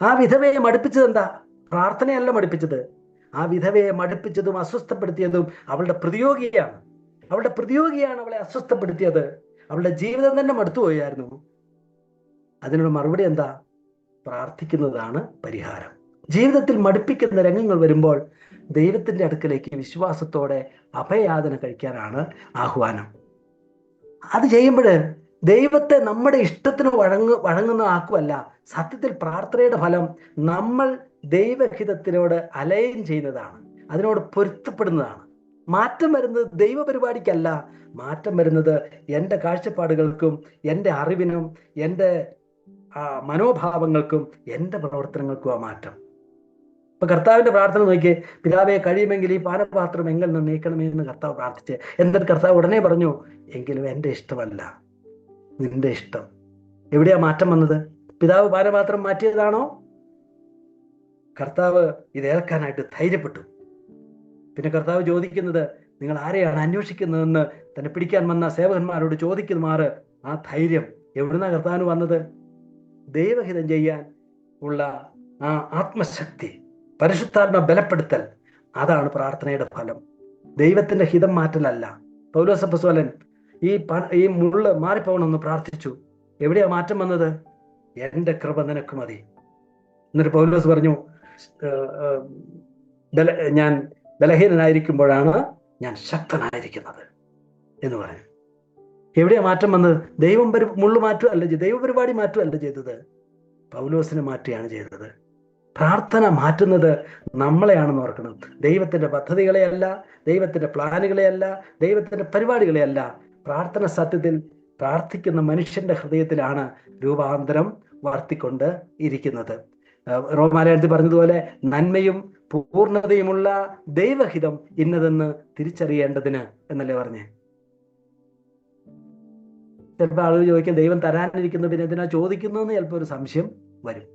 ആ വിധവയെ മടുപ്പിച്ചത് എന്താ? പ്രാർത്ഥനയല്ല മടുപ്പിച്ചത്. ആ വിധവയെ മടുപ്പിച്ചതും അസ്വസ്ഥപ്പെടുത്തിയതും അവളുടെ പ്രതിയോഗിയാണ്. അവളെ അസ്വസ്ഥപ്പെടുത്തിയത്. അവളുടെ ജീവിതം തന്നെ മടുത്തുപോയായിരുന്നു. അതിനുള്ള മറുപടി എന്താ? പ്രാർത്ഥിക്കുന്നതാണ് പരിഹാരം. ജീവിതത്തിൽ മടുപ്പിക്കുന്ന രംഗങ്ങൾ വരുമ്പോൾ ദൈവത്തിന്റെ അടുക്കലേക്ക് വിശ്വാസത്തോടെ അഭയാചന കഴിക്കാനാണ് ആഹ്വാനം. അത് ചെയ്യുമ്പോൾ ദൈവത്തെ നമ്മുടെ ഇഷ്ടത്തിന് വഴങ്ങുന്ന ആക്കുമല്ല. സത്യത്തിൽ പ്രാർത്ഥനയുടെ ഫലം നമ്മൾ ദൈവഹിതത്തിനോട് അലൈൻ ചെയ്യുന്നതാണ്, അതിനോട് പൊരുത്തപ്പെടുന്നതാണ്. മാറ്റം വരുന്നത് ദൈവപരിപാടിക്കല്ല, മാറ്റം വരുന്നത് എൻ്റെ കാഴ്ചപ്പാടുകൾക്കും എൻ്റെ അറിവിനും എൻ്റെ മനോഭാവങ്ങൾക്കും എൻ്റെ പ്രവർത്തനങ്ങൾക്കും ആ മാറ്റം. ഇപ്പൊ കർത്താവിന്റെ പ്രാർത്ഥന നോക്കിയേ, പിതാവെ കഴിയുമെങ്കിൽ ഈ പാനപാത്രം എങ്കിൽ നിന്ന് നീക്കണമേ എന്ന് കർത്താവ് പ്രാർത്ഥിച്ച്, എന്നിട്ട് കർത്താവ് ഉടനെ പറഞ്ഞു, എങ്കിലും എൻ്റെ ഇഷ്ടമല്ല നിന്റെ ഇഷ്ടം. എവിടെയാ മാറ്റം വന്നത്? പിതാവ് പാനപാത്രം മാറ്റിയതാണോ? കർത്താവ് ഇത് ഏൽക്കാനായിട്ട് ധൈര്യപ്പെട്ടു. പിന്നെ കർത്താവ് ചോദിക്കുന്നത്, നിങ്ങൾ ആരെയാണ് അന്വേഷിക്കുന്നതെന്ന് തന്നെ പിടിക്കാൻ വന്ന സേവകന്മാരോട് ചോദിക്കുമാറ് ആ ധൈര്യം എവിടുന്നാ കർത്താവിന് വന്നത്? ദൈവഹിതം ചെയ്യാൻ ഉള്ള ആ ആത്മശക്തി, പരിശുദ്ധാത്മ ബലപ്പെടുത്തൽ, അതാണ് പ്രാർത്ഥനയുടെ ഫലം. ദൈവത്തിന്റെ ഹിതം മാറ്റലല്ല. പൗലോസ് അപ്പോസ്തലൻ ഈ മുള്ള് മാറിപ്പോകണമെന്ന് പ്രാർത്ഥിച്ചു. എവിടെയാ മാറ്റം വന്നത്? എൻ്റെ കൃപ നിനക്ക് മതി. എന്നിട്ട് പൗലോസ് പറഞ്ഞു, ഞാൻ ബലഹീനനായിരിക്കുമ്പോഴാണ് ഞാൻ ശക്തനായിരിക്കുന്നത് എന്ന് പറഞ്ഞു. എവിടെയാ മാറ്റം വന്നത്? മുള്ളു മാറ്റുമല്ല, ദൈവപരിപാടി മാറ്റുമല്ല ചെയ്തത്, പൗലോസിനെ മാറ്റുകയാണ് ചെയ്തത്. പ്രാർത്ഥന മാറ്റുന്നത് നമ്മളെയാണെന്ന് ഓർക്കണം. ദൈവത്തിന്റെ പദ്ധതികളെയല്ല, ദൈവത്തിന്റെ പ്ലാനുകളെയല്ല, ദൈവത്തിന്റെ പരിപാടികളെയല്ല. പ്രാർത്ഥന സത്യത്തിൽ പ്രാർത്ഥിക്കുന്ന മനുഷ്യന്റെ ഹൃദയത്തിലാണ് രൂപാന്തരം വർത്തിക്കൊണ്ട് ഇരിക്കുന്നത്. റോമാലേഖനത്തിൽ പറഞ്ഞതുപോലെ നന്മയും പൂർണ്ണതയുമുള്ള ദൈവഹിതം ഇന്നതെന്ന് തിരിച്ചറിയേണ്ടതിന് എന്നല്ലേ പറഞ്ഞേ. ചിലപ്പോൾ ആളുകൾ ചോദിക്കും, ദൈവം തരാനിരിക്കുന്ന പിന്നെ എന്തിനാ ചോദിക്കുന്നതെന്ന് ചിലപ്പോൾ ഒരു സംശയം വരും.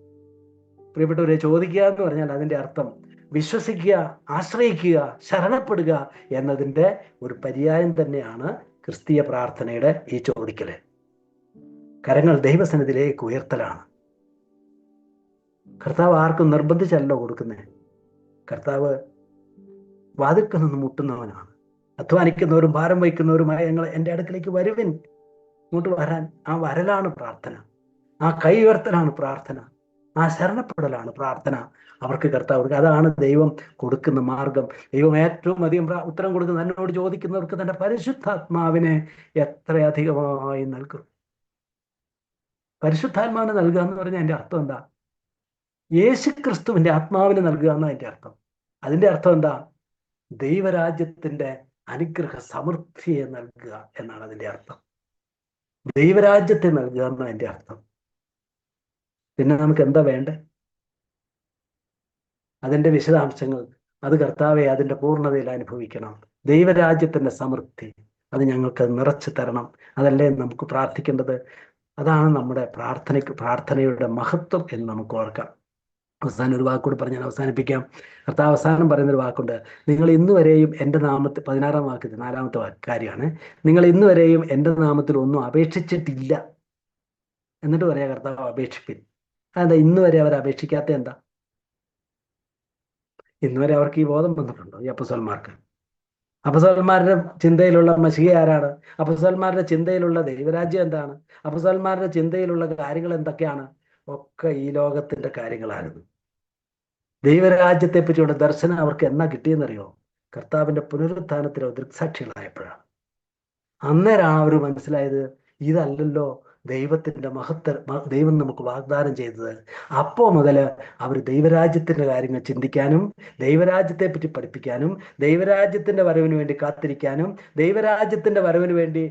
പ്രിയപ്പെട്ടവരെ, ചോദിക്കുക എന്ന് പറഞ്ഞാൽ അതിൻ്റെ അർത്ഥം വിശ്വസിക്കുക, ആശ്രയിക്കുക, ശരണപ്പെടുക എന്നതിൻ്റെ ഒരു പര്യായം തന്നെയാണ് ക്രിസ്തീയ പ്രാർത്ഥനയുടെ ഈ ചോദിക്കല്. കരങ്ങൾ ദൈവസന്നിധിയിലേക്ക് ഉയർത്തലാണ്. കർത്താവ് ആർക്കും നിർബന്ധിച്ചല്ലോ കൊടുക്കുന്നത്. കർത്താവ് വാതിൽക്കൽ നിന്ന് മുട്ടുന്നവനാണ്. അധ്വാനിക്കുന്നവരും ഭാരം വഹിക്കുന്നവരുമായ ഞങ്ങൾ എൻ്റെ അടുക്കലേക്ക് വരുവിൻ. ഇങ്ങോട്ട് വരാൻ, ആ വരലാണ് പ്രാർത്ഥന, ആ കൈ ഉയർത്തലാണ് പ്രാർത്ഥന, ആ ശരണപ്പെടലാണ് പ്രാർത്ഥന. അവർക്ക് കർത്താവ് കൊടുക്കുക. അതാണ് ദൈവം കൊടുക്കുന്ന മാർഗം. ദൈവം ഏറ്റവും അധികം ഉത്തരം കൊടുക്കുന്ന എന്നോട് ചോദിക്കുന്നവർക്ക് തന്റെ പരിശുദ്ധാത്മാവിനെ എത്രയധികമായി നൽകും. പരിശുദ്ധാത്മാവിനെ നൽകുക എന്ന് പറഞ്ഞാൽ അതിന്റെ അർത്ഥം എന്താ? യേശു ക്രിസ്തുവിന്റെ ആത്മാവിനെ നൽകുക എന്നാ അതിന്റെ അർത്ഥം. അതിന്റെ അർത്ഥം എന്താ? ദൈവരാജ്യത്തിന്റെ അനുഗ്രഹ സമൃദ്ധിയെ നൽകുക എന്നാണ് അതിന്റെ അർത്ഥം. ദൈവരാജ്യത്തെ നൽകുക എന്നാണ് അതിന്റെ അർത്ഥം. പിന്നെ നമുക്ക് എന്താ വേണ്ടേ? അതിന്റെ വിശദാംശങ്ങൾ, അത് കർത്താവെ അതിന്റെ പൂർണ്ണതയിൽ അനുഭവിക്കണം. ദൈവരാജ്യത്തിന്റെ സമൃദ്ധി അത് ഞങ്ങൾക്ക് നിറച്ചു തരണം. അതല്ലേ നമുക്ക് പ്രാർത്ഥിക്കേണ്ടത്. അതാണ് നമ്മുടെ പ്രാർത്ഥനയുടെ മഹത്വം എന്ന് നമുക്ക് ഓർക്കാം. അവസാനം ഒരു വാക്കുകൂടി പറഞ്ഞ് ഞാൻ അവസാനിപ്പിക്കാം. കർത്താവ് അവസാനം പറയുന്നൊരു വാക്കുണ്ട്, നിങ്ങൾ ഇന്ന് വരെയും എൻ്റെ നാമത്തിൽ, 16-ാം വാക്യത്തിൽ 4-ാമത്തെ കാര്യമാണ്, നിങ്ങൾ ഇന്ന് വരെയും എൻ്റെ നാമത്തിൽ ഒന്നും അപേക്ഷിച്ചിട്ടില്ല. എന്നിട്ട് പറയാ കർത്താവ് അപേക്ഷിപ്പിൻ. അതെന്താ ഇന്ന് വരെ അവർ അപേക്ഷിക്കാത്ത? എന്താ ഇന്ന് വരെ അവർക്ക് ഈ ബോധം വന്നിട്ടുണ്ടോ? ഈ അപ്പസ്വലന്മാർക്ക്? അപ്പസ്വലന്മാരുടെ ചിന്തയിലുള്ള മശിഹ ആരാണ്? അപ്പസ്വലന്മാരുടെ ചിന്തയിലുള്ള ദൈവരാജ്യം എന്താണ്? അപ്പസ്വലന്മാരുടെ ചിന്തയിലുള്ള കാര്യങ്ങൾ എന്തൊക്കെയാണ്? ഒക്കെ ഈ ലോകത്തിന്റെ കാര്യങ്ങളായിരുന്നു. ദൈവരാജ്യത്തെ പറ്റിയുള്ള ദർശനം അവർക്ക് എന്നാ കിട്ടിയെന്നറിയോ? കർത്താവിന്റെ പുനരുത്ഥാനത്തിലോ ദൃക്സാക്ഷികളായപ്പോഴാണ്. അന്നേരമാണ് അവർ മനസ്സിലായത്, ഇതല്ലല്ലോ ദൈവത്തിന്റെ ദൈവം നമുക്ക് വാഗ്ദാനം ചെയ്തത്. അപ്പോ മുതൽ അവർ ദൈവരാജ്യത്തിന്റെ കാര്യങ്ങൾ ചിന്തിക്കാനും, ദൈവരാജ്യത്തെ പറ്റി പഠിപ്പിക്കാനും, ദൈവരാജ്യത്തിന്റെ വരവിന് വേണ്ടി കാത്തിരിക്കാനും, ദൈവരാജ്യത്തിന്റെ വരവിന് വേണ്ടി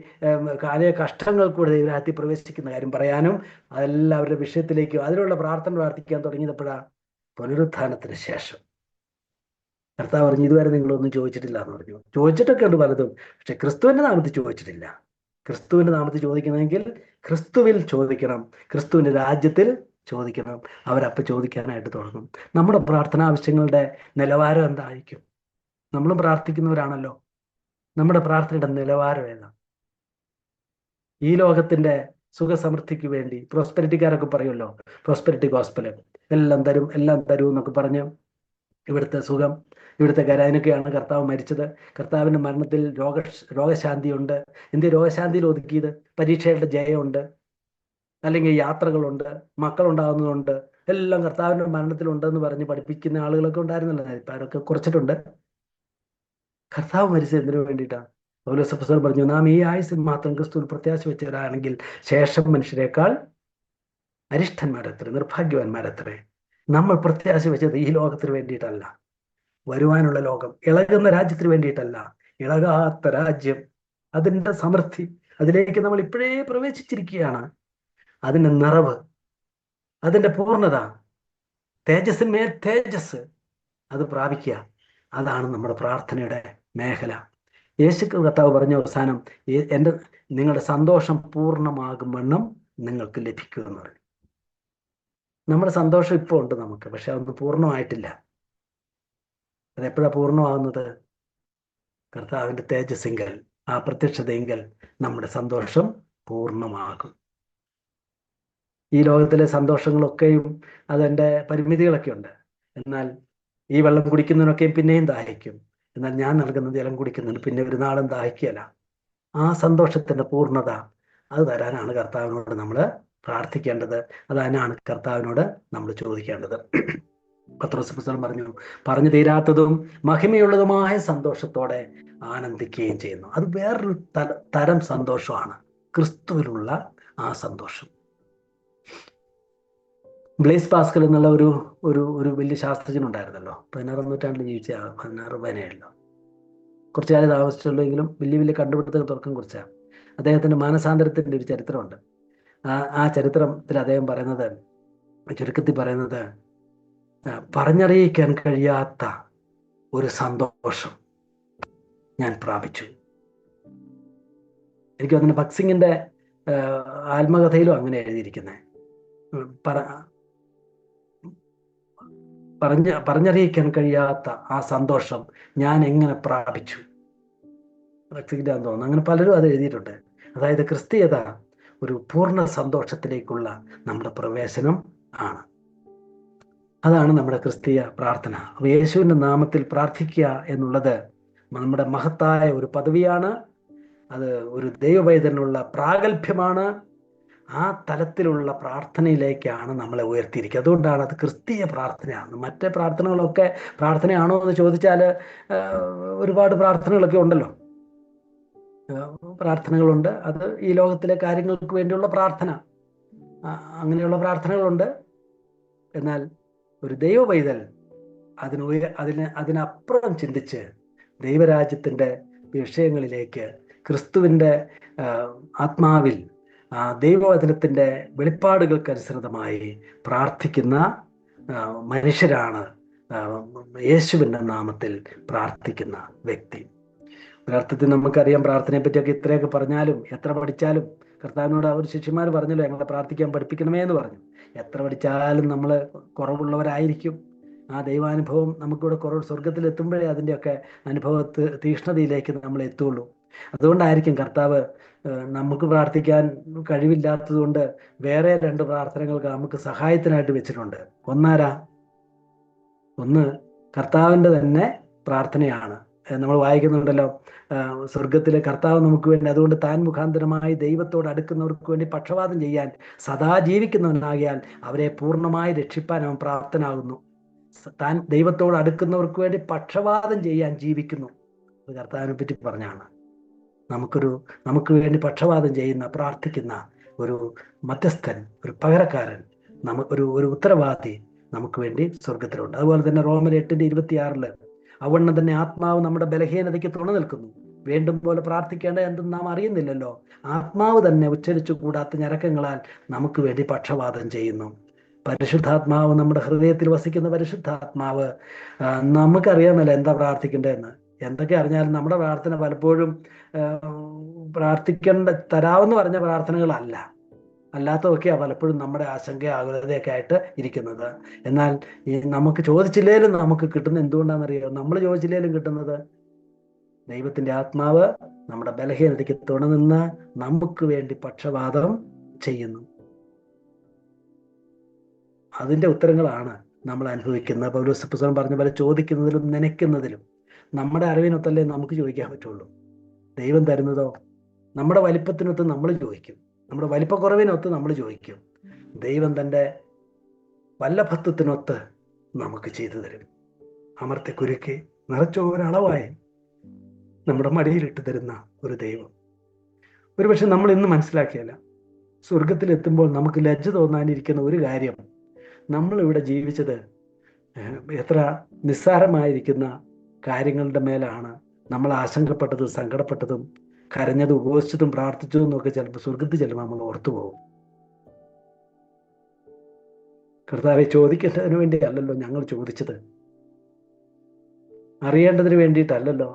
കാലയ കഷ്ടങ്ങൾ കൂടെ ദൈവരാജ്യത്തിൽ പ്രവേശിക്കുന്ന കാര്യം പറയാനും, അതെല്ലാം അവരുടെ വിഷയത്തിലേക്ക് അതിനുള്ള പ്രാർത്ഥിക്കാൻ തുടങ്ങിയപ്പോഴാണ് പുനരുത്ഥാനത്തിന് ശേഷം. കർത്താവ് പറഞ്ഞു, ഇതുവരെ നിങ്ങളൊന്നും ചോദിച്ചിട്ടില്ല എന്ന് പറഞ്ഞു. ചോദിച്ചിട്ടൊക്കെ ഉണ്ട് പലതും, പക്ഷെ ക്രിസ്തുവിന്റെ നാമത്തിൽ ചോദിച്ചിട്ടില്ല. ക്രിസ്തുവിന്റെ നാമത്തിൽ ചോദിക്കണമെങ്കിൽ ക്രിസ്തുവിൽ ചോദിക്കണം, ക്രിസ്തുവിന്റെ രാജ്യത്തിൽ ചോദിക്കണം. അവരപ്പം ചോദിക്കാനായിട്ട് തുടങ്ങും. നമ്മുടെ പ്രാർത്ഥന ആവശ്യങ്ങളുടെ നിലവാരം എന്തായിരിക്കും? നമ്മളും പ്രാർത്ഥിക്കുന്നവരാണല്ലോ. നമ്മുടെ പ്രാർത്ഥനയുടെ നിലവാരം ഏതാ? ഈ ലോകത്തിന്റെ സുഖസമൃദ്ധിക്ക് വേണ്ടി പ്രോസ്പെരിറ്റിക്കാരൊക്കെ പറയുമല്ലോ, പ്രോസ്പെരിറ്റി ഗോസ്പല്, എല്ലാം തരും എന്നൊക്കെ പറഞ്ഞ് ഇവിടുത്തെ സുഖം, ഇവിടുത്തെ അതിനൊക്കെയാണ് കർത്താവ് മരിച്ചത്. കർത്താവിന്റെ മരണത്തിൽ രോഗശാന്തിയുണ്ട്. എന്ത് രോഗശാന്തിയിൽ ഒതുക്കിയത്? പരീക്ഷയുടെ ജയമുണ്ട്, അല്ലെങ്കിൽ യാത്രകളുണ്ട്, മക്കളുണ്ടാകുന്നതുണ്ട്, എല്ലാം കർത്താവിന്റെ മരണത്തിലുണ്ടെന്ന് പറഞ്ഞ് പഠിപ്പിക്കുന്ന ആളുകളൊക്കെ ഉണ്ടായിരുന്നല്ലോ. ഇപ്പം അതൊക്കെ കുറച്ചിട്ടുണ്ട്. കർത്താവ് മരിച്ചത് എന്തിനു വേണ്ടിയിട്ടാണ്? പൗലോസ് അപ്പോസ്തലൻ പറഞ്ഞു, നാം ഈ ആയുസ്സിൽ മാത്രം ക്രിസ്തുവിൽ പ്രത്യാശ വെച്ചവരാണെങ്കിൽ ശേഷം മനുഷ്യരെക്കാൾ അരിഷ്ടന്മാരത്രേ, നിർഭാഗ്യവാന്മാരത്രേ. നമ്മൾ പ്രത്യാശ വെച്ചത് ഈ ലോകത്തിന് വേണ്ടിയിട്ടല്ല, വരുവാനുള്ള ലോകം, ഇളകുന്ന രാജ്യത്തിന് വേണ്ടിയിട്ടല്ല, ഇളകാത്ത രാജ്യം, അതിൻ്റെ സമൃദ്ധി, അതിലേക്ക് നമ്മൾ ഇപ്പോഴേ പ്രവേശിച്ചിരിക്കുകയാണ്. അതിൻ്റെ നിറവ്, അതിൻ്റെ പൂർണ്ണത, തേജസ്സിന്മേൽ തേജസ്, അത് പ്രാപിക്കുക. അതാണ് നമ്മുടെ പ്രാർത്ഥനയുടെ മേഖല. യേശു കർത്താവ് പറഞ്ഞ അവസാനം, നിങ്ങളുടെ സന്തോഷം പൂർണ്ണമാകും വണ്ണം നിങ്ങൾക്ക് ലഭിക്കുമെന്ന് പറയും. നമ്മുടെ സന്തോഷം ഇപ്പോൾ ഉണ്ട് നമുക്ക്, പക്ഷെ അതൊന്നും പൂർണ്ണമായിട്ടില്ല. അതെപ്പോഴാണ് പൂർണ്ണമാകുന്നത്? കർത്താവിൻ്റെ തേജസ്സെങ്കിൽ, ആ പ്രത്യക്ഷതയെങ്കിൽ നമ്മുടെ സന്തോഷം പൂർണ്ണമാകും. ഈ ലോകത്തിലെ സന്തോഷങ്ങളൊക്കെയും അതിൻ്റെ പരിമിതികളൊക്കെ ഉണ്ട്. എന്നാൽ ഈ വെള്ളം കുടിക്കുന്നതിനൊക്കെയും പിന്നെയും ദാഹിക്കും. എന്നാൽ ഞാൻ നൽകുന്ന ജലം കുടിക്കുന്നതിന് പിന്നെ ഒരു നാളും ദാഹിക്കുകയില്ല. ആ സന്തോഷത്തിൻ്റെ പൂർണ്ണത അത് തരാനാണ് കർത്താവിനോട് നമ്മൾ പ്രാർത്ഥിക്കേണ്ടത്. അതാണ് കർത്താവിനോട് നമ്മൾ ചോദിക്കേണ്ടത്. പത്രോസ് പുസ്തകം പറഞ്ഞു തീരാത്തതും മഹിമയുള്ളതുമായ സന്തോഷത്തോടെ ആനന്ദിക്കുകയും ചെയ്യുന്നു. അത് വേറൊരു തരം സന്തോഷമാണ്, ക്രിസ്തുവിലുള്ള ആ സന്തോഷം. ബ്ലേസ് പാസ്കൽ എന്നുള്ള ഒരു വലിയ ശാസ്ത്രജ്ഞൻ ഉണ്ടായിരുന്നല്ലോ, 16ാം നൂറ്റാണ്ടിൽ ജീവിച്ച 16-17 കുറച്ചു കാലം താമസിച്ചുള്ളൂ, എങ്കിലും വലിയ വലിയ കണ്ടുപിടുത്തങ്ങൾ തുറക്കം കുറിച്ച അദ്ദേഹത്തിന്റെ മാനസാന്തരത്തിന്റെ ഒരു ചരിത്രമുണ്ട്. ആ ചരിത്രത്തിൽ അദ്ദേഹം പറയുന്നത്, ചുരുക്കത്തിൽ പറയുന്നത്, പറഞ്ഞറിയിക്കാൻ കഴിയാത്ത ഒരു സന്തോഷം ഞാൻ പ്രാപിച്ചു. എനിക്ക് തോന്നുന്നു ഭഗത് സിംഗിന്റെ ആത്മകഥയിലും അങ്ങനെ എഴുതിയിരിക്കുന്നത്. പറഞ്ഞറിയിക്കാൻ കഴിയാത്ത ആ സന്തോഷം ഞാൻ എങ്ങനെ പ്രാപിച്ചു. ഭഗത് സിംഗിന്റെ ആണെന്ന് തോന്നുന്നു, അങ്ങനെ പലരും അത് എഴുതിയിട്ടുണ്ട്. അതായത് ക്രിസ്തീയത ഒരു പൂർണ്ണ സന്തോഷത്തിലേക്കുള്ള നമ്മുടെ പ്രവേശനം ആണ്. അതാണ് നമ്മുടെ ക്രിസ്തീയ പ്രാർത്ഥന. അപ്പോൾ യേശുവിൻ്റെ നാമത്തിൽ പ്രാർത്ഥിക്കുക എന്നുള്ളത് നമ്മുടെ മഹത്തായ ഒരു പദവിയാണ്. അത് ഒരു ദൈവവൈതനുള്ള പ്രാഗൽഭ്യമാണ്. ആ തലത്തിലുള്ള പ്രാർത്ഥനയിലേക്കാണ് നമ്മളെ ഉയർത്തിയിരിക്കുക. അതുകൊണ്ടാണ് അത് ക്രിസ്തീയ പ്രാർത്ഥനയാണ്. മറ്റേ പ്രാർത്ഥനകളൊക്കെ പ്രാർത്ഥനയാണോ എന്ന് ചോദിച്ചാൽ ഒരുപാട് പ്രാർത്ഥനകളൊക്കെ ഉണ്ടല്ലോ, പ്രാർത്ഥനകളുണ്ട്. അത് ഈ ലോകത്തിലെ കാര്യങ്ങൾക്ക് വേണ്ടിയുള്ള പ്രാർത്ഥന, അങ്ങനെയുള്ള പ്രാർത്ഥനകളുണ്ട്. എന്നാൽ ഒരു ദൈവവൈതൽ അതിനപ്പുറം ചിന്തിച്ച് ദൈവരാജ്യത്തിൻ്റെ വിഷയങ്ങളിലേക്ക് ക്രിസ്തുവിൻ്റെ ആത്മാവിൽ ദൈവവചനത്തിൻ്റെ വെളിപ്പാടുകൾക്കനുസൃതമായി പ്രാർത്ഥിക്കുന്ന മനുഷ്യരാണ് യേശുവിൻ്റെ നാമത്തിൽ പ്രാർത്ഥിക്കുന്ന വ്യക്തി. ഒരർത്ഥത്തിൽ നമുക്കറിയാം, പ്രാർത്ഥനയെ പറ്റിയൊക്കെ ഇത്രയൊക്കെ പറഞ്ഞാലും എത്ര പഠിച്ചാലും, കർത്താവിനോട് അവർ ശിഷ്യന്മാർ പറഞ്ഞല്ലോ ഞങ്ങളെ പ്രാർത്ഥിക്കാൻ പഠിപ്പിക്കണമേ എന്ന് പറഞ്ഞു. എത്ര പഠിച്ചാലും നമ്മൾ കുറവുള്ളവരായിരിക്കും. ആ ദൈവാനുഭവം നമുക്കിവിടെ സ്വർഗത്തിൽ എത്തുമ്പോഴേ അതിൻ്റെയൊക്കെ തീക്ഷ്ണതയിലേക്ക് നമ്മൾ എത്തുള്ളൂ. അതുകൊണ്ടായിരിക്കും കർത്താവ് നമുക്ക് പ്രാർത്ഥിക്കാൻ കഴിവില്ലാത്തത് കൊണ്ട് വേറെ 2 പ്രാർത്ഥനകൾക്ക് നമുക്ക് സഹായത്തിനായിട്ട് വെച്ചിട്ടുണ്ട്. ഒന്ന് കർത്താവിൻ്റെ തന്നെ പ്രാർത്ഥനയാണ്. നമ്മൾ വായിക്കുന്നുണ്ടല്ലോ, സ്വർഗത്തിലെ കർത്താവ് നമുക്ക് വേണ്ടി, അതുകൊണ്ട് താൻ മുഖാന്തരമായി ദൈവത്തോട് അടുക്കുന്നവർക്ക് വേണ്ടി പക്ഷപാതം ചെയ്യാൻ സദാ ജീവിക്കുന്നവനാകിയാൽ അവരെ പൂർണ്ണമായി രക്ഷിപ്പാൻ അവൻ പ്രാപ്തനാകുന്നു. താൻ ദൈവത്തോട് അടുക്കുന്നവർക്ക് വേണ്ടി പക്ഷപാതം ചെയ്യാൻ ജീവിക്കുന്നു. അത് കർത്താവിനെ പറ്റി പറഞ്ഞാണ്. നമുക്ക് വേണ്ടി പക്ഷപാതം ചെയ്യുന്ന, പ്രാർത്ഥിക്കുന്ന ഒരു മധ്യസ്ഥൻ, ഒരു പകരക്കാരൻ, ഒരു ഉത്തരവാദി നമുക്ക് വേണ്ടി സ്വർഗത്തിലുണ്ട്. അതുപോലെ തന്നെ റോമർ 8:26 അവണ്ണം തന്നെ ആത്മാവ് നമ്മുടെ ബലഹീനതയ്ക്ക് തുണ നിൽക്കുന്നു. വേണ്ടും പോലെ പ്രാർത്ഥിക്കേണ്ട എന്തെന്ന് നാം അറിയുന്നില്ലല്ലോ, ആത്മാവ് തന്നെ ഉച്ചരിച്ചു കൂടാത്ത ഞരക്കങ്ങളാൽ നമുക്ക് വേണ്ടി പക്ഷപാതം ചെയ്യുന്നു. പരിശുദ്ധാത്മാവ്, നമ്മുടെ ഹൃദയത്തിൽ വസിക്കുന്ന പരിശുദ്ധാത്മാവ്, നമുക്കറിയാമല്ലോ എന്താ പ്രാർത്ഥിക്കേണ്ടതെന്ന്. എന്തൊക്കെ അറിഞ്ഞാലും നമ്മുടെ പ്രാർത്ഥന പലപ്പോഴും തരാമെന്ന് പറഞ്ഞ പ്രാർത്ഥനകളല്ല, അല്ലാത്തതൊക്കെയാണ് പലപ്പോഴും നമ്മുടെ ആശങ്ക, ആകുലതയൊക്കെ ആയിട്ട് ഇരിക്കുന്നത്. എന്നാൽ നമുക്ക് ചോദിച്ചില്ലേലും നമുക്ക് കിട്ടുന്ന എന്തുകൊണ്ടാണെന്നറിയോ? നമ്മൾ ചോദിച്ചില്ലേലും കിട്ടുന്നത് ദൈവത്തിന്റെ ആത്മാവ് നമ്മുടെ ബലഹീനതയ്ക്ക് തുണനിന്ന് നമുക്ക് വേണ്ടി പക്ഷപാതം ചെയ്യുന്നു. അതിന്റെ ഉത്തരങ്ങളാണ് നമ്മൾ അനുഭവിക്കുന്നത്. പൗലോസ് പുസ്തകം പറഞ്ഞ പോലെ ചോദിക്കുന്നതിലും നനയ്ക്കുന്നതിലും നമ്മുടെ അറിവിനൊത്തല്ലേ നമുക്ക് ചോദിക്കാൻ പറ്റുള്ളൂ. ദൈവം തരുന്നതോ നമ്മുടെ വലിപ്പത്തിനൊത്ത് നമ്മൾ ചോദിക്കും, നമ്മുടെ വലിപ്പക്കുറവിനൊത്ത് നമ്മൾ ചോദിക്കും. ദൈവം തൻ്റെ വല്ലഭത്വത്തിനൊത്ത് നമുക്ക് ചെയ്തു തരും. അമർത്തെ കുരുക്കി നിറച്ചോരളവായി നമ്മുടെ മടിയിലിട്ട് തരുന്ന ഒരു ദൈവം. ഒരുപക്ഷെ നമ്മൾ ഇന്ന് മനസ്സിലാക്കിയല്ല, സ്വർഗത്തിലെത്തുമ്പോൾ നമുക്ക് ലജ്ജ തോന്നാനിരിക്കുന്ന ഒരു കാര്യം, നമ്മളിവിടെ ജീവിച്ചത് എത്ര നിസ്സാരമായിരിക്കുന്ന കാര്യങ്ങളുടെ മേലാണ് നമ്മൾ ആശങ്കപ്പെട്ടതും സങ്കടപ്പെട്ടതും കരഞ്ഞതും ഉപവസിച്ചതും പ്രാർത്ഥിച്ചതും ഒക്കെ ചിലപ്പോൾ സ്വർഗത്തിൽ ചെല്ലുമ്പോൾ നമ്മൾ ഓർത്തു പോകും. കർത്താവെ, ചോദിക്കേണ്ടതിന് വേണ്ടി അല്ലല്ലോ ഞങ്ങൾ ചോദിച്ചത്, അറിയേണ്ടതിന് വേണ്ടിയിട്ടല്ലല്ലോ,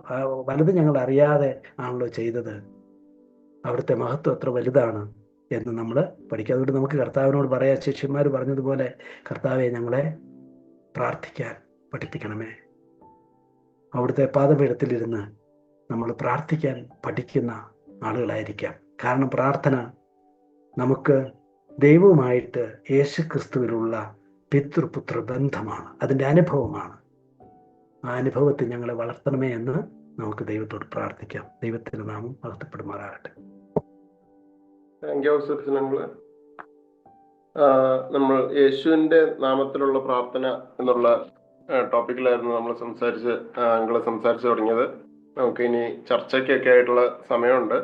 വലുത് ഞങ്ങൾ അറിയാതെ ആണല്ലോ ചെയ്തത്. അവിടുത്തെ മഹത്വം എത്ര വലുതാണ് എന്ന് നമ്മൾ പഠിക്കുക. അതുകൊണ്ട് നമുക്ക് കർത്താവിനോട് പറയാം, ശിഷ്യന്മാർ പറഞ്ഞതുപോലെ, കർത്താവെ, ഞങ്ങളെ പ്രാർത്ഥിക്കാൻ പഠിപ്പിക്കണമേ. അവിടുത്തെ പാദപീഠത്തിലിരുന്ന് നമ്മൾ പ്രാർത്ഥിക്കാൻ പഠിക്കുന്ന ആളുകളായിരിക്കാം. കാരണം പ്രാർത്ഥന നമുക്ക് ദൈവവുമായിട്ട് യേശുക്രിസ്തുവിലുള്ള പിതൃപുത്ര ബന്ധമാണ്, അതിൻ്റെ അനുഭവമാണ്. ആ അനുഭവത്തിൽ ഞങ്ങളെ വളർത്തണമേ എന്ന് നമുക്ക് ദൈവത്തോട് പ്രാർത്ഥിക്കാം. ദൈവത്തിൻ്റെ നാമം മഹത്വപ്പെടുമാറാകട്ടെ. Thank you Suresh. നമ്മൾ യേശുവിന്റെ നാമത്തിലുള്ള പ്രാർത്ഥന എന്നുള്ള ടോപ്പിക്കിലായിരുന്നു നമ്മൾ സംസാരിച്ചു തുടങ്ങിയത്. നമുക്ക് ഇനി ചർച്ചയ്ക്കൊക്കെ ആയിട്ടുള്ള സമയമുണ്ട്.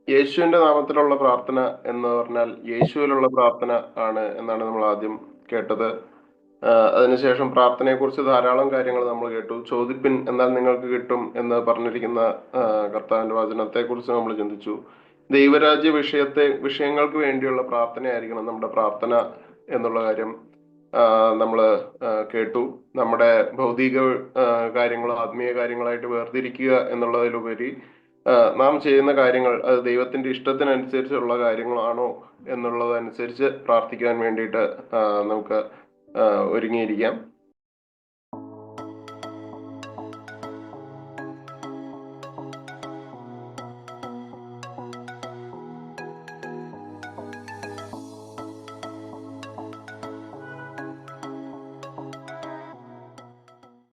യേശുവിന്റെ നാമത്തിലുള്ള പ്രാർത്ഥന എന്ന് പറഞ്ഞാൽ യേശുവിലുള്ള പ്രാർത്ഥന ആണ് എന്നാണ് നമ്മൾ ആദ്യം കേട്ടത്. അതിനുശേഷം പ്രാർത്ഥനയെക്കുറിച്ച് ധാരാളം കാര്യങ്ങൾ നമ്മൾ കേട്ടു. ചോദിപ്പിൻ എന്നാൽ നിങ്ങൾക്ക് കിട്ടും എന്ന് പറഞ്ഞിരിക്കുന്ന കർത്താവിന്റെ വചനത്തെക്കുറിച്ച് നമ്മൾ ചിന്തിച്ചു. ദൈവരാജ്യ വിഷയങ്ങൾക്ക് വേണ്ടിയുള്ള പ്രാർത്ഥനയായിരിക്കണം നമ്മുടെ പ്രാർത്ഥന എന്നുള്ള കാര്യം നമ്മൾ കേട്ടു. നമ്മുടെ ഭൗതിക കാര്യങ്ങളോ ആത്മീയ കാര്യങ്ങളായിട്ട് വേർതിരിക്കുക എന്നുള്ളതിലുപരി നാം ചെയ്യുന്ന കാര്യങ്ങൾ അത് ദൈവത്തിന്റെ ഇഷ്ടത്തിനനുസരിച്ചുള്ള കാര്യങ്ങളാണോ എന്നുള്ളതനുസരിച്ച് പ്രാർത്ഥിക്കാൻ വേണ്ടിയിട്ട് നമുക്ക് ഒരുങ്ങിയിരിക്കാം.